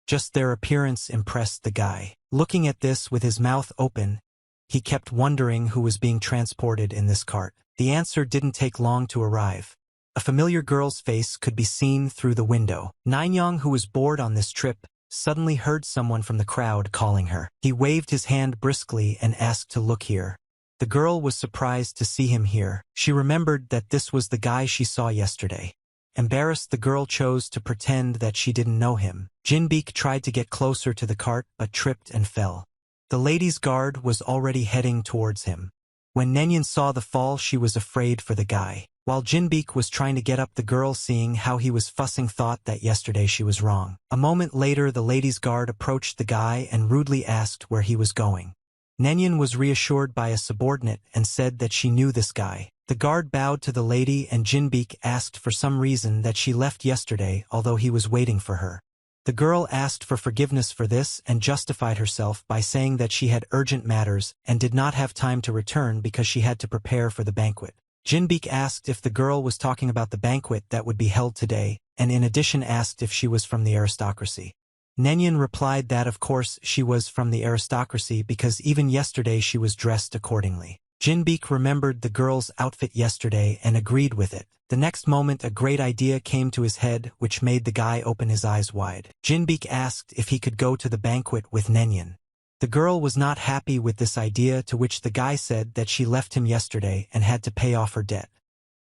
Just their appearance impressed the guy. Looking at this with his mouth open, he kept wondering who was being transported in this cart. The answer didn't take long to arrive. A familiar girl's face could be seen through the window. Nanyang, who was bored on this trip, suddenly heard someone from the crowd calling her. He waved his hand briskly and asked to look here. The girl was surprised to see him here. She remembered that this was the guy she saw yesterday. Embarrassed, the girl chose to pretend that she didn't know him. Jinbeek tried to get closer to the cart but tripped and fell. The lady's guard was already heading towards him. When Nenyen saw the fall, she was afraid for the guy. While Jinbeek was trying to get up, the girl, seeing how he was fussing, thought that yesterday she was wrong. A moment later, the lady's guard approached the guy and rudely asked where he was going. Nenyen was reassured by a subordinate and said that she knew this guy. The guard bowed to the lady, and Jinbeek asked for some reason that she left yesterday, although he was waiting for her. The girl asked for forgiveness for this and justified herself by saying that she had urgent matters and did not have time to return because she had to prepare for the banquet. Jinbeek asked if the girl was talking about the banquet that would be held today, and in addition asked if she was from the aristocracy. Nenyen replied that of course she was from the aristocracy because even yesterday she was dressed accordingly. Jinbeek remembered the girl's outfit yesterday and agreed with it. The next moment, a great idea came to his head, which made the guy open his eyes wide. Jinbeek asked if he could go to the banquet with Nenyen. The girl was not happy with this idea, to which the guy said that she left him yesterday and had to pay off her debt.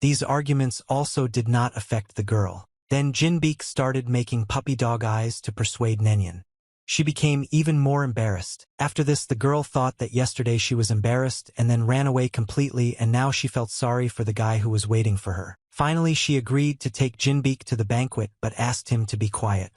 These arguments also did not affect the girl. Then Jinbeek started making puppy dog eyes to persuade Nenyen. She became even more embarrassed. After this, the girl thought that yesterday she was embarrassed and then ran away completely, and now she felt sorry for the guy who was waiting for her. Finally, she agreed to take Jinbeek to the banquet but asked him to be quiet.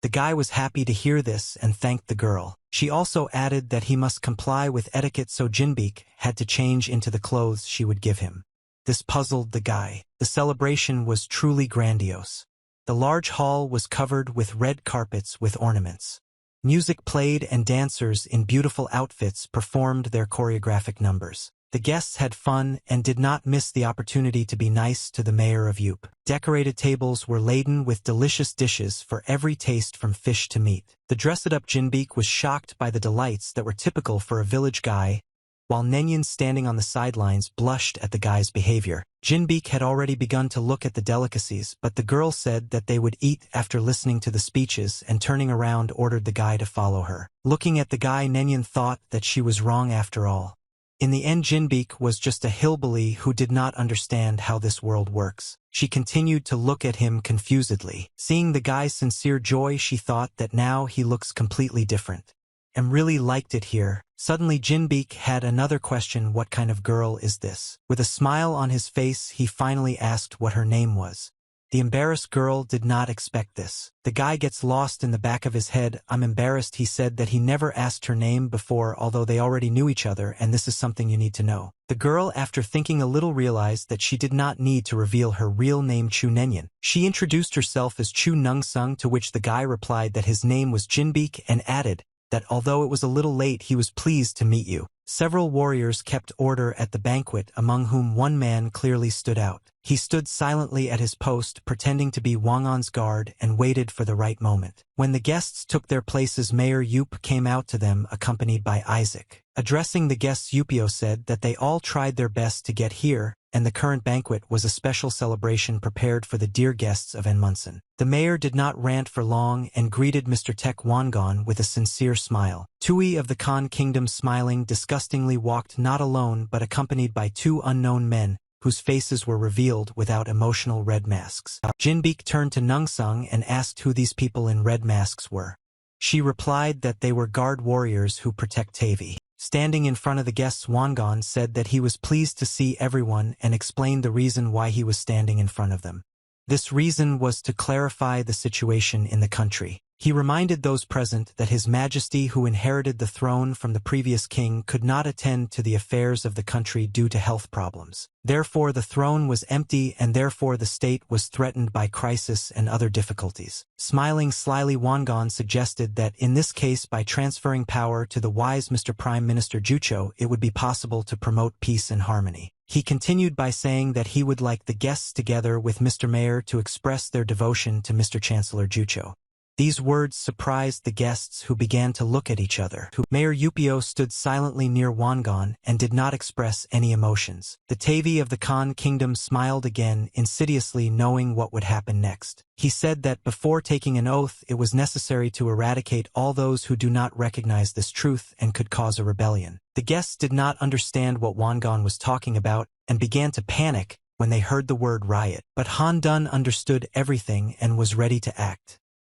The guy was happy to hear this and thanked the girl. She also added that he must comply with etiquette, so Jinbeek had to change into the clothes she would give him. This puzzled the guy. The celebration was truly grandiose. The large hall was covered with red carpets with ornaments. Music played and dancers in beautiful outfits performed their choreographic numbers. The guests had fun and did not miss the opportunity to be nice to the mayor of Yup. Decorated tables were laden with delicious dishes for every taste, from fish to meat. The dressed-up Jinbeek was shocked by the delights that were typical for a village guy, while Nenyen, standing on the sidelines, blushed at the guy's behavior. Jinbeek had already begun to look at the delicacies, but the girl said that they would eat after listening to the speeches, and turning around ordered the guy to follow her. Looking at the guy, Nenyen thought that she was wrong after all. In the end, Jinbeek was just a hillbilly who did not understand how this world works. She continued to look at him confusedly. Seeing the guy's sincere joy, she thought that now he looks completely different. And really liked it here. Suddenly Jinbeek had another question: what kind of girl is this? With a smile on his face, he finally asked what her name was. The embarrassed girl did not expect this. The guy gets lost in the back of his head. I'm embarrassed. He said that he never asked her name before, although they already knew each other, and this is something you need to know. The girl, after thinking a little, realized that she did not need to reveal her real name, Chu Nenyen. She introduced herself as Chu Nungsung, to which the guy replied that his name was Jinbeek and added that although it was a little late, he was pleased to meet you. Several warriors kept order at the banquet, among whom one man clearly stood out. He stood silently at his post, pretending to be Wangon's guard, and waited for the right moment. When the guests took their places, Mayor Yup came out to them, accompanied by Isaac. Addressing the guests, Yupio said that they all tried their best to get here, and the current banquet was a special celebration prepared for the dear guests of Enmunson. The mayor did not rant for long and greeted Mr. Tek Wangon with a sincere smile. Tui of the Khan Kingdom, smiling disgustingly, walked not alone but accompanied by two unknown men, whose faces were revealed without emotional red masks. Jinbeek turned to Nungsung and asked who these people in red masks were. She replied that they were guard warriors who protect Tavi. Standing in front of the guests, Wangon said that he was pleased to see everyone and explained the reason why he was standing in front of them. This reason was to clarify the situation in the country. He reminded those present that His Majesty, who inherited the throne from the previous king, could not attend to the affairs of the country due to health problems. Therefore the throne was empty and therefore the state was threatened by crisis and other difficulties. Smiling slyly, Wangon suggested that in this case, by transferring power to the wise Mr. Prime Minister Jucho, it would be possible to promote peace and harmony. He continued by saying that he would like the guests together with Mr. Mayor to express their devotion to Mr. Chancellor Jucho. These words surprised the guests, who began to look at each other. Mayor Yupio stood silently near Wangon and did not express any emotions. The Tavi of the Khan Kingdom smiled again, insidiously knowing what would happen next. He said that before taking an oath, it was necessary to eradicate all those who do not recognize this truth and could cause a rebellion. The guests did not understand what Wangon was talking about and began to panic when they heard the word riot. But Han Dun understood everything and was ready to act.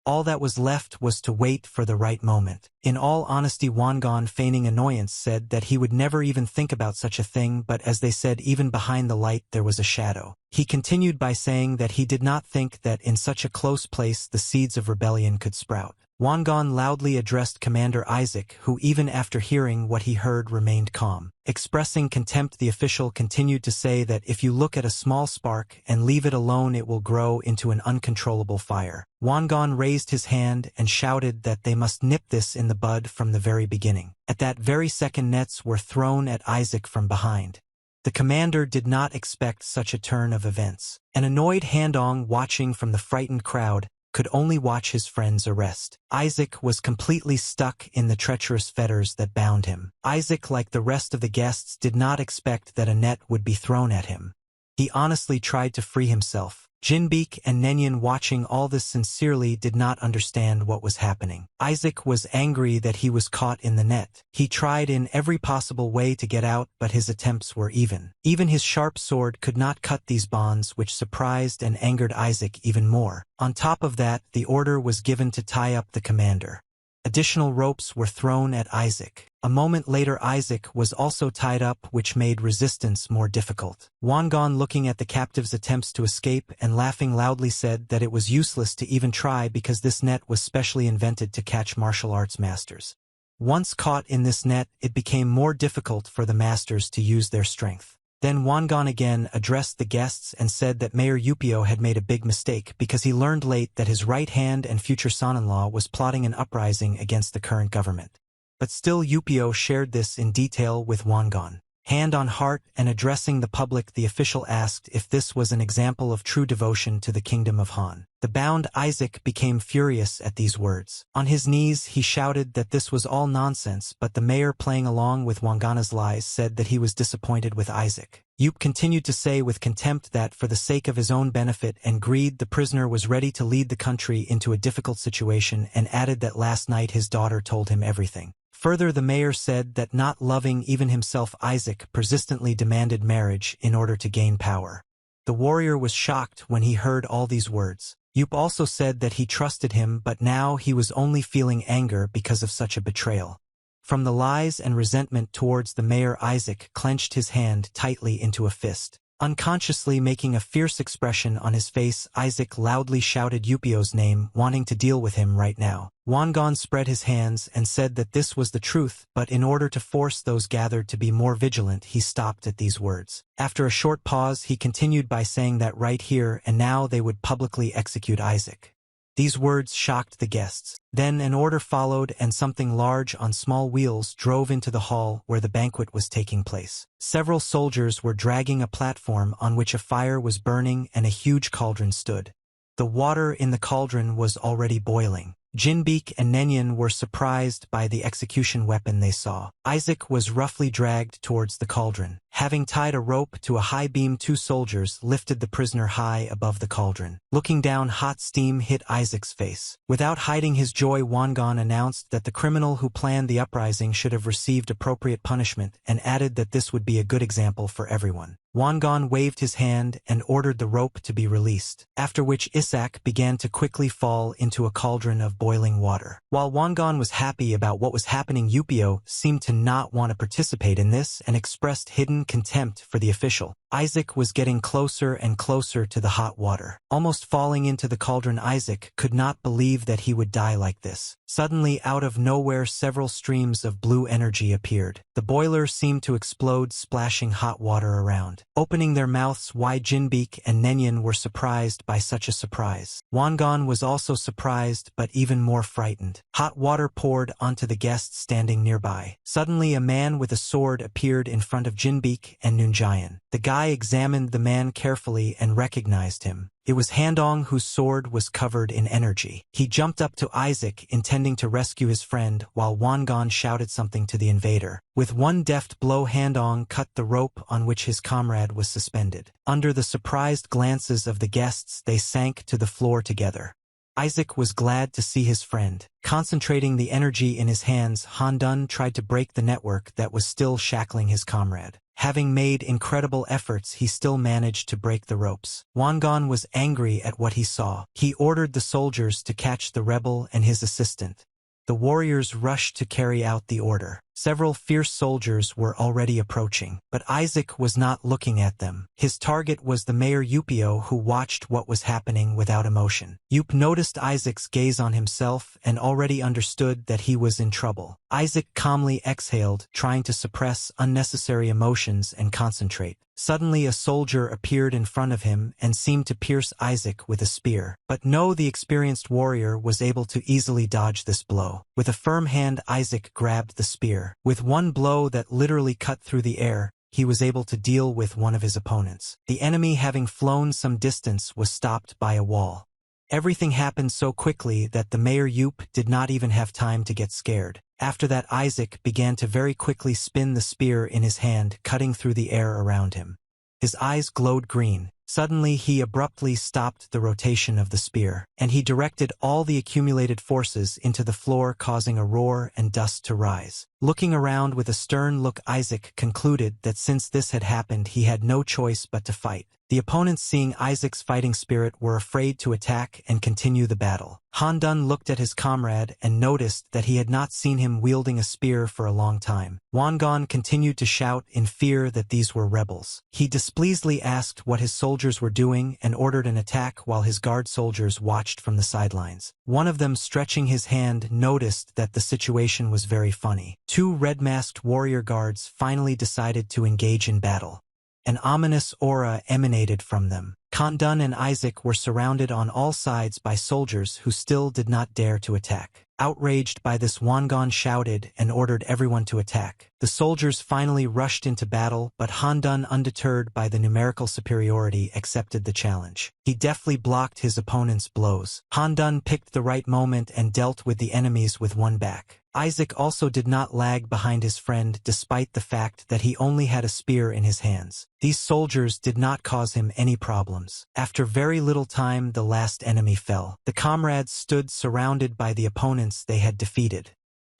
All that was left was to wait for the right moment. In all honesty, Wangon, feigning annoyance, said that he would never even think about such a thing, but as they said, even behind the light there was a shadow. He continued by saying that he did not think that in such a close place the seeds of rebellion could sprout. Wangon loudly addressed Commander Isaac, who even after hearing what he heard remained calm. Expressing contempt, the official continued to say that if you look at a small spark and leave it alone, it will grow into an uncontrollable fire. Wangon raised his hand and shouted that they must nip this in the bud from the very beginning. At that very second, nets were thrown at Isaac from behind. The commander did not expect such a turn of events. An annoyed Handong, watching from the frightened crowd, could only watch his friend's arrest. Isaac was completely stuck in the treacherous fetters that bound him. Isaac, like the rest of the guests, did not expect that a net would be thrown at him. He honestly tried to free himself. Jinbeek and Nenyan, watching all this sincerely, did not understand what was happening. Isaac was angry that he was caught in the net. He tried in every possible way to get out, but his attempts were even his sharp sword could not cut these bonds, which surprised and angered Isaac even more. On top of that, the order was given to tie up the commander. Additional ropes were thrown at Isaac. A moment later, Isaac was also tied up, which made resistance more difficult. Wangon, looking at the captive's attempts to escape and laughing loudly, said that it was useless to even try because this net was specially invented to catch martial arts masters. Once caught in this net, it became more difficult for the masters to use their strength. Then Wangon again addressed the guests and said that Mayor Yupio had made a big mistake because he learned late that his right hand and future son-in-law was plotting an uprising against the current government. But still, Yupio shared this in detail with Wangon. Hand on heart and addressing the public, the official asked if this was an example of true devotion to the kingdom of Han. The bound Isaac became furious at these words. On his knees, he shouted that this was all nonsense, but the mayor, playing along with Wangana's lies, said that he was disappointed with Isaac. Yup continued to say with contempt that for the sake of his own benefit and greed, the prisoner was ready to lead the country into a difficult situation, and added that last night his daughter told him everything. Further, the mayor said that not loving even himself, Isaac persistently demanded marriage in order to gain power. The warrior was shocked when he heard all these words. Yup also said that he trusted him, but now he was only feeling anger because of such a betrayal. From the lies and resentment towards the mayor, Isaac clenched his hand tightly into a fist. Unconsciously making a fierce expression on his face, Isaac loudly shouted Yupio's name, wanting to deal with him right now. Wangon spread his hands and said that this was the truth, but in order to force those gathered to be more vigilant, he stopped at these words. After a short pause, he continued by saying that right here and now they would publicly execute Isaac. These words shocked the guests. Then an order followed, and something large on small wheels drove into the hall where the banquet was taking place. Several soldiers were dragging a platform on which a fire was burning and a huge cauldron stood. The water in the cauldron was already boiling. Jinbeek and Nenyan were surprised by the execution weapon they saw. Isaac was roughly dragged towards the cauldron. Having tied a rope to a high beam, 2 soldiers lifted the prisoner high above the cauldron. Looking down, hot steam hit Isaac's face. Without hiding his joy, Wangan announced that the criminal who planned the uprising should have received appropriate punishment and added that this would be a good example for everyone. Wangan waved his hand and ordered the rope to be released, after which Isaac began to quickly fall into a cauldron of boiling water. While Wangan was happy about what was happening, Yupio seemed to not want to participate in this and expressed hidden contempt for the official. Isaac was getting closer and closer to the hot water. Almost falling into the cauldron, Isaac could not believe that he would die like this. Suddenly, out of nowhere, several streams of blue energy appeared. The boiler seemed to explode, splashing hot water around. Opening their mouths wide, Jinbeek and Nenyan were surprised by such a surprise. Wangan was also surprised, but even more frightened. Hot water poured onto the guests standing nearby. Suddenly, a man with a sword appeared in front of Jinbeek and Nunjayan. The guy examined the man carefully and recognized him. It was Handong, whose sword was covered in energy. He jumped up to Isaac, intending to rescue his friend, while Wangan shouted something to the invader. With one deft blow, Handong cut the rope on which his comrade was suspended. Under the surprised glances of the guests, they sank to the floor together. Isaac was glad to see his friend. Concentrating the energy in his hands, Handong tried to break the network that was still shackling his comrade. Having made incredible efforts, he still managed to break the ropes. Wangan was angry at what he saw. He ordered the soldiers to catch the rebel and his assistant. The warriors rushed to carry out the order. Several fierce soldiers were already approaching, but Isaac was not looking at them. His target was the mayor Yupio, who watched what was happening without emotion. Yup noticed Isaac's gaze on himself and already understood that he was in trouble. Isaac calmly exhaled, trying to suppress unnecessary emotions and concentrate. Suddenly, a soldier appeared in front of him and seemed to pierce Isaac with a spear. But no, the experienced warrior was able to easily dodge this blow. With a firm hand, Isaac grabbed the spear. With one blow that literally cut through the air, he was able to deal with one of his opponents. The enemy, having flown some distance, was stopped by a wall. Everything happened so quickly that the Mayor Yup did not even have time to get scared. After that, Isaac began to very quickly spin the spear in his hand, cutting through the air around him. His eyes glowed green. Suddenly, he abruptly stopped the rotation of the spear, and he directed all the accumulated forces into the floor, causing a roar and dust to rise. Looking around with a stern look, Isaac concluded that since this had happened, he had no choice but to fight. The opponents, seeing Isaac's fighting spirit, were afraid to attack and continue the battle. Handong looked at his comrade and noticed that he had not seen him wielding a spear for a long time. Wangan continued to shout in fear that these were rebels. He displeasedly asked what his soldiers were doing and ordered an attack while his guard soldiers watched from the sidelines. One of them, stretching his hand, noticed that the situation was very funny. 2 red-masked warrior guards finally decided to engage in battle. An ominous aura emanated from them. Handong and Isaac were surrounded on all sides by soldiers who still did not dare to attack. Outraged by this, Wangan shouted and ordered everyone to attack. The soldiers finally rushed into battle, but Handong, undeterred by the numerical superiority, accepted the challenge. He deftly blocked his opponent's blows. Handong picked the right moment and dealt with the enemies with one back. Isaac also did not lag behind his friend, despite the fact that he only had a spear in his hands. These soldiers did not cause him any problems. After very little time, the last enemy fell. The comrades stood surrounded by the opponents they had defeated.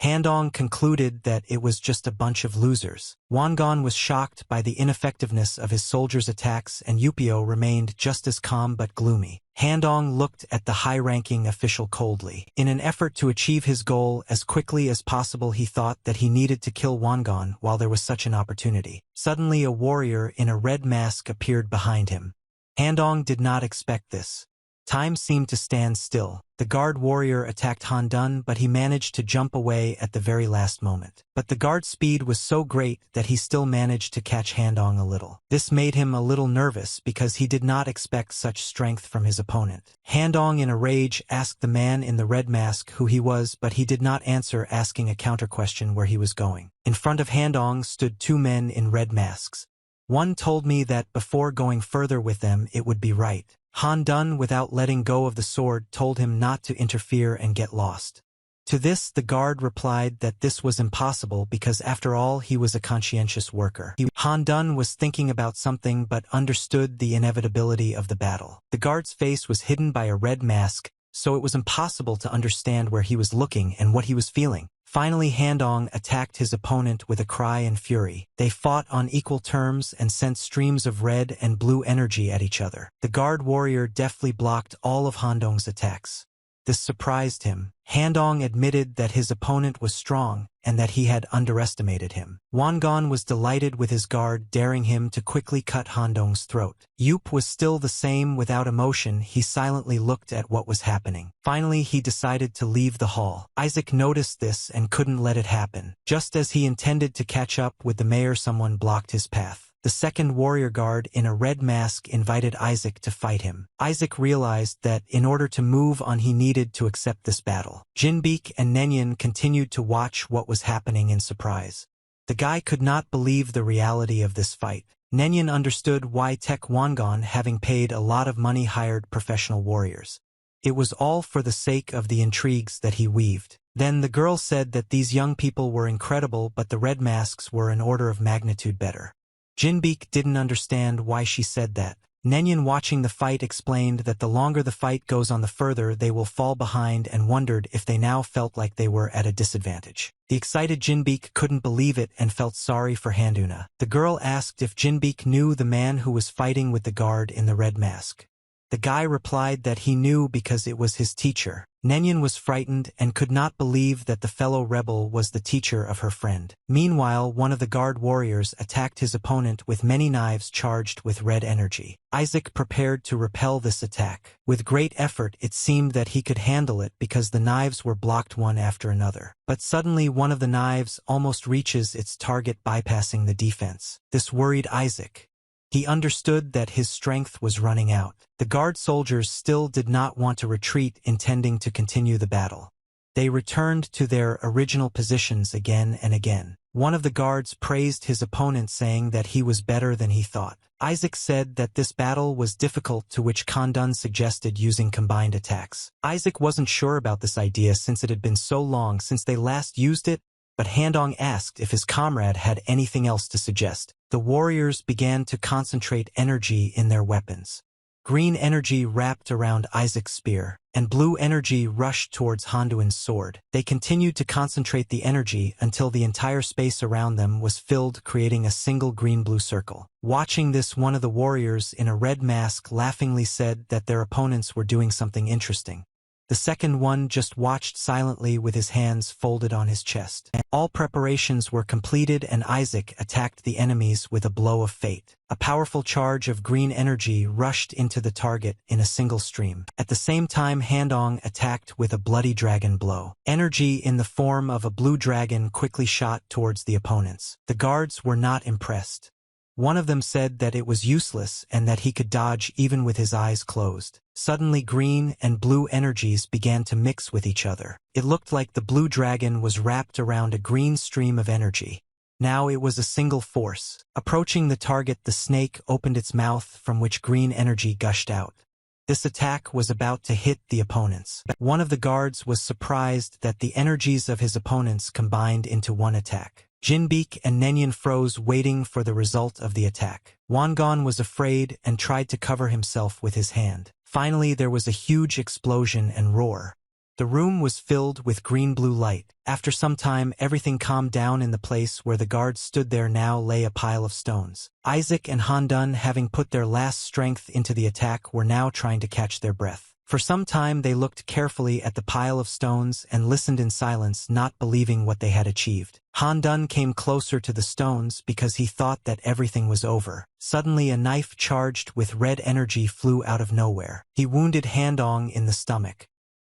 Handong concluded that it was just a bunch of losers. Wangan was shocked by the ineffectiveness of his soldiers' attacks, and Yupio remained just as calm but gloomy. Handong looked at the high-ranking official coldly. In an effort to achieve his goal as quickly as possible, he thought that he needed to kill Wangan while there was such an opportunity. Suddenly, a warrior in a red mask appeared behind him. Handong did not expect this. Time seemed to stand still. The guard warrior attacked Handong, but he managed to jump away at the very last moment. But the guard's speed was so great that he still managed to catch Handong a little. This made him a little nervous because he did not expect such strength from his opponent. Handong, in a rage, asked the man in the red mask who he was, but he did not answer, asking a counter-question where he was going. In front of Handong stood 2 men in red masks. One told me that before going further with them, it would be right. Handong, without letting go of the sword, told him not to interfere and get lost. To this the guard replied that this was impossible because after all he was a conscientious worker. Han Dun was thinking about something but understood the inevitability of the battle. The guard's face was hidden by a red mask, so it was impossible to understand where he was looking and what he was feeling. Finally, Handong attacked his opponent with a cry and fury. They fought on equal terms and sent streams of red and blue energy at each other. The guard warrior deftly blocked all of Handong's attacks. This surprised him. Handong admitted that his opponent was strong and that he had underestimated him. Wangon was delighted with his guard daring him to quickly cut Handong's throat. Yup was still the same without emotion. He silently looked at what was happening. Finally, he decided to leave the hall. Isaac noticed this and couldn't let it happen. Just as he intended to catch up with the mayor, someone blocked his path. The second warrior guard in a red mask invited Isaac to fight him. Isaac realized that in order to move on he needed to accept this battle. Jinbeek and Nenyan continued to watch what was happening in surprise. The guy could not believe the reality of this fight. Nenyan understood why Tech Wangon, having paid a lot of money, hired professional warriors. It was all for the sake of the intrigues that he weaved. Then the girl said that these young people were incredible, but the red masks were an order of magnitude better. Jinbeek didn't understand why she said that. Nenyan, watching the fight, explained that the longer the fight goes on, the further they will fall behind, and wondered if they now felt like they were at a disadvantage. The excited Jinbeek couldn't believe it and felt sorry for Handuna. The girl asked if Jinbeek knew the man who was fighting with the guard in the red mask. The guy replied that he knew because it was his teacher. Nenyan was frightened and could not believe that the fellow rebel was the teacher of her friend. Meanwhile, one of the guard warriors attacked his opponent with many knives charged with red energy. Isaac prepared to repel this attack. With great effort, it seemed that he could handle it because the knives were blocked one after another. But suddenly one of the knives almost reaches its target, bypassing the defense. This worried Isaac. He understood that his strength was running out. The guard soldiers still did not want to retreat, intending to continue the battle. They returned to their original positions again and again. One of the guards praised his opponent, saying that he was better than he thought. Isaac said that this battle was difficult, to which Kandun suggested using combined attacks. Isaac wasn't sure about this idea since it had been so long since they last used it, but Handong asked if his comrade had anything else to suggest. The warriors began to concentrate energy in their weapons. Green energy wrapped around Isaac's spear, and blue energy rushed towards Handuin's sword. They continued to concentrate the energy until the entire space around them was filled, creating a single green-blue circle. Watching this, one of the warriors in a red mask laughingly said that their opponents were doing something interesting. The second one just watched silently with his hands folded on his chest. All preparations were completed and Isaac attacked the enemies with a blow of fate. A powerful charge of green energy rushed into the target in a single stream. At the same time, Handong attacked with a bloody dragon blow. Energy in the form of a blue dragon quickly shot towards the opponents. The guards were not impressed. One of them said that it was useless and that he could dodge even with his eyes closed. Suddenly, green and blue energies began to mix with each other. It looked like the blue dragon was wrapped around a green stream of energy. Now it was a single force. Approaching the target, the snake opened its mouth from which green energy gushed out. This attack was about to hit the opponents. One of the guards was surprised that the energies of his opponents combined into one attack. Jinbeek and Nenyan froze, waiting for the result of the attack. Wangon was afraid and tried to cover himself with his hand. Finally, there was a huge explosion and roar. The room was filled with green-blue light. After some time, everything calmed down. In the place where the guards stood, there now lay a pile of stones. Isaac and Handun, having put their last strength into the attack, were now trying to catch their breath. For some time they looked carefully at the pile of stones and listened in silence, not believing what they had achieved. Handun came closer to the stones because he thought that everything was over. Suddenly a knife charged with red energy flew out of nowhere. He wounded Handong in the stomach.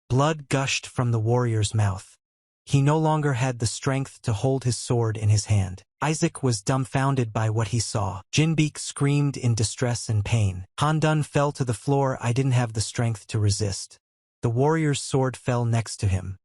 Blood gushed from the warrior's mouth. He no longer had the strength to hold his sword in his hand. Isaac was dumbfounded by what he saw. Jinbeek screamed in distress and pain. Handun fell to the floor. I didn't have the strength to resist. The warrior's sword fell next to him.